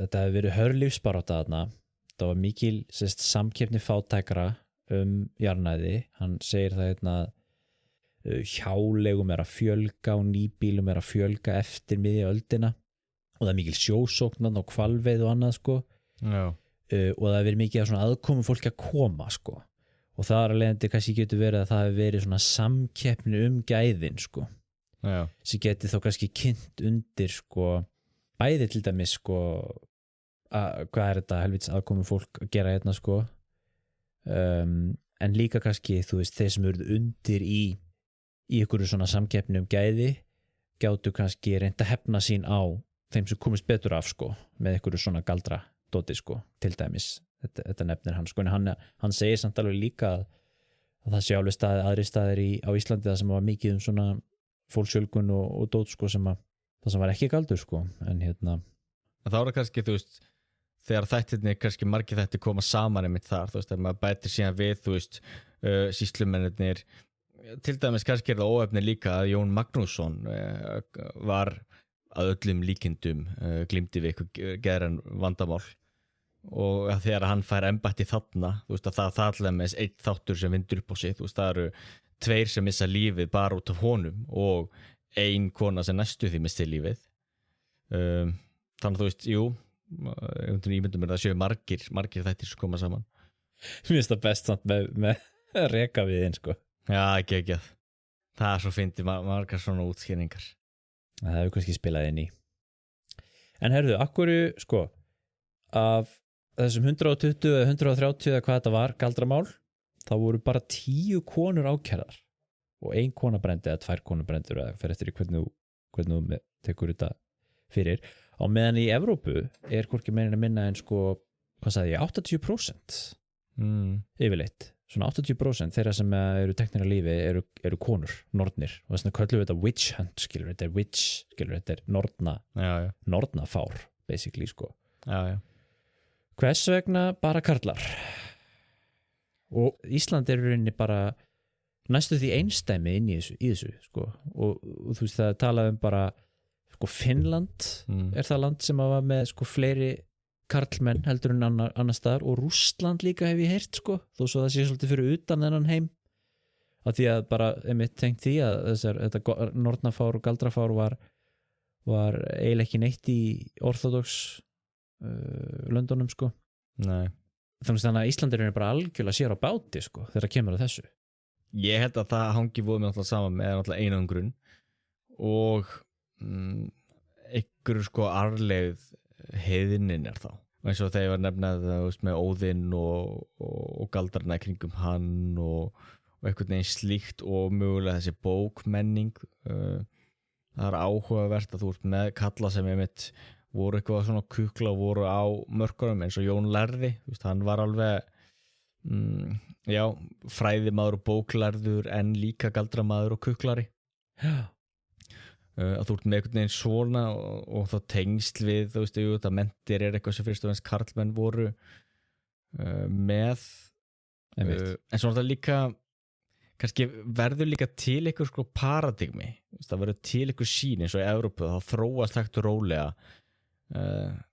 þetta hefði verið hörlífsbarátta þarna. Það var mikil samkeppni fátækra jarðnæði, hann segir það hérna hjálegum að fjölga og nýbílum að fjölga eftir miðja öldina og það mikil sjósóknan og hvalveið og annað sko og það verið mikið af svona aðkomu fólki að koma sko og það alveg kannski getur verið að það hefur verið svona samkeppni gæðin sko sem geti þá kannski kynnt undir sko bæði til dæmis sko hvað þetta helvits aðkomu fólk að gera hérna sko en líka kannski þú veist þeir sem eruð undir í einhverju svona samkeppni gæði gjátu kannski reynda að hefna sín á þeim sem komist betur af sko með einhverju svona galdra dóti sko til dæmis þetta nefnir hann sko en hann segir samt alveg líka að það sé alveg aðri staðir á Íslandi það sem var mikið svona fólksfjölgun og dót sko það sem var ekki galdur sko en hérna þá það kannski þú veist þegar þættirnir kannski margir þættir koma saman einmitt þar þú veist þegar maður bætir síðan við þú veist sýslumennirnir til dæmis kannski það óefni líka að Jón Magnússon var að öllum líkindum glímdi við eitthvað geðræn vandamál og þegar hann fær embætti þarna þú veist að það allir með einn þáttur sem vindur upp á sig þú veist það eru 2 sem missa lífið bara út af honum og 1 kona sem næstu því misti lífið þannig að þú veist, jú ímyndum það séu margir þættir sem koma saman Mér finnst það best samt með reka við einn sko Já, ekki það er svo fyndið margar svona útskýringar Það hefur kannski spilað inn í En herðu, akkur sko af þessum 120 eða 130 eða hvað þetta var galdramál, þá voru bara 10 konur ákærðar og 1 kona brendi eða 2 konur brendur eða fer eftir hvernig þú tekur þetta fyrir á meðan í Evrópu hvorki meira en minna en sko, hvað sagði ég, 80% yfirleitt, svona 80% þeirra sem eru teknir að lífi eru konur, nornir og þess vegna köllum við þetta witch hunt, skilur, þetta er witch, skilur, þetta er nornafár, basically, sko. Já. Hvers vegna bara karlar? Og Ísland er í rauninni bara næstu því einstæmi inn í þessu sko. og þú veist það talaði bara sko Finnland er það land sem var með sko fleiri karlmenn heldur en annar staðar og Rússland líka hef ég heyrt sko þó svo það sé svolítið fyrir utan þennan heim af því að bara einmitt tengt því að þetta nornafár og galdrafár var eiginlega ekki neitt í orthodox löndunum sko. Nei. Þannig að Íslandir er bara algjörlega sér á báti sko þegar kemur að þessu. Ég held að það hangi voru með náttúrulega saman með náttúrulega einangrun og einhverju sko arleið heiðinin er þá. Og eins og þegar ég var nefnað með Óðinn og galdrarna í kringum hann og einhvern veginn slíkt og mögulega þessi bókmenning. Það er áhugavert að þú ert með kalla sem einmitt voru eitthvað svona kukla og voru á mörkurum eins og Jón Lærði, hann var alveg fræðimaður og bóklærður en líka galdramaður og kuklari. Já. Að þú ert með einhvern veginn svona og þá tengsl við, þú veist, að mentir er eitthvað sem fyrst og ennst karlmenn voru með en svona það líka kannski verður líka til eitthvað sko paradigmi, það verður til eitthvað sín eins og í Evrópu, þá þróast hægt og rólega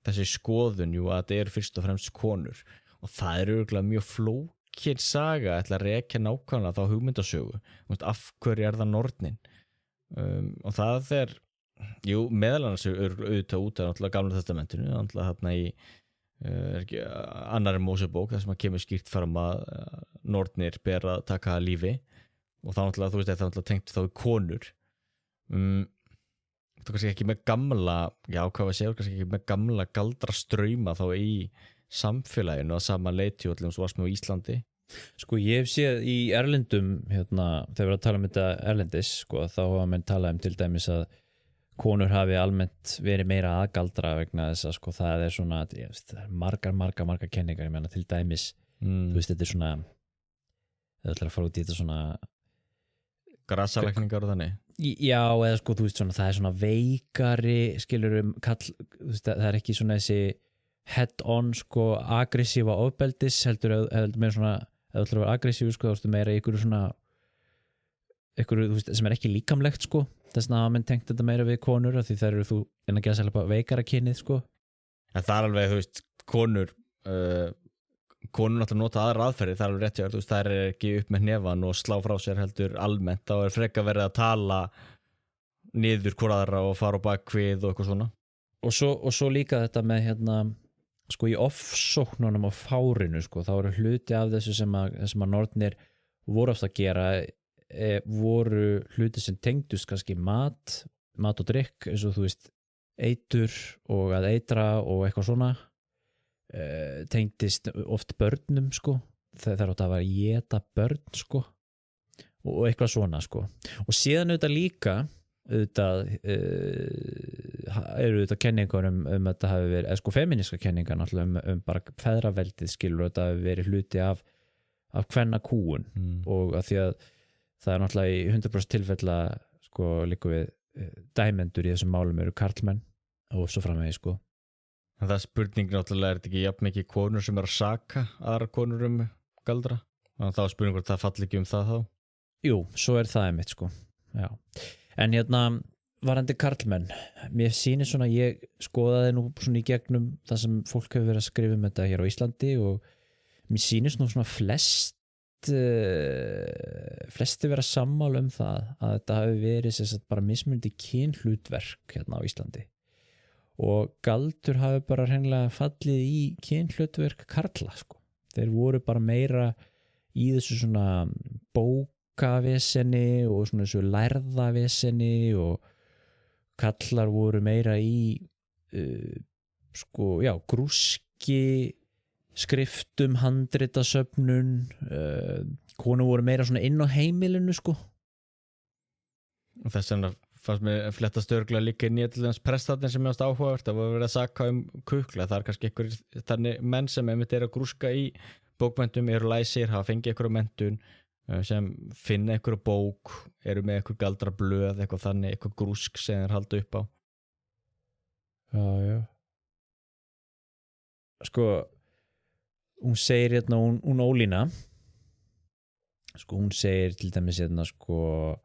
þessi skoðun að þetta eru fyrst og fremst konur og það er örugglega mjög flókin saga ætla að rekja nákvæmlega þá hugmyndasögu af hverju er það nornin og það er meðal annars auðvitað út af Gamla testamentinu þarna í annarri Mósebók þar sem að kemur skýrt fram að nornir ber að taka lífi og þá náttúrulega, þú veist, það náttúrulega tengt þá í konur þú kannski ekki með gamla kannski ekki með gamla galdrastrauma þá í samfélaginu að sama leiti og allir svo varst með á Íslandi. Sko ég hef séð í erlendum þegar við að tala um þetta erlendis sko, þá hafa menn talað til dæmis að konur hafi almennt verið meira aðgaldra vegna þess að sko það er svona það er margar kenningar, ég meina til dæmis þú veist þetta er svona það ætlar að fara út í þetta svona grassalækningar og þannig. Já, eða sko þú veist svona það er svona veikari skilur það er ekki svona þessi head on sko aggressíva ofbeldis heldur meira svona eða ætlar að vera aggressív sko, þú veist meira í ykkur svona ykkur, þú veist, sem er ekki líkamlegt sko þess að menn tengt þetta meira við konur af því þær eru þú en að gera sérlega veikara kynið sko. En það er alveg, þú veist, konur konur náttúrulega nota aðra aðferði, það er alveg rétt hjá þér, þú veist, þær er ekki upp með hnefann og slá frá sér heldur almennt, þá er frekar verið að tala niður hvor aðra og fara á bakvið og eitthvað svona. Og svo líka þetta með sko í offsóknunum á fárinu sko, þá eru hluti af þessu sem að nornir voru oft að gera voru hluti sem tengdust kannski mat og drykk, eins og þú veist eitur og að eitra og eitthvað svona tengdist oft börnum sko, það átt að vera að éta börn sko og eitthvað svona sko. Og síðan auðvitað líka eru þetta kenningar um að þetta hafi verið, sko femíníska kenningar náttúrulega bara feðraveldið skilur, þetta hafi verið hluti af kvennakúgun og að því að það er náttúrulega í 100% tilfella sko líka við dæmendur í þessum málum eru karlmenn og svo framvegis sko. En það er spurning náttúrulega, er þetta ekki jafn mikið konur sem er að saka aðra konur galdra? Þannig að þá er spurning hvort það falli ekki það þá? Jú, svo er það einmitt sko, já. En varandi karlmenn, mér sýnir svona, ég skoðaði nú svona í gegnum það sem fólk hefur verið að skrifa um þetta hér á Íslandi og mér sýnir svona flesti vera sammála um það að þetta hafi verið sem bara mismunandi kynhlutverk hérna á Íslandi og galdur hafi bara hreinlega fallið í kynhlutverk karla sko. Þeir voru bara meira í þessu svona bókavesenni og svona þessu lærðavesenni og kallar voru meira í sko, já, grúski skriftum, handritasöfnun konur voru meira svona inn á heimilinu sko. Og þess vegna fannst mér flettast örgulega líka inn í til þess prestatinn sem mér áhugavert, það var verið að saka kukla, það er kannski einhverjir þannig menn sem einmitt að grúska í bókmentum, eru læsir, hafa fengið einhverja menntun sem finna einhverja bók, eru með einhver galdra blöð, eitthvað þannig, eitthvað grúsk sem þeir halda upp á. Já. Sko hún segir hún Ólína sko, hún segir til dæmis sko,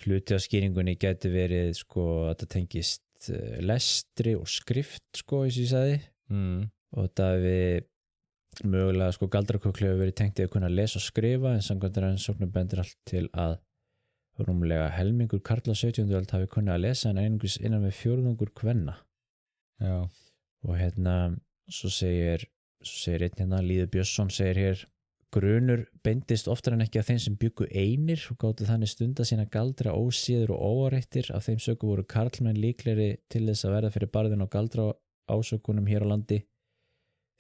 hluti af skýringunni gæti verið sko, að það tengist lestri og skrift sko, eins og ég sagði og þetta við mögulega sko, galdraköklu hefur verið tengt í að kunna lesa og skrifa, en samkvæmt rannsóknum bendir allt til að rúmlega helmingur karla 17. öld hafi kunnað að lesa en einungis innan við fjórðungur kvenna. Já. Og svo segir einn Líður Björnsson segir hér, grunur beindist oftar en ekki að þeim sem bjuggu einir og gátu þannig stunda sína galdra ósíður og óáreittir, af þeim söku voru karlmenn líklegri til þess að verða fyrir barðin og galdra ásökunum hér á landi,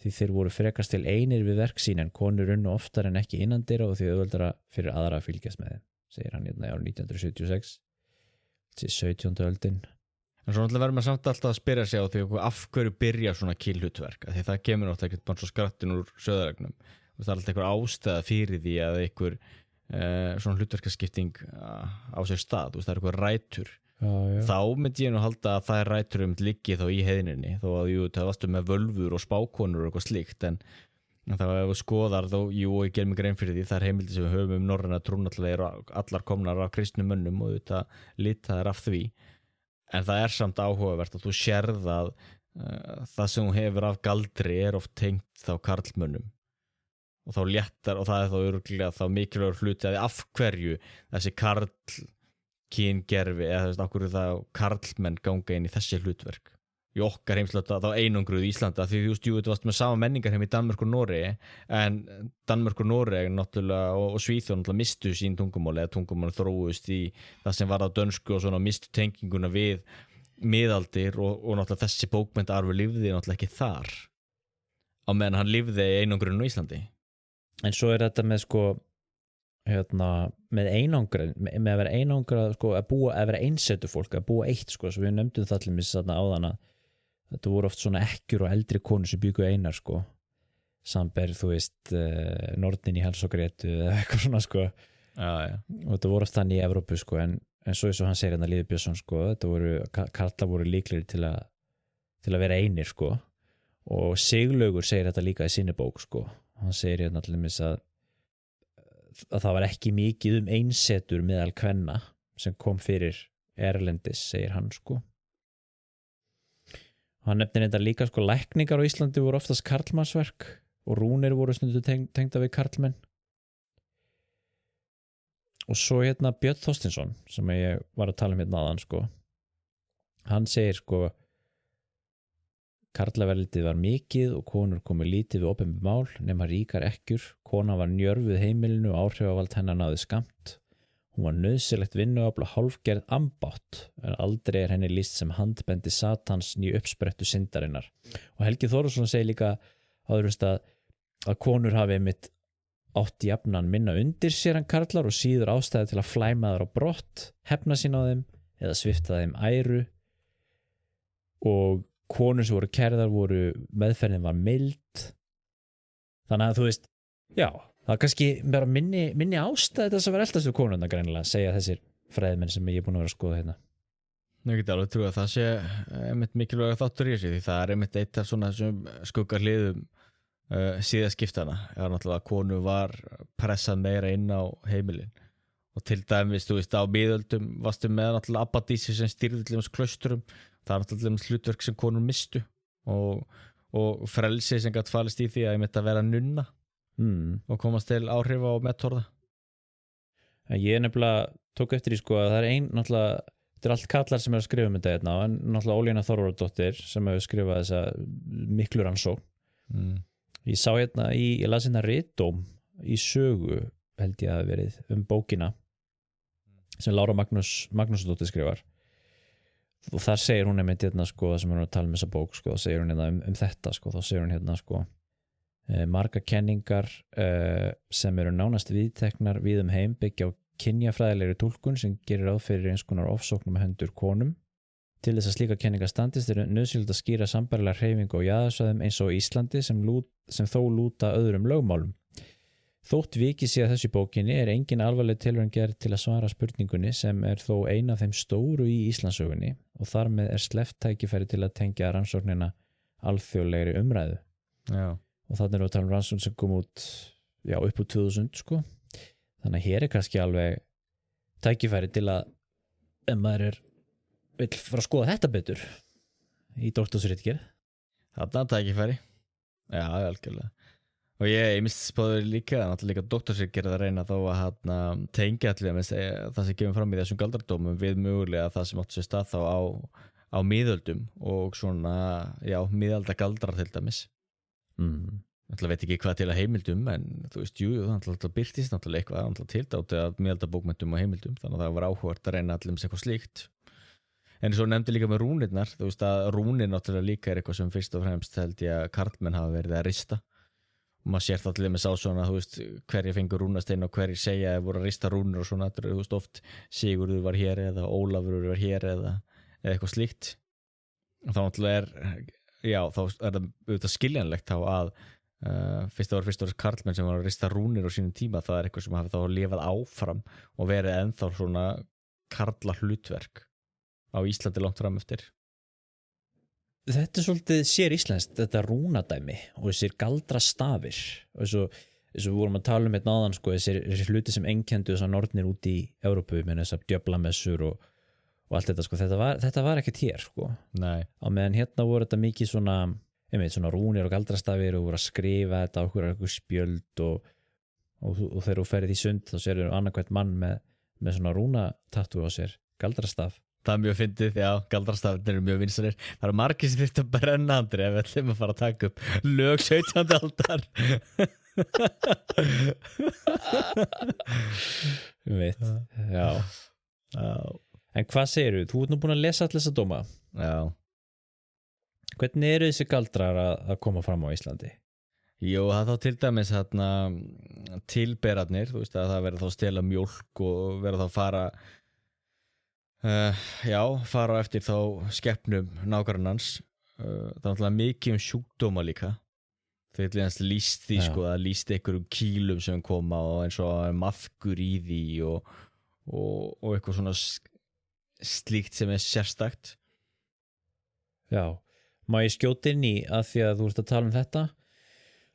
því þeir voru frekast til einir við verk sín en konur unnu oftar en ekki innandira og því auðveldara fyrir aðra að fylgjast með þeim, segir hann hérna í árið 1976 til 17. öldin. En svo náttúrulega verður maður samt alltaf að spyrja sig á því af hverju byrja svona kynhlutverk, því það kemur náttúrulega ekkert bara svo skrattin úr söðaregnum. Það er alltaf einhver ástæða fyrir því að einhver svona hlutverkaskipting á sér stað, það er eitthvað rætur. Já. Þá myndi ég nú halda að það er rætur liggi þá í heiðinni, þó að það varstu með völvur og spákonur og eitthvað slíkt, en þá ef við skoðar þá, og ég ger mig grein fyrir því, það er heimildi sem við höfum norræna trún náttúrulega allar komnar af kristnum mönnum og þetta litaðar af því. En það er samt áhugavert að þú sérð að það sem þú hefur af galdri er oft tengt þá karlmönnum og þá léttar, og það er þá örugglega þá mikilvægur hluti að af hverju þessi karlkyngerfi eða af hverju það karlmenn ganga inn í þessi hlutverk í okkar heimslöta þá einangruð í Íslanda, því þú varst með sama menningar heim í Danmörk og Noregi, en Danmörk og Noregi náttúrulega og Svíþjóð náttúrulega mistu sín tungumál eða tungumál þróust í það sem var á dönsku og svona mistu tenginguna við miðaldir og náttúrulega þessi bókmenntarfur lifði náttúrulega ekki þar á meðan hann lifði í einangrun á Íslandi. En svo er þetta með sko með einangrun, með að vera einangrað sko, að vera einsetu fólk, að búa eitt sko, svo við nefndum það til mér áðan að þetta voru oft svona ekkjur og eldri konur sem byggu einar sko, samber þú veist nornin í Helsogrétu eða eitthvað svona sko. Já. Og þetta voru oft þannig í Evrópu sko, en svo eins og hann segir hérna Líður Björnsson sko, karlar voru líklegir til að vera einir sko, og Siglaugur segir þetta líka í sinni bók sko, hann segir hérna til dæmis að það var ekki mikið einsetur meðal kvenna sem kom fyrir erlendis, segir hann sko. Hann nefnir þetta líka sko, lækningar á Íslandi voru oftast karlmannsverk og rúnir voru stundu tengda við karlmenn. Og svo Björn Þorsteinsson sem ég var að tala áðan sko. Hann segir sko karlaveldið var mikið og konur komu lítið við opinber mál nema ríkar ekkjur, kona var njörfuð heimilinu og áhrifavald hennar náði skammt. Hún var nauðsynlegt vinnuafl og hálfgerð ambátt en aldrei henni lýst sem handbendi satans ný uppsprettu syndarinnar. Og Helgi Þórðarson segir líka að konur hafi einmitt átt jafnan minna undir sér en karlar og síður ástæði til að flæma þær á brott, hefna sín á þeim eða svipta þeim æru og konur sem voru kærðar meðferðin var mild. Þannig að þú veist, já, það kannski bara minni ástæði þess að vera eldast við konuna greinilega, segja þessir fræðimenn sem ég er búin að vera að skoða hérna. Ég get alveg trú að það sé einmitt mikilvæg þáttur í þessu því það er einmitt eitt af svona skuggarliðum síðaskiptana. Náttúrulega konu var pressað meira inn á heimilin og til dæmis, þú veist, á miðöldum varstu með náttúrulega abbadísi sem stýrði til dæmis klausturum. Það er náttúrulega hlutverk sem konur mistu og frelsi sem gat falist í því að ég myndi að vera nunna og komast til áhrifa og mettorða. Ég nefnilega tók eftir í sko að það er náttúrulega, þetta er allt kallar sem er að skrifa þetta hérna en náttúrulega Ólína Þorvarðardóttir sem hefur skrifað þessa miklu rannsókn. Ég sá ég las ritdóm í sögu held ég að hafi verið bókina sem Lára Magnúsdóttir skrifar og þar segir hún einmitt sko það sem hún er að tala þessa bók sko, þá segir hún þetta sko, þá segir hún sko marga kenningar sem eru nánast viðteknar við heim byggja á kynjafræðilegri túlkun sem gerir ráð fyrir eins konar ofsóknum með hendur konum. Til þess að slíka kenningar standist er nauðsynlegt að skýra sambærilega hreyfingu á jaðarsvæðum eins og Íslandi sem þó lúta öðrum lögmálum. Þótt vikið sé að þessu bókinni er engin alvarleg tilraun gerð til að svara spurningunni sem er þó ein af þeim stóru í Íslandssögunni og þar með er sleppt tækifæri til að tengja rannsóknina alþjóðlegri umræðu. Já. Og þarna erum við að tala rannsókn sem kom út upp úr 2000 sko. Þannig að hér er kannski alveg tækifæri til að ef maður vill fara að skoða þetta betur í doktorsritgerð. Þarna tækifæri. Já, algjörlega. Og ég mist spáður líka doktorsritgerð að reyna þá að tengja allir með það sem kemur fram í þessum galdardómum við mögulega það sem átt sér stað þá á miðöldum og svona, miðalda galdrar til dæmis. Ég veit ekki hvað til að heimildum en þú veist, það byrtist eitthvað tildátt að miðalda bókmenntum og heimildum þannig að það var áhugavert að reyna allir með eitthvað slíkt. En svo nefndi líka með rúnirnar, þú veist að rúnir náttúrulega líka er eitthvað sem fyrst og fremst held ég að karlmenn hafa verið að rista og maður sér það allir með sá svona, þú veist, hverjir fengur rúnastein og hverjir segja að voru að rista rúnir og svona, þú veist, oft Sigurður var hér eða Ólafur var hér eða eitthvað slíkt. Og þá náttúrulega þá er það auðvitað skiljanlegt þá að fyrst og fremst karlmenn sem var að rista rúnir á sínum tíma, það er eitthvað sem hafi þá lifað áfram og verið ennþá svona karla hlutverk á Íslandi langt fram eftir. Þetta er svolítið sér íslenskt, þetta rúnadæmi og þessir galdrastafir og eins og við vorum að tala hérna áðan sko, þessir hluti sem einkenndu þessar nornir út í Evrópu með þessar djöflamessur og allt þetta sko, þetta var ekkert hér sko. Nei. Á meðan hérna voru þetta mikið svona rúnir og galdrastafir og voru að skrifa þetta á okkur spjöld og þegar þú ferð í sund þá sérðu annarkvæmt mann með svona rúnatattu á sér, galdrastaf. Það er mjög fyndið, galdrastafnir eru mjög vinsalir. Það eru margir sem þurft að brenna andri ef við ætlum að fara að taka upp lög 17. aldar. Veit, já. En hvað segirðu? Þú ert nú búin að lesa allir þessa dóma. Já. Hvernig eru þessi galdrar að koma fram á Íslandi? Jú, það þá til dæmis tilberarnir, þú veist að það verður þá að stela mjólk og verður þá að fara fara eftir þá skepnum nágrannans. Það er náttúrulega mikið sjúkdóma líka. Þeir lýst því sko, að lýst einhverjum kílum sem koma og eins og maðkur í því og eitthvað svona slíkt sem er sérstakt. Já, má ég skjóta inn í að því að þú ert að tala þetta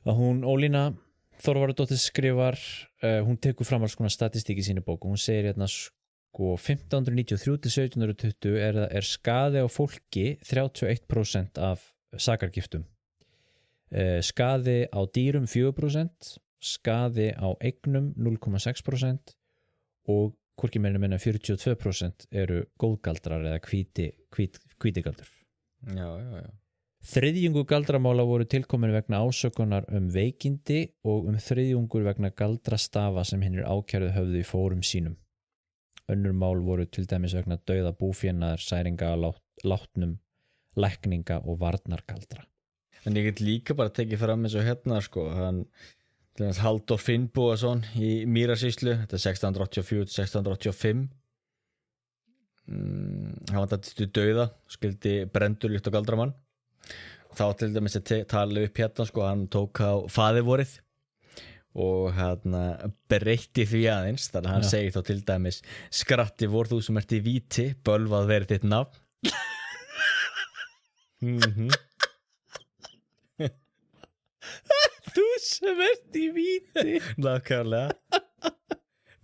að hún Ólína Þorvarðardóttir skrifar, hún tekur fram alls konar statistík í sínu bók og hún segir hérna sko 1593 til 1720 er skaði á fólki 31% af sakargiftum Skaði á dýrum 4%, skaði á eignum 0,6% og hvorki meira minna 42% eru góðgaldrar eða hvítigaldur. Já. Þriðjungur galdramála voru tilkomin vegna ásökunar veikindi og þriðjungur vegna galdrastafa sem hinir ákærðu höfðu í fórum sínum. Önnur mál voru til dæmis vegna dauða búfénaðar, særinga, látnum, lækninga og varnargaldra. En ég get líka bara tekið fram eins og hérna sko, hann Halldór Finnbogason í Mýrasýslu, þetta er 1684-1685. Hann var þetta til dauða, skildi brendur líkt og galdramann. Þá til dæmis tala upp hérna sko, hann tók á faðirvorið og hann breytti því aðeins, þannig að hann segir þá til dæmis: skratti vor þú sem ert í víti, bölvað verið þitt nafn. Þú sem ert í víti. Nákvæmlega.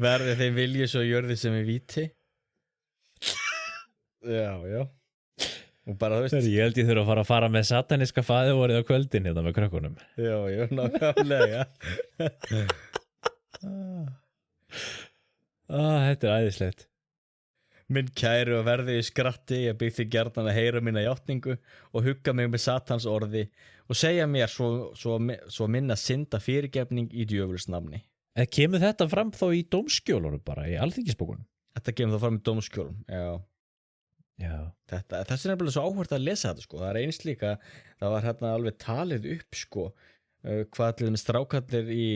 Verði þeim vilji svo jörði sem er víti. Já. Og bara þú veist. Ég held ég þurfa að fara með sataniska faðirvorið á kvöldin hérna með krökkunum. Já, nákvæmlega. Þetta er æðislegt. Minn kæru að verði í skratti, ég bygg þig gjarnan að heyra mína játningu og hugga mig með satans orði og segja mér svo minna synda fyrirgefning í djöfuls nafni. Kemur þetta fram þó í dómskjólunum bara, í alþingisbókunum? Þetta kemur þá fram í dómskjólum, já. Þessi er nefnilega svo áhvert að lesa þetta sko. Það er eins líka, það var hérna alveg talið upp sko, hvað til með strákallir í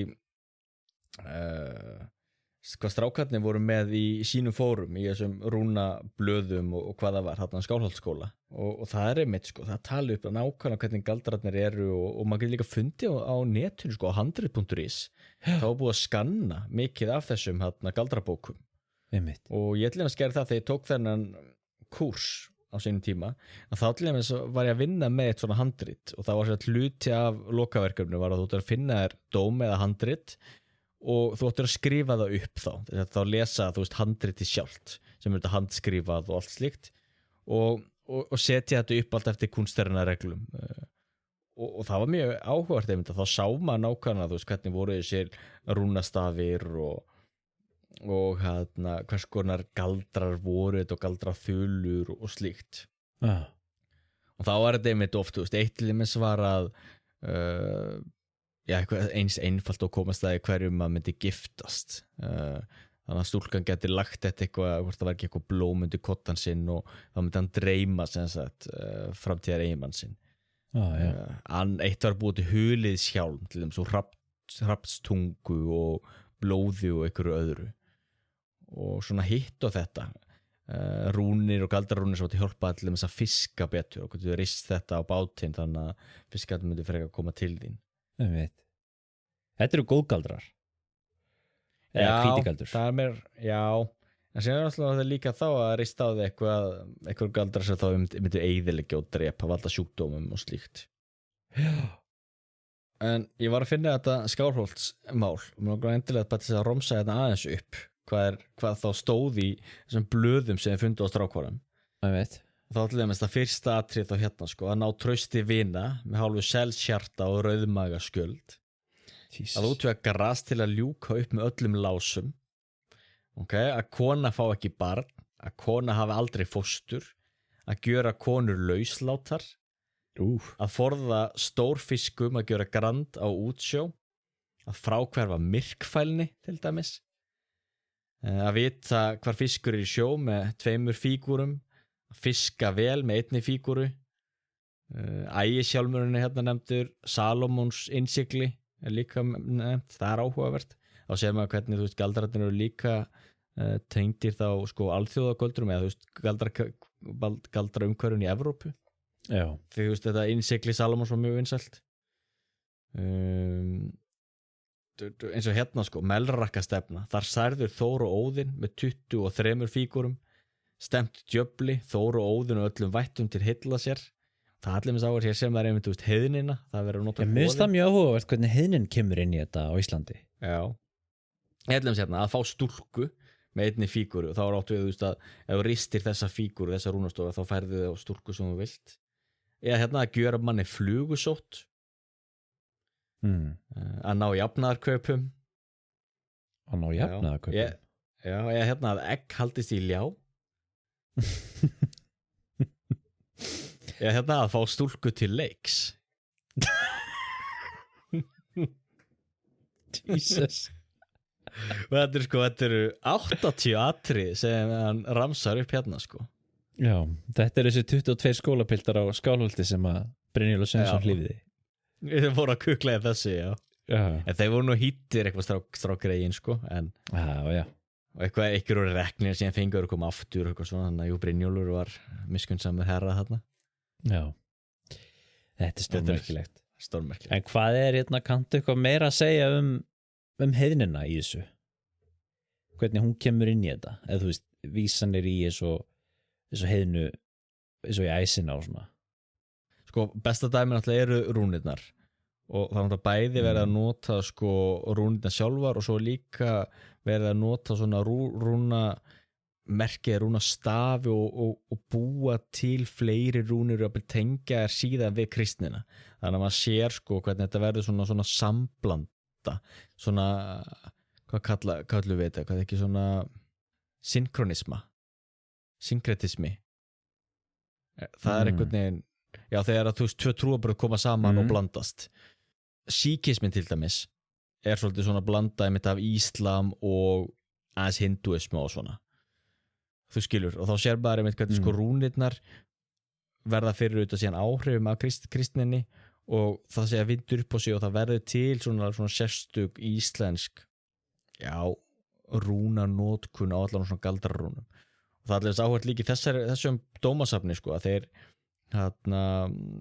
hvað strákarnir voru með í sínum fórum í þessum rúnablöðum og hvað það var hérna á Skálholtsskóla og það er einmitt sko, það tali upp nákvæmlega hvernig galdrarnir eru og maður getur líka fundið á netinu sko, á handrit.is. Það var búið að skanna mikið af þessum hérna galdrabókum einmitt. Og ég ætla að skera það þegar ég tók þennan kúrs á sínum tíma að þá til dæmis var ég að vinna með eitt svona handrit og það var svona hluti af lokaverkefni var að þú ættir að finna þér dóm eða handrit og þú ættir að skrifa það upp þá lesa þú veist handriti sjálft sem er þetta handskrifað og allt slíkt og setja þetta upp allt eftir kúnsterina reglum og það var mjög áhugavert einmitt að þá sá maður nákvæmlega þú veist hvernig voru þessir rúnastafir og hérna hvers konar galdrar voru og galdraþulur og slíkt og þá var þetta einmitt oft þú veist eitt limis var að eins einfalt og komast það í hverjum maður myndi giftast þannig að stúlkan geti lagt þetta eitthvað hvort það var ekki eitthvað blóm undir kottan sinn og þá myndi hann dreyma sem sagt framtíðar eiginmann sinn eitt var búið til hulíðshjálm til þeim svo hrafnstungu og blóði og einhverju öðru og svona hitt og þetta rúnir og galdrarúnir svo til hjálpa til þeim að fiska betur og þú rist þetta á bátinn þannig að fiskarnir myndi frekar koma til þín. Þetta eru góðgaldrar eða hvítigaldur. Það er mér, en síðan er alltaf líka þá að rista á því eitthvað galdrar sem þá myndu eyðileggja og drepa valda sjúkdómum og slíkt. En ég var að finna þetta Skálholtsmál og mér var endilega bara til að romsa þetta aðeins upp hvað þá stóð í þessum blöðum sem þið fundu á strákvarum. Þá til dæmis það fyrsta atrið þá hérna sko, að ná trausti vina með hálfu selshjarta og rauðmaga skjöld. Að útvega gras til að ljúka upp með öllum lásum. Að kona fá ekki barn, að kona hafi aldrei fóstur, að gjöra konur lauslátar, að forða stórfiskum að gjöra grand á útsjó, að fráhverfa myrkfælni til dæmis, að vita hvar fiskur er í sjó með 2 fígúrum, að fiska vel með 1 fígúru, Ægishjálmurinn er hérna nefndur, Salómons innsigli er líka nefnt, það er áhugavert. Þá sér maður hvernig þú veist galdrarnir eru líka tengdir þá sko alþjóðagöldrum eða þú veist galdraumhverfin í Evrópu. Já. Því þú veist þetta innsigli Salómons var mjög vinsælt. Eins og hérna sko Melrakkastefna, þar særður Þór og Óðinn með 23 fígúrum, stemt djöfli, Þór og Óðinn og öllum vættum til hylla sér. Það allir með sáir hér sem það er einmitt úst heiðnina, það verður að nota Ég minnst það mjög áhugavert hvernig heiðnin kemur inn í þetta á Íslandi. Já. Allir með sérna að fá stúlku með 1 fígúru og þá er áttu við þú veist að ef þú ristir þessa fígúru, þessa rúnastofa þá færðu þið á stúlku sem þú vilt. Eða hérna að gjöra manni flugusótt að ná jafnaðarkaupum Hann á jafnaðarkaupum ég hérna að egg haldist í ljá ég hérna að fá stúlku til leiks Jesus og þetta eru 80 atrið sem hann ramsar upp hérna sko. Já, þetta eru þessi 22 skólapiltar á Skálholti sem að Brynjólfur Sveinsson hlífiði Þeir voru að kukla í þessu, já. En þeir voru nú hýttir eitthvað strákgreiðin, sko, en já. Og eitthvað voru reknir sem fengur að koma aftur og eitthvað svona, þannig að Brynjólfur var miskunnsamur herra þarna. Já. Þetta er stórmerkilegt. Stórmerkilegt. En hvað hérna, kanntu eitthvað meira að segja um heiðnina í þessu? Hvernig hún kemur inn í þetta? Eða þú veist, vísanir í þessu heiðnu, eins og í æsina og svona. Sko, besta dæmi náttúrulega eru rúnirnar og það er náttúrulega bæði verið að nota sko rúnirnar sjálfar og svo líka verið að nota svona rúnamerkið, rúnastafi og búa til fleiri rúnir og að tengja síðan við kristnina. Þannig að maður sér sko hvernig þetta verður svona samblanda, svona, hvað kallum við þetta, hvað ekki svona synkretismi. Það er einhvern veginn Já, þegar að tvö trúarbrögð koma saman og blandast. Síkismin til dæmis er svolítið svona blanda einmitt af íslam og aðeins hindúismu og svona. Þú skilur, og þá sér bara einmitt hvernig sko rúnirnar verða fyrir auðvitað síðan áhrifum af kristninni og það sé að vindur upp á sig og það verður til svona sérstök íslensk rúnanótkun á allan svona galdrarrúnum. Og það er alveg áhört líki þessum dómasafni sko að þeir að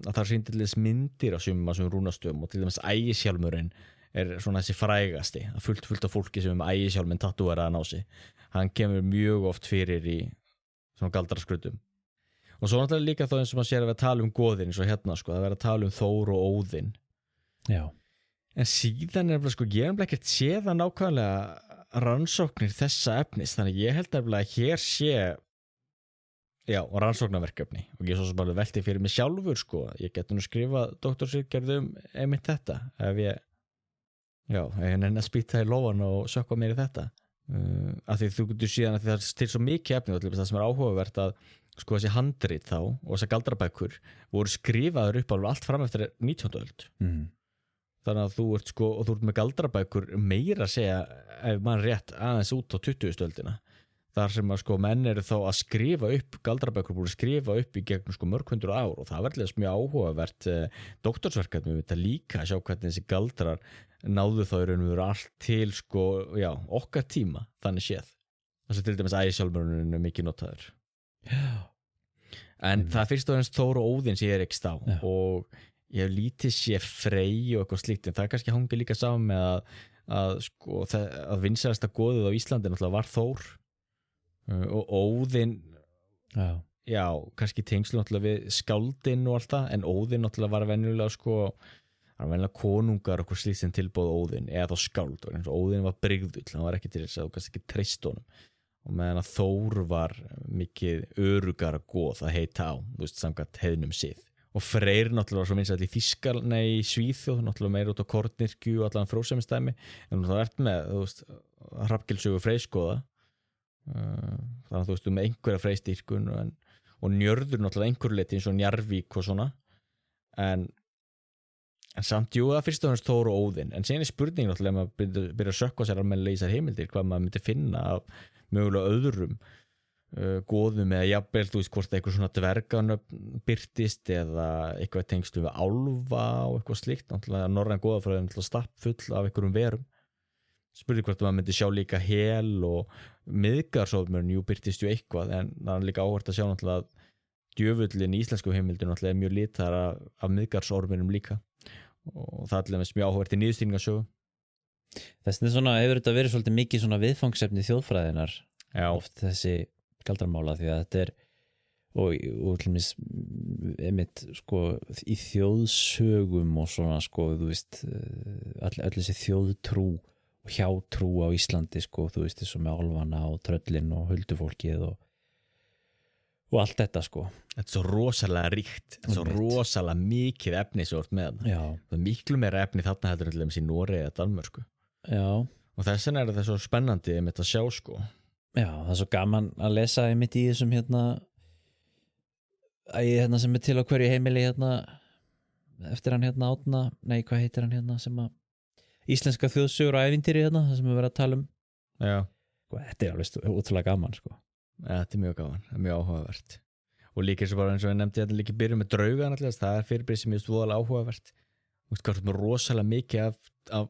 það er sýndilis myndir á sumum rúnastöðum og til dæmis ægishjálmurinn er svona þessi frægasti að fullt af fólki sem ægishjálminn tatúeraðan á sig hann kemur mjög oft fyrir í svona galdraskrutum og svo náttúrulega líka þá eins og maður sér að vera að tala um goðin eins og hérna sko, að vera að tala um Þór og Óðinn en síðan er sko, ég hef ekkert séð að nákvæmlega rannsóknir þessa efnis þannig ég held að hér sé og rannsóknarverkefni og ég svo sem bara velti fyrir mig sjálfur sko, ég geti nú skrifað doktorsritgerð einmitt þetta ef ég nenni að spýta í lófan og sökka mér í þetta af því þú getur síðan að það er til svo mikið efni það sem er áhugavert að sko þessi handrit þá og þessar galdrabækur voru skrifaður upp alveg allt fram eftir 19. öld þannig að þú ert sko og þú ert með galdrabækur meira að segja ef mann rétt aðeins út á 20. öldina þar sem að sko menn eru þá að skrifa upp galdrabækur búin að skrifa upp í gegnum sko mörg hundur ár og það verður mjög áhugavert doktorsverkefni við þetta líka að sjá hvernig þessi galdrar náðu þá í raun og veru allt til sko okkar tíma þannig séð þess að til dæmis ægishjálmurinn er mikið notaður en það er fyrst og ennast Þór og Óðinn sem ég er ekki stá og ég hef lítið sé Frey og eitthvað slíkt en það kannski hangi líka saman með að vinsælasta goðið á Íslandi náttúrulega var Þór og Óðinn kannski tengslu náttúrulega við skáldinn og allt það en Óðinn náttúrulega var venjulega sko hann var venjulega konungar okkur slíkt sem tilbóð Óðinn eða þá skáld og Óðinn var brigðull hann var ekki til þess að þú kannski ekki treyst honum og meðan að Þór var mikið örugara goð að heita á þú veist samkvæmt heiðnum sið og Freyr náttúrulega var svo minnst í Svíþjóð náttúrulega meira út á Kornirkju og allan fróðsemistæmi en þú ert með þú veist Hrafnkelssögu Freyskoða þannig að þú veist með einhverja freystýrkun og Njörður náttúrulega einhverju leyti eins og Njarðvík og svona en samt það fyrst og fremst Þór og Óðinn en síðan er spurning náttúrulega ef maður byrja að sökkva sér almennilega í þessar heimildir hvað maður myndi finna af mögulega öðrum goðum eða jafnvel þú veist hvort eitthvað svona dverganöfn birtist eða eitthvað tengslu við álfa og eitthvað slíkt náttúrulega norræn goðafræði náttúrulega stappfull af einhverjum verum spurði hvort maður myndi sjá líka Hel og miðgarðsormurinn birtist ju eitthvað en það er líka áhvert að sjá náttúrulega að djöfullin í íslensku heimildin náttúrulega er mjög litar af miðgarðsorminum líka og það er alveg mjög áhvert í nýðstýringasögu Þess vegna svona hefur þetta verið svolítið mikið svona viðfangsefni þjóðfræðinar oft þessi galdramála því að þetta er og til mis einmitt sko í þjóðsögum og svona sko þú veist öll þessi þjóðtrú og hjátrú á Íslandi sko þú veist þessu með álfana og tröllin og huldufólkið og allt þetta sko. Þetta er svo rosalega ríkt, þetta er svo rosalega mikið efni svo orð með þarna. Já. Það er miklu meira efni þarna heldur en til dæmis í Noregi eða Danmörku. Já. Og þess vegna er þetta svo spennandi einmitt að sjá sko. Já, það er svo gaman að lesa einmitt í þessum sem er til á hverju heimili eftir hann Átna, nei hvað heitir hann sem að íslenska þjóðsögur og ævintýri það sem við verðum að tala um. Já. Þetta er alveg útrúlega gaman sko. Ja, þetta er mjög gaman, það er mjög áhugavert og líka eins og ég nefndi þetta líka byrjum með drauga það er fyrirbyrði sem er voðalega áhugavert hvað er rosalega mikið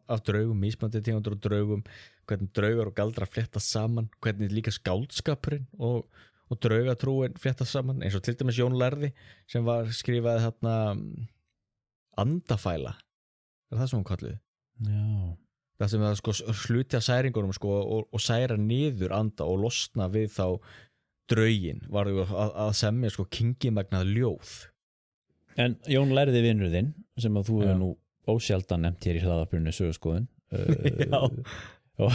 af draugum, mismunandi tegundur og draugum hvernig draugar og galdrar fléttast saman hvernig líka skáldskapurinn og draugatrúin fléttast saman eins og til dæmis Jón Lærði sem var skrifaði þarna andafæla er það sem hún kalluði? Já. Það sem það sko hluti af særingunum sko og særa niður anda og losna við þá draugin var að semja sko kingimagnað ljóð. En Jón Lærði vinur þinn sem að þú hefur nú ósjaldan nefnt hér í hlaðarpinu söguskoðun og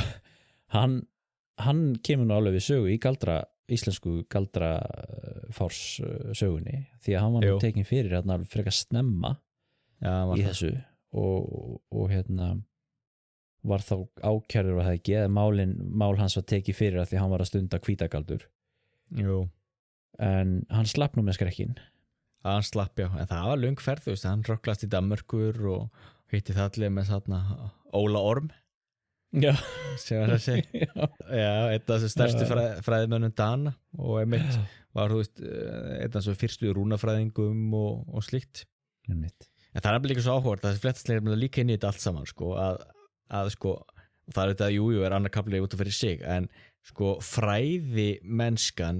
hann kemur nú alveg við sögu í íslensku galdrafárs sögunni því að hann var nú tekin fyrir frekar snemma í þessu og var þá ákærður og það ekki eða mál hans var tekið fyrir að því hann var að stunda hvítagaldur. Jú. En hann slapp nú með skrekkin. Hann slapp, já, en það var löng ferð, þú veist, hann röklast í Danmörkur og hitti það allir með þarna Óla Orm. Já. Sem var þessi. Já, einn af þessu stærstu fræðimönnum Dana og einmitt var, þú veist, einn af þessu fyrstu rúnafræðingum og slíkt. Einmitt. En það er líka svo áhugavert að þessi fléttaslegir líka inn í þetta allt saman, sko, að sko, það er þetta er annar kafli út af fyrir sig, en sko fræði mennskan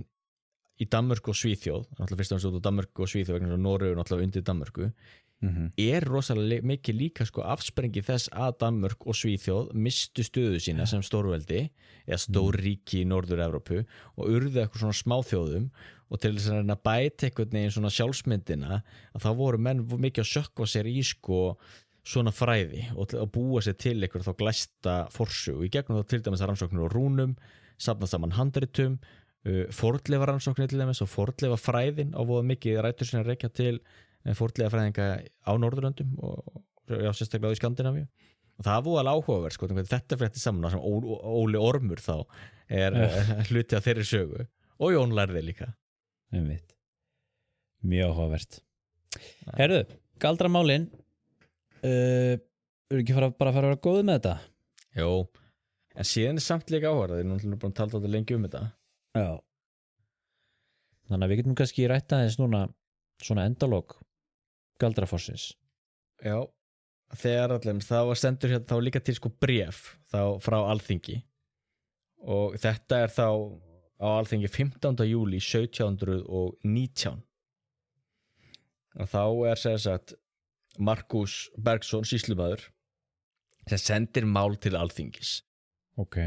í Danmörku og Svíþjóð, náttúrulega fyrst og fremst út á Danmörku og Svíþjóð vegna Noregur náttúrulega undir Danmörku, er rosalega mikið líka sko afsprengi þess að Danmörk og Svíþjóð mistu stöðu sína sem stórveldi eða stórríki í Norður-Evrópu og urðu eitthvað svona smáþjóðum og til þess að bæta einhvern veginn svona sjálfsmyndina að þá voru menn mikið að sökkva sér í sko svona fræði og að búa sér til einhver þá glæsta forsögu í gegnum þá til dæmis rannsóknir og rúnum, safna saman handritum, fornleifa rannsóknir til dæmis og fornleifa fræðin á voða mikið rætur sinni að rekja til fornleifa fræðinga á Norðurlöndum og sérstaklega í Skandinavíu og það var alveg áhugavert sko, þetta frétti saman sem Óli Ormur þá er hluti af þeirri sögu og Jón Lærði líka. Mjög áhugavert. Herðu, galdramálin eru ekki bara að fara að vera góð með þetta? Jó, en síðan er samt líka áhverð þeir eru búin að tala þetta lengi þetta. Já. Þannig að við getum kannski rætt aðeins núna svona endalók galdraforsins. Já, þegar allir það var stendur hérna þá líka til sko bréf þá frá Alþingi og þetta er þá á Alþingi 15. júlí 1719 og þá er sem sagt Markus Bergsson, sýslumaður sem sendir mál til Alþingis. Ok.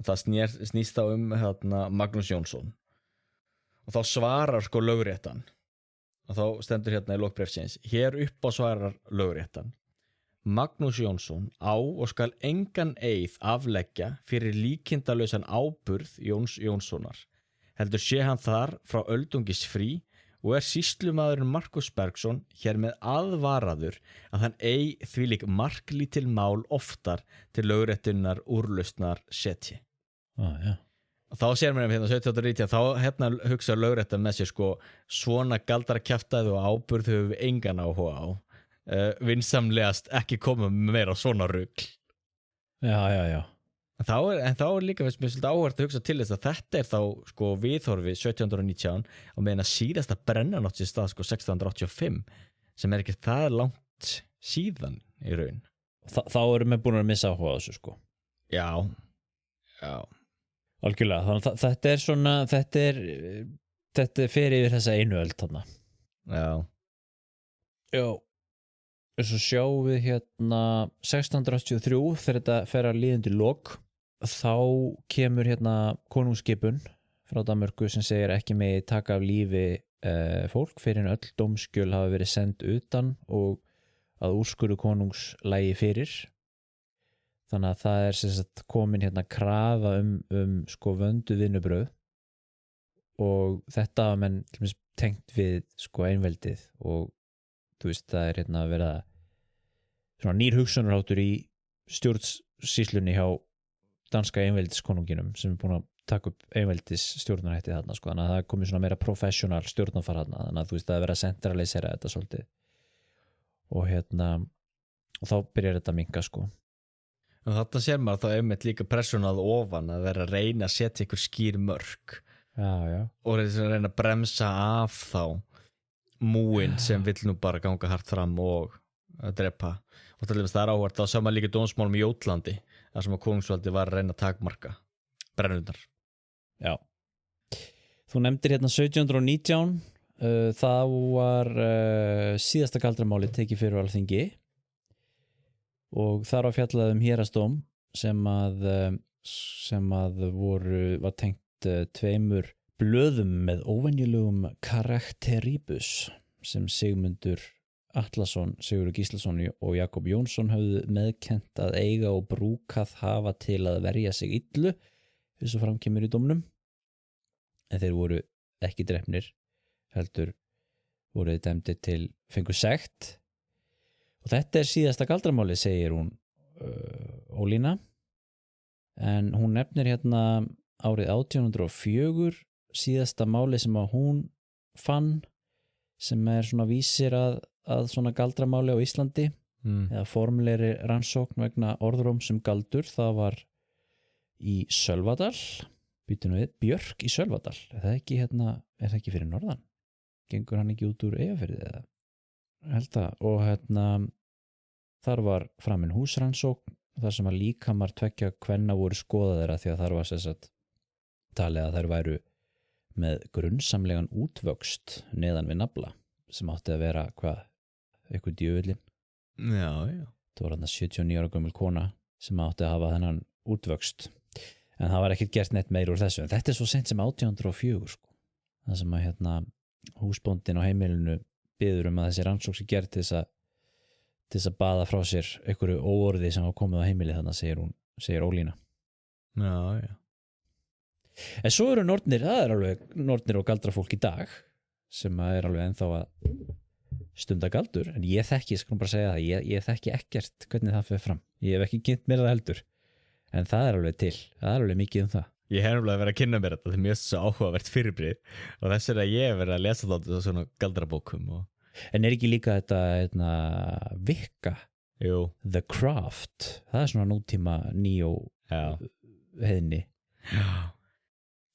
Og það snýst þá Magnús Jónsson og þá svarar sko lögréttan og þá stendur hérna í lokbréfsins hér upp á svarar lögréttan Magnús Jónsson á og skal engan eið afleggja fyrir líkindalausan áburð Jóns Jónssonar heldur sé hann þar frá öldungis frí og er sýslumaðurinn Markus Bergsson hér með aðvaraður að hann eigi þvílík marklítil mál oftar til lögréttunnar úrlausnar setji. Já. Og þá sér mér hérna 1790 þá hugsa lögréttan með sér sko svona galdrakjaftaði og áburð höfum við engan áhuga á. Vinsamlegast ekki koma með meira svona rugl. Já. En þá er líka mér svolítið áhvert að hugsa til þess að þetta er þá sko viðhorfi 1719 á meðan að síðasta brennan átt sér stað sko 1685 sem er ekki það langt síðan í raun. Þá erum við búin að missa áhuga á þessu sko. Já. Algjörlega, þannig að þetta er svona þetta fer yfir þessa einu öld þarna. Já. Svo sjáum við hérna 1683 þegar þetta fer að líðandi lok þá kemur hérna konungsskipun frá Danmörku sem segir ekki megi taka af lífi fólk fyrir en öll dómskjöl hafa verið send utan og að úrskurður konungs lægi fyrir. Þannig að það er sem sagt komin hérna krafa um sko vöndu vinnubrögð og þetta hafa menn til dæmis tengt við sko einveldið og þú veist það hérna að vera svona nýr hugsunarháttur í stjórnsýslunni hjá danska einveldiskonunginum sem búin að taka upp einveldis stjórnarhætti þarna sko, þannig að það komið svona meira professional stjórnarfar þarna, þannig að þú veist það er verið að centralisera þetta svolítið og hérna og þá byrjar þetta að minnka sko. Og þetta sér maður þá einmitt líka pressunað ofan að vera að reyna að setja ykkur skýr mörk og reyna að bremsa af þá múin sem vill nú bara ganga hart fram og drepa og það er áhvert að sama líka dómsmálum í Jótlandi þar sem að konungsvaldi var að reyna að takmarka brennundar. Já. Þú nefndir hérna 1719 það var síðasta galdramáli tekið fyrir Alþingi og þar var fjallað hérastóm sem að var tengt tveimur blöðum með óvenjulegum karakteribus sem Sigmundur Atlason, Sigurður Gíslason og Jakob Jónsson höfðu meðkennt að eiga og brúkað hafa til að verja sig illu eins og framkemur í dómnum en þeir voru ekki drepnir heldur voru þeir dæmdir til fengu sekt og þetta er síðasta galdramáli segir hún Ólína en hún nefnir hérna árið 1804 síðasta máli sem að hún fann sem er svona vísir að svona galdramáli á Íslandi eða formlegri rannsókn vegna orðróms galdur, það var í Sölvadal Björk í Sölvadal er það ekki fyrir norðan gengur hann ekki út úr Eyjafirði eða held að og hérna þar var framin húsrannsókn þar sem að líkamar tveggja kvenna voru skoðaðir að því að þar var sagt, talið að þær væru með grunnsamlegan útvöxt neðan við nafla sem átti að vera eitthvað djöfullin það var þarna 79 ára gömul kona sem átti að hafa þennan útvöxt en það var ekkert gert neitt meir úr þessu en þetta er svo sent sem 1804 sko. það sem að hérna húsbóndin á heimilinu biður að þessi rannsókn sé gerð til þess að baða frá sér einhverju óorði sem var komið á heimili þannig segir Ólína. Já. En svo eru nornir, það er alveg nornir og galdrafólk í dag sem er alveg ennþá að stunda galdur en ég þekki, ég skal bara segja það, ég þekki ekkert hvernig það fer fram. Ég hef ekki kynnt mér það heldur en það er alveg til, það er alveg mikið um það. Ég hef nefnilega verið að kynna mér þetta, það er mjög svo áhugavert fyrirbrigði og þess að ég hef verið að lesa þetta svona galdrabókum En er ekki líka þetta Vikka? Jú. The Craft, það er svona nútíma nýjó heiðni.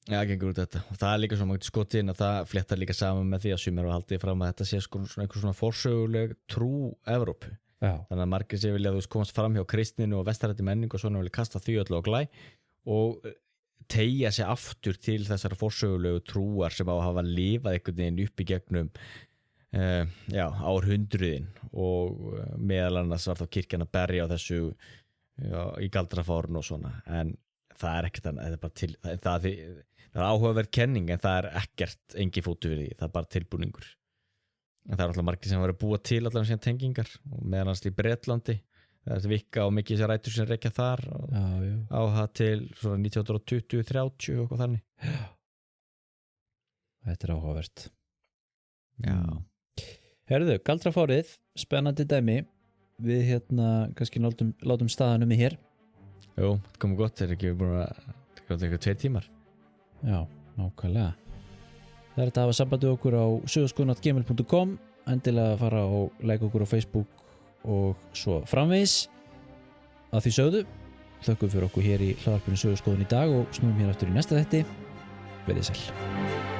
Já, gengur út þetta. Og það er líka svona skotið inn að það fléttar líka saman með því að sumir hafa haldið fram að þetta sé svona einhver svona forsöguleg trú Evrópu. Já. Þannig að margir sé vilja að þú komast fram hjá kristninu og vestarrætti menningu og svona vilja kasta því öllu á glæ og teygja sig aftur til þessar forsögulegu trúar sem á að hafa lifað einhvern veginn upp í gegnum árhundruðin og meðal annars var þá kirkjan að berja á þessu í galdrafárun og svona en það er ekkert annað, það er áhugaverð kenning en það er ekkert engi fótu við því, það er bara tilbúningur en það er alltaf margir sem var að búa til allavega síðan tengingar og meðal annars í Bretlandi það er Vikka og mikið sér rætur sem rekja þar á það til svona 1920-30 og þannig. Já. Þetta er áhugavert. Já. Herðu, galdrafárið, spennandi dæmi. Við kannski látum staðanum í hér. Jú, þetta komið gott, er ekki búin að 2 tímar. Já, nákvæmlega. Það er þetta að hafa sambandi okkur á sögurskoðun@gmail.com, endilega fara og like okkur á Facebook og svo framvegis. Að því sögðu, þökkum fyrir okkur hér í hlaðvarpinu Sögurskoðun í dag og snúum hér aftur í næsta þætti. Verið sæl.